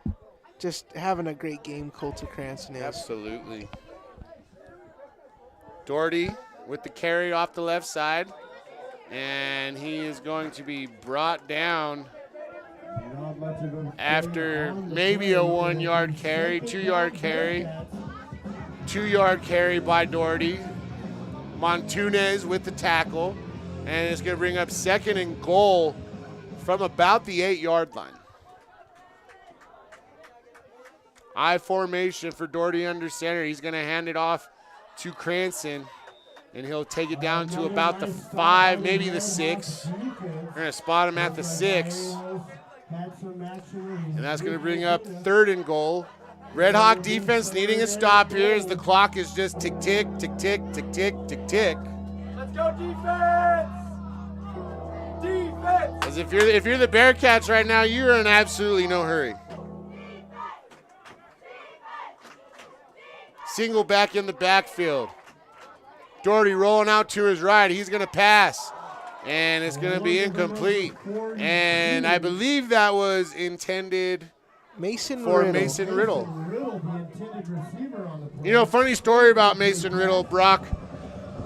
just having a great game, Coulter Cranston is. Absolutely. Doherty with the carry off the left side. And he is going to be brought down after maybe a 1-yard carry, 2-yard carry. 2-yard carry by Doherty. Montunez with the tackle. And it's going to bring up second and goal from about the 8-yard line. I formation for Doherty under center. He's going to hand it off to Cranston. And he'll take it down to about the 5, maybe the 6. We're going to spot him at the 6. And that's going to bring up third and goal. Red Hawk defense needing a stop here as the clock is just tick, tick, tick, tick, tick, tick, tick, tick. Let's go defense! Defense! As if you're the Bearcats right now, you're in absolutely no hurry. Single back in the backfield. Doherty rolling out to his right. He's going to pass, and it's going to be incomplete. And I believe that was intended for Mason Riddle. You know, funny story about Mason Riddle, Brock.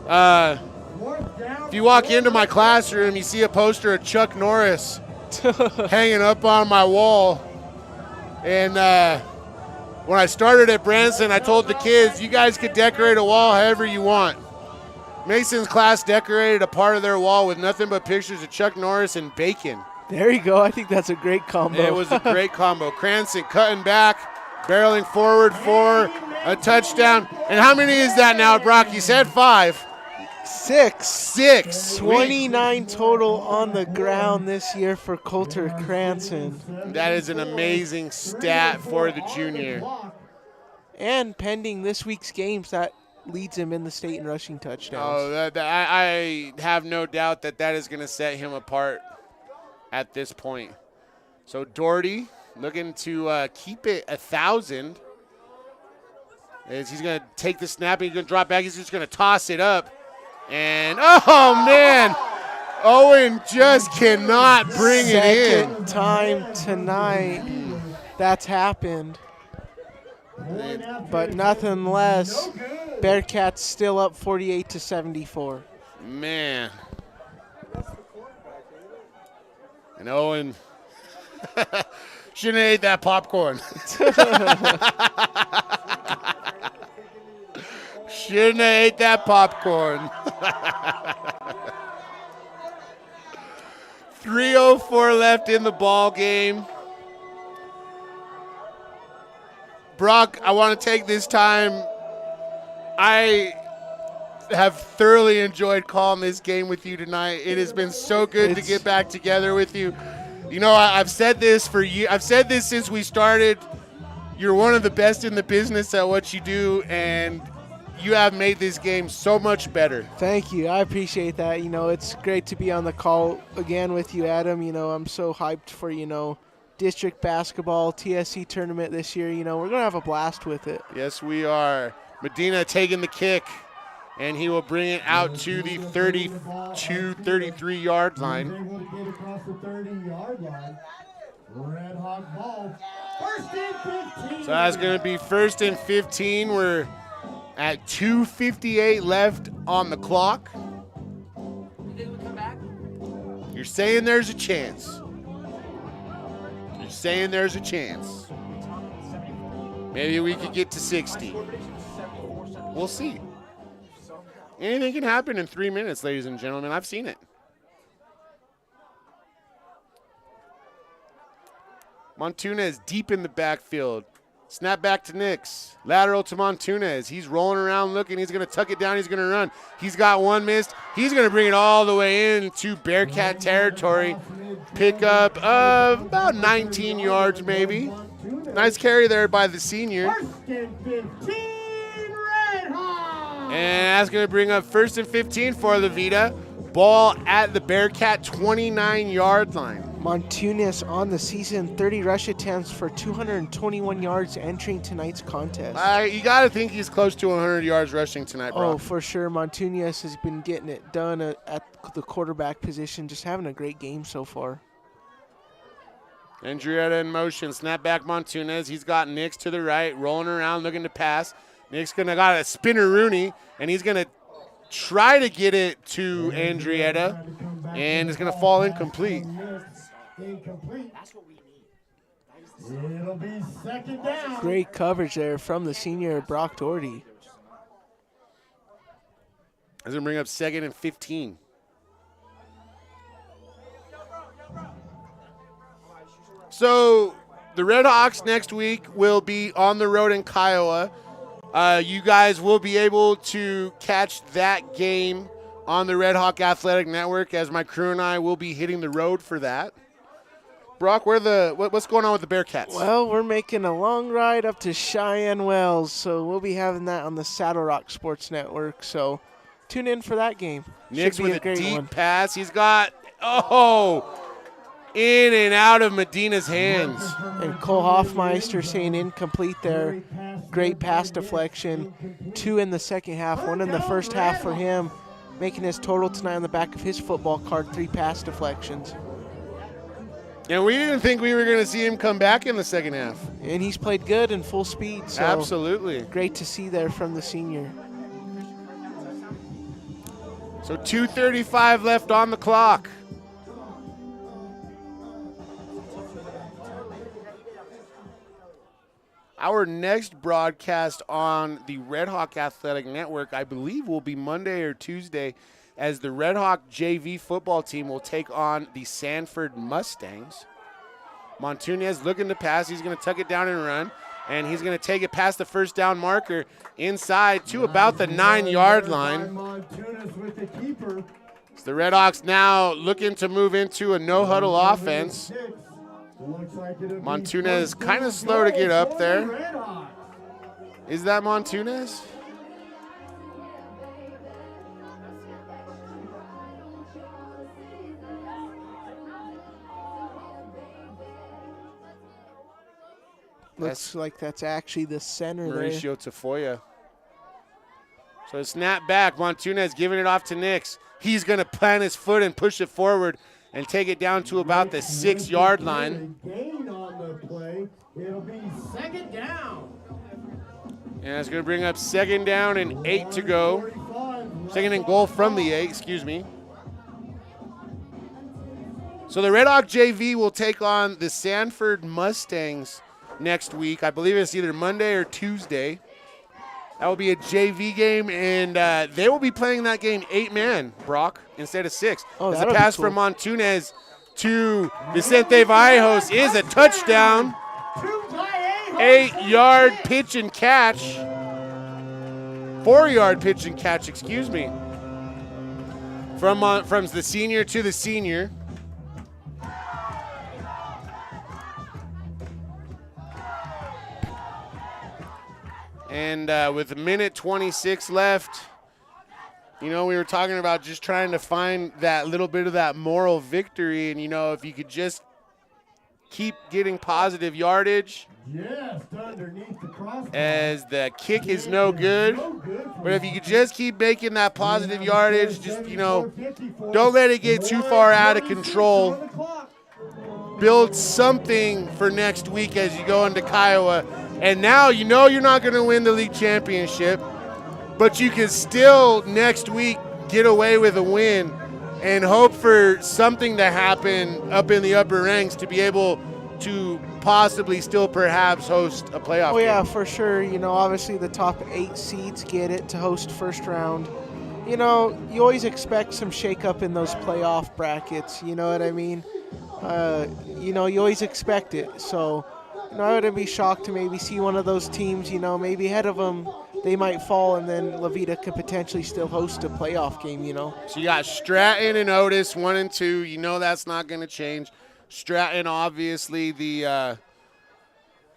If you walk into my classroom, you see a poster of Chuck Norris hanging up on my wall. And when I started at Branson, I told the kids, you guys could decorate a wall however you want. Mason's class decorated a part of their wall with nothing but pictures of Chuck Norris and bacon. There you go. I think that's a great combo. It was a great combo. Cranston cutting back, barreling forward for a touchdown. And how many is that now, Brock? You said 5. 6. 29 total on the ground this year for Coulter Cranston. That is an amazing stat for the junior. And pending this week's games, that leads him in the state in rushing touchdowns. Oh, I have no doubt that is going to set him apart at this point. So Doherty looking to keep it 1,000. As he's going to take the snap and he's going to drop back. He's just going to toss it up. And, oh, man, Owen just cannot bring it in. Second time tonight that's happened. But nothing less, Bearcats still up 48-74. Man. And Owen shouldn't have ate that popcorn. Shouldn't have ate that popcorn. 3:04 left in the ball game. Brock, I want to take this time. I have thoroughly enjoyed calling this game with you tonight. It has been so good to get back together with you. You know, I've said this for years. I've said this since we started. You're one of the best in the business at what you do, and you have made this game so much better. Thank you. I appreciate that. You know, it's great to be on the call again with you, Adam. You know, I'm so hyped for, district basketball, TSC tournament this year. You know, we're going to have a blast with it. Yes, we are. Medina taking the kick, and he will bring it out to the 32-33-yard line. So that's going to be 1st and 15. We're at 2:58 left on the clock. You're saying there's a chance. You're saying there's a chance. Maybe we could get to 60. We'll see. Anything can happen in 3 minutes, ladies and gentlemen. I've seen it. Montunez deep in the backfield. Snap back to Nix. Lateral to Montunez. He's rolling around looking. He's going to tuck it down. He's going to run. He's got one missed. He's going to bring it all the way into Bearcat territory. Pickup of about 19 yards maybe. Nice carry there by the senior. And that's going to bring up 1st and 15 for the Veta. Ball at the Bearcat 29-yard line. Montunez on the season, 30 rush attempts for 221 yards entering tonight's contest. You got to think he's close to 100 yards rushing tonight, bro. Oh, for sure. Montunez has been getting it done at the quarterback position, just having a great game so far. Andrietta in motion. Snap back Montunez. He's got Nix to the right, rolling around, looking to pass. Nick's going to got a spinner Rooney, and he's going to try to get it to Andrietta, and it's going to fall incomplete. That's what we need. It'll be 2nd down. Great coverage there from the senior Brock Doherty. That's going to bring up 2nd and 15. So the Red Hawks next week will be on the road in Kiowa. You guys will be able to catch that game on the Red Hawk Athletic Network, as my crew and I will be hitting the road for that. Brock, what's going on with the Bearcats? Well, we're making a long ride up to Cheyenne Wells, so we'll be having that on the Saddle Rock Sports Network. So tune in for that game. Nick's with a deep pass. He's got, In and out of Medina's hands. And Cole Hoffmeister saying incomplete there. Great pass deflection. 2 in the second half, 1 in the first half for him, making his total tonight on the back of his football card, 3 pass deflections. And we didn't think we were going to see him come back in the second half. And he's played good in full speed. So absolutely. Great to see there from the senior. So 2:35 left on the clock. Our next broadcast on the Red Hawk Athletic Network, I believe, will be Monday or Tuesday, as the Red Hawk JV football team will take on the Sanford Mustangs. Montunez looking to pass. He's going to tuck it down and run, and he's going to take it past the first down marker inside to about the 9-yard line. So the Red Hawks now looking to move into a no-huddle offense. Montunez kind of slow to get up there. Is that Montunez? Looks like that's actually the center Mauricio Tafoya. So a snap back. Montunez giving it off to Nix. He's going to plant his foot and push it forward and take it down to about the 6-yard line. Gain on the play. It'll be second down. And it's going to bring up 2nd down and 8 to go. 2nd and goal from the 8, excuse me. So the Red Hawk JV will take on the Sanford Mustangs next week. I believe it's either Monday or Tuesday. That will be a JV game, and they will be playing that game 8-man, Brock, instead of 6. Oh, as the pass from Montunez to Vicente Vallejos is a touchdown. 8-yard pitch and catch. 4-yard pitch and catch, excuse me. From the senior to the senior. And with a minute 26 left, you know, we were talking about just trying to find that little bit of that moral victory. And, you know, if you could just keep getting positive yardage. Yes, underneath the crossbar. As the kick is no good. But if you could just keep making that positive yardage, just, you know, don't let it get too far out of control. Build something for next week as you go into Kiowa. And now you know you're not going to win the league championship, but you can still next week get away with a win and hope for something to happen up in the upper ranks to be able to possibly still perhaps host a playoff game. Yeah, for sure. You know, obviously the top 8 seeds get it to host first round. You know, you always expect some shakeup in those playoff brackets. You know what I mean? You know, you always expect it. So, you know, I wouldn't be shocked to maybe see one of those teams, you know, maybe ahead of them, they might fall, and then La Veta could potentially still host a playoff game, you know. So you got Stratton and Otis, 1 and 2. You know that's not going to change. Stratton, obviously, the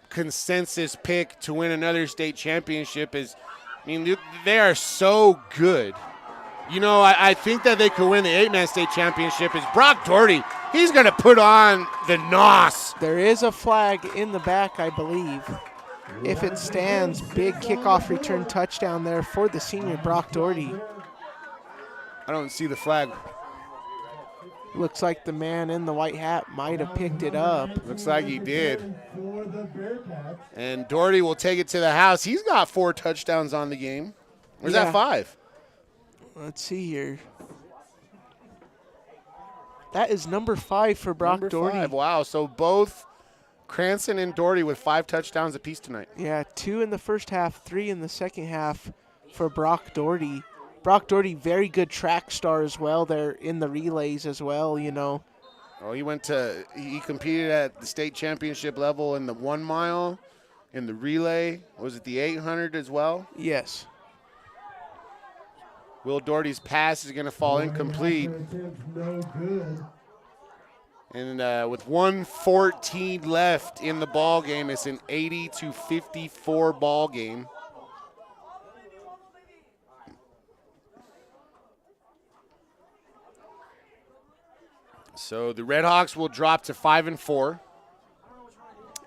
consensus pick to win another state championship is, I mean, they are so good. You know, I think that they could win the 8-man state championship is Brock Doherty. He's going to put on the NOS. There is a flag in the back, I believe. If it stands, big kickoff return touchdown there for the senior Brock Doherty. I don't see the flag. Looks like the man in the white hat might have picked it up. Looks like he did. And Doherty will take it to the house. He's got 4 touchdowns on the game. Where's that 5? Let's see here. That is number 5 for Brock Doherty. 5. Wow, so both Cranston and Doherty with 5 touchdowns apiece tonight. Yeah, 2 in the first half, 3 in the second half for Brock Doherty. Brock Doherty, very good track star as well there in the relays as well, you know. Oh, he competed at the state championship level in the 1 mile, in the relay. Was it the 800 as well? Yes. Will Doherty's pass is going to fall incomplete. And with 1:14 left in the ball game, it's an 80-54 ball game. So the Redhawks will drop to 5-4.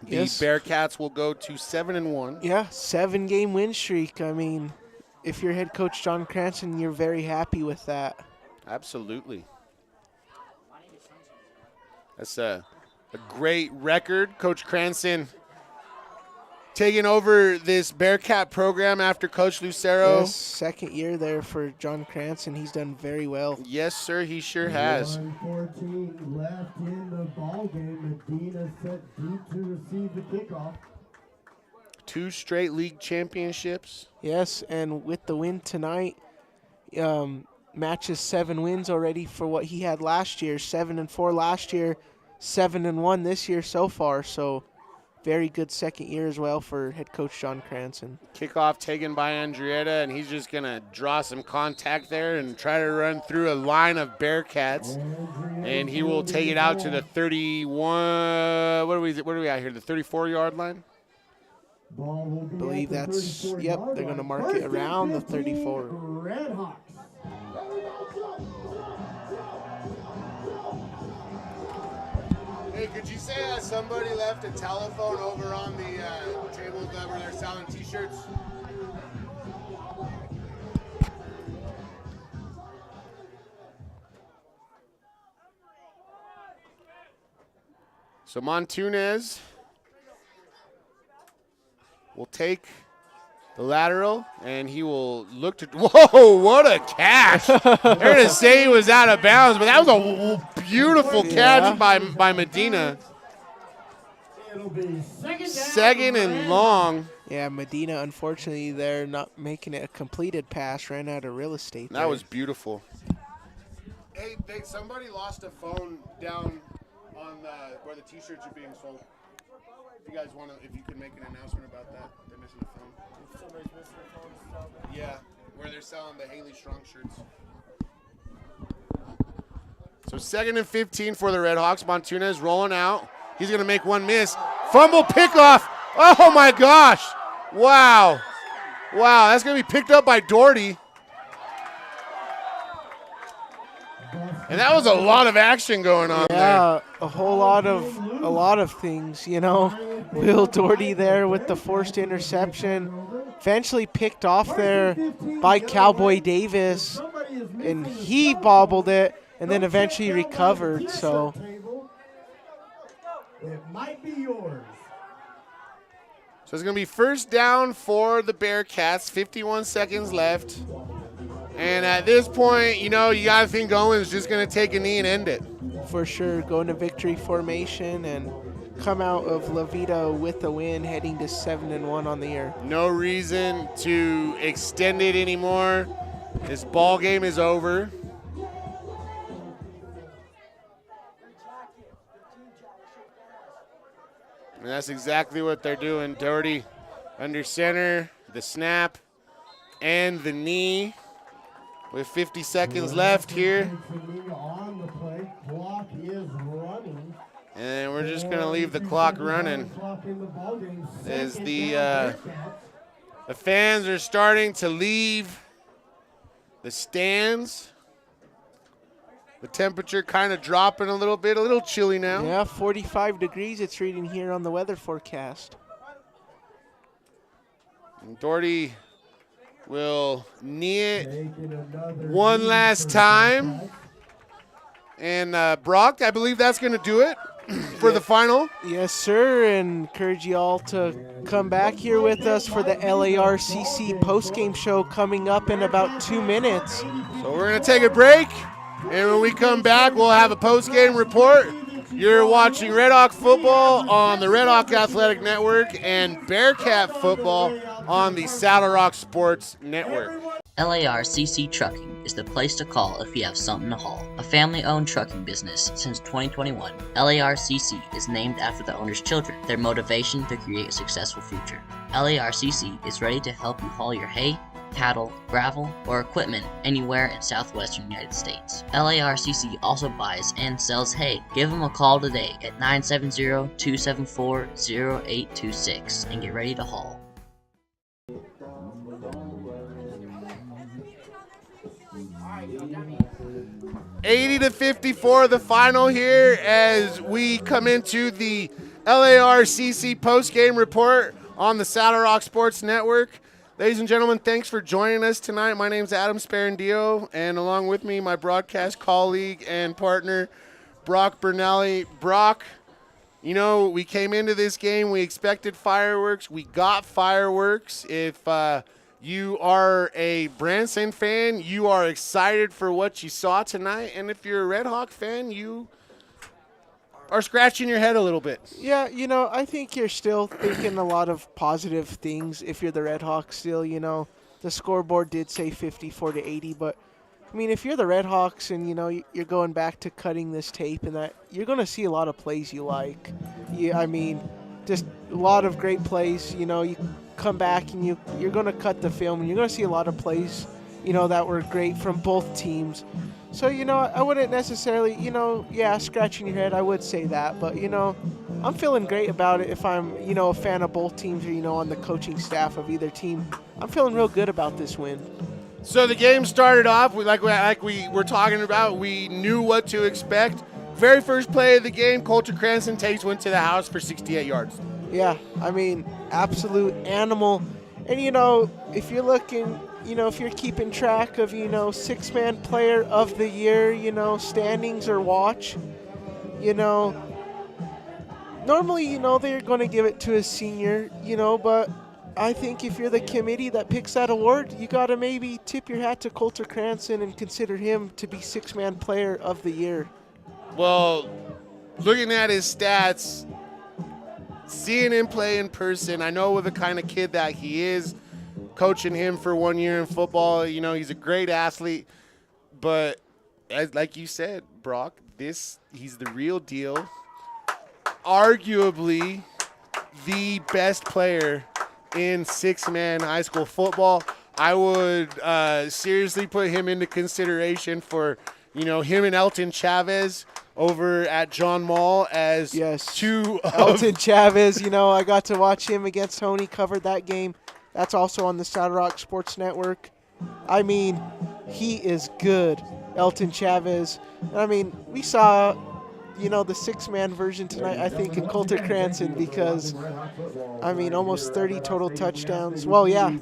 The Yes. Bearcats will go to 7-1. Yeah, 7-game win streak. I mean, if you're head coach John Cranston, you're very happy with that. Absolutely. That's a great record. Coach Cranston taking over this Bearcat program after Coach Lucero. Yes, second year there for John Cranston. He's done very well. Yes, sir, he sure has. 1:14 left in the ball game. Medina set deep to receive the kickoff. 2 straight league championships. Yes, and with the win tonight, matches 7 wins already for what he had last year. 7-4 last year, 7-1 this year so far. So very good second year as well for head coach John Cranston. Kickoff taken by Andrietta, and he's just going to draw some contact there and try to run through a line of Bearcats. And he will take it out to the 31, what are we at here, the 34-yard line? I believe that's, yep, they're going to mark it around the 34. Redhawks. Hey, could you say that somebody left a telephone over on the table where they're selling T-shirts? So Montunez will take the lateral, and he will look to – whoa, what a catch. They're going to say he was out of bounds, but that was a beautiful catch by Medina. It'll be Second and long. Yeah, Medina, unfortunately, they're not making it a completed pass. Ran out of real estate That there. was beautiful. Hey, somebody lost a phone down on where the T-shirts are being sold. If you guys want to, if you could make an announcement about that, they're missing a phone. Somebody's missing a phone. Yeah, where they're selling the Haley Strong shirts. So 2nd and 15 for the Redhawks. Montunez rolling out. He's going to make one miss. Fumble pickoff. Oh, my gosh. Wow. Wow, that's going to be picked up by Doherty. And that was a lot of action going on there. Yeah, a lot of things, you know. Will Doherty there with the forced interception. Eventually picked off there by Cowboy Davis, and he bobbled it and then eventually recovered. So it might be yours. So it's going to be first down for the Bearcats, 51 seconds left. And at this point, you know, you got to think Owens just going to take a knee and end it. For sure, go into victory formation and come out of La Veta with the win, heading to 7-1 on the year. No reason to extend it anymore. This ball game is over. And that's exactly what they're doing. Doherty under center, the snap, and the knee. With 50 seconds left here. And we're just going to leave the clock running. As the fans are starting to leave the stands. The temperature kind of dropping a little bit, a little chilly now. Yeah, 45 degrees it's reading here on the weather forecast. And Doherty will knee it one last time. And Brock, I believe that's going to do it for the final. Yes, sir, and encourage you all to come back here with us for the LARCC postgame show coming up in about 2 minutes. So we're going to take a break, and when we come back, we'll have a postgame report. You're watching Red Hawk football on the Red Hawk Athletic Network and Bearcat football on the Saddle Rock Sports Network. LARCC Trucking is the place to call if you have something to haul. A family-owned trucking business since 2021, LARCC is named after the owner's children, their motivation to create a successful future. LARCC is ready to help you haul your hay, cattle, gravel, or equipment anywhere in southwestern United States. LARCC also buys and sells hay. Give them a call today at 970-274-0826 and get ready to haul. 80-54, the final here as we come into the LARCC post-game report on the Saddle Rock Sports Network. Ladies and gentlemen, thanks for joining us tonight. My name is Adam Sparandio, and along with me, my broadcast colleague and partner, Brock Bernelli. Brock, you know, we came into this game, we expected fireworks. We got fireworks. If you are a Branson fan, you are excited for what you saw tonight. And if you're a Red Hawk fan, you are scratching your head a little bit. Yeah, you know, I think you're still thinking a lot of positive things if you're the Red Hawks still, you know. The scoreboard did say 54-80, but, I mean, if you're the Red Hawks and, you know, you're going back to cutting this tape and that, you're going to see a lot of plays you like. Yeah, I mean, just a lot of great plays. You know, you come back and you're going to cut the film and you're going to see a lot of plays, you know, that were great from both teams. So, you know, I wouldn't necessarily, you know, scratching your head, I would say that. But, you know, I'm feeling great about it if I'm, you know, a fan of both teams or, you know, on the coaching staff of either team. I'm feeling real good about this win. So the game started off, like we were talking about, we knew what to expect. Very first play of the game, Coulter Cranston takes one to the house for 68 yards. Yeah, I mean, absolute animal. And, you know, if you're looking, you know, if you're keeping track of, you know, six-man player of the year, you know, standings or watch, you know, normally, you know, they're going to give it to a senior, you know, but I think if you're the committee that picks that award, you got to maybe tip your hat to Coulter Cranston and consider him to be six-man player of the year. Well, looking at his stats, seeing him play in person, I know the kind of kid that he is. Coaching him for 1 year in football, you know, he's a great athlete. But like you said, Brock, he's the real deal. Arguably the best player in six-man high school football. I would seriously put him into consideration for, you know, him and Elton Chavez over at John Mall as two of Elton Chavez, you know, I got to watch him against Tony, covered that game. That's also on the Saddle Rock Sports Network. I mean, he is good, Elton Chavez. I mean, we saw, you know, the six-man version tonight, I think, in Coulter Cranston because, I mean, almost 30 total touchdowns. Well, yeah,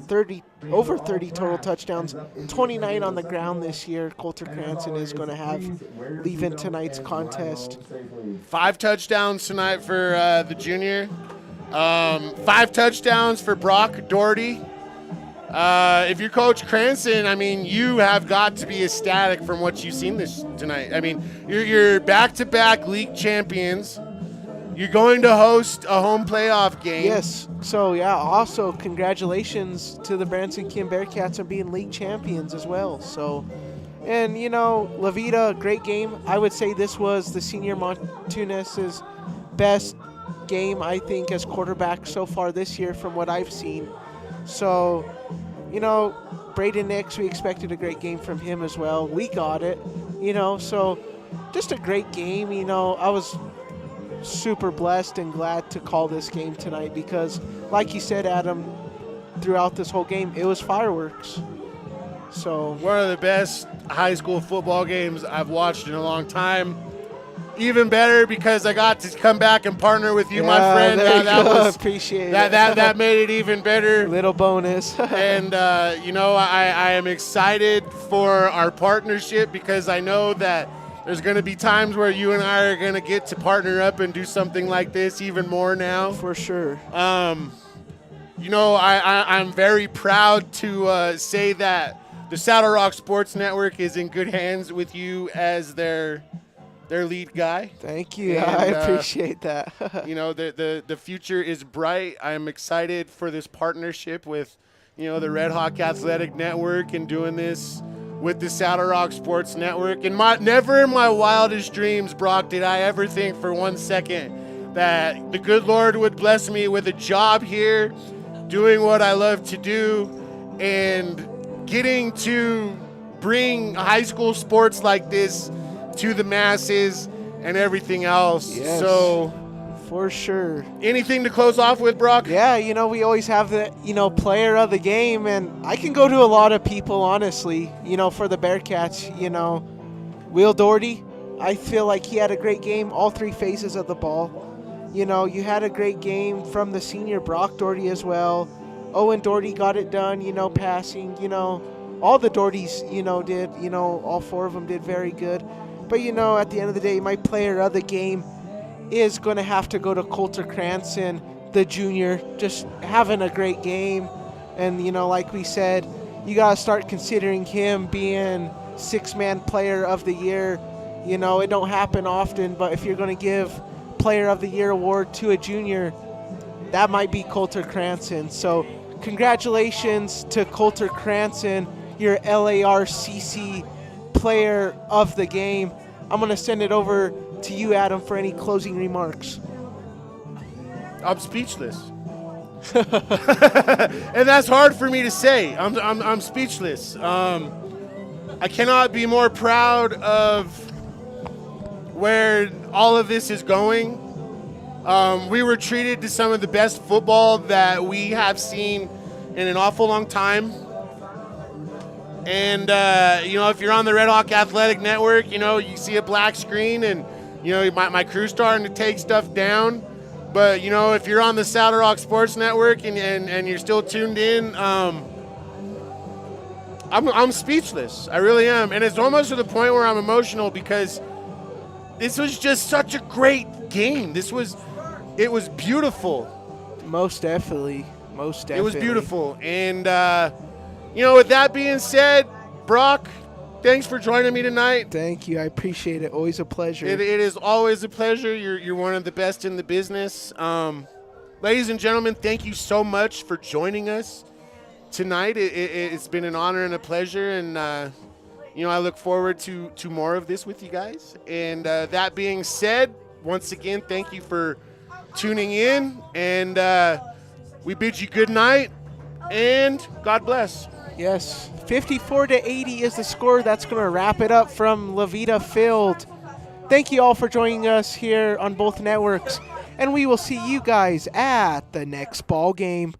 over 30 total touchdowns, 29 on the ground this year. Coulter Cranston is going to have leaving tonight's contest. 5 touchdowns tonight for the junior. 5 touchdowns for Brock Doherty. If you're Coach Cranston, I mean, you have got to be ecstatic from what you've seen this tonight. I mean, you're back-to-back league champions. You're going to host a home playoff game. Yes. So, yeah, also congratulations to the Branson Kim Bearcats on being league champions as well. So, and, you know, Levita, great game. I would say this was the senior Montunes's best game, I think, as quarterback so far this year from what I've seen. So, you know, Braden Nix, we expected a great game from him as well. We got it, you know, so just a great game. You know, I was super blessed and glad to call this game tonight because, like you said, Adam, throughout this whole game, it was fireworks. So one of the best high school football games I've watched in a long time. Even better because I got to come back and partner with you, my friend. Appreciate it. That made it even better. Little bonus. And, you know, I am excited for our partnership because I know that there's going to be times where you and I are going to get to partner up and do something like this even more now. For sure. You know, I'm very proud to say that the Saddle Rock Sports Network is in good hands with you as their lead guy. Thank you. And, I appreciate that. You know, the future is bright. I'm excited for this partnership with, you know, the Red Hawk Athletic Network and doing this with the Saddle Rock Sports Network. And never in my wildest dreams, Brock, did I ever think for 1 second that the good Lord would bless me with a job here, doing what I love to do, and getting to bring high school sports like this to the masses and everything else. Yes. So For sure. Anything to close off with, Brock? Yeah, we always have the, player of the game, and I can go to a lot of people, honestly, for the Bearcats. Will Doherty, I feel like he had a great game, all three phases of the ball. You had a great game from the senior Brock Doherty as well. Owen Doherty got it done, passing, all the Dohertys, did, all four of them did very good. But, at the end of the day, my player of the game is going to have to go to Coulter Cranston, the junior, just having a great game. And, like we said, you got to start considering him being six-man player of the year. It don't happen often, but if you're going to give player of the year award to a junior, that might be Coulter Cranston. So congratulations to Coulter Cranston, your LARCC player of the game. I'm going to send it over to you, Adam, for any closing remarks. I'm speechless. And that's hard for me to say. I'm speechless. I cannot be more proud of where all of this is going. We were treated to some of the best football that we have seen in an awful long time. And, if you're on the Red Hawk Athletic Network, you see a black screen and, my crew's starting to take stuff down. But, if you're on the Saddle Rock Sports Network and you're still tuned in, I'm speechless. I really am. And it's almost to the point where I'm emotional because this was just such a great game. It was beautiful. Most definitely. It was beautiful. And, with that being said, Brock, thanks for joining me tonight. Thank you. I appreciate it. Always a pleasure. It is always a pleasure. You're one of the best in the business. Ladies and gentlemen, thank you so much for joining us tonight. It's been an honor and a pleasure. And, I look forward to more of this with you guys. And that being said, once again, thank you for tuning in. And we bid you good night. And God bless. Yes, 54-80 is the score. That's going to wrap it up from Veta Field. Thank you all for joining us here on both networks, and we will see you guys at the next ball game.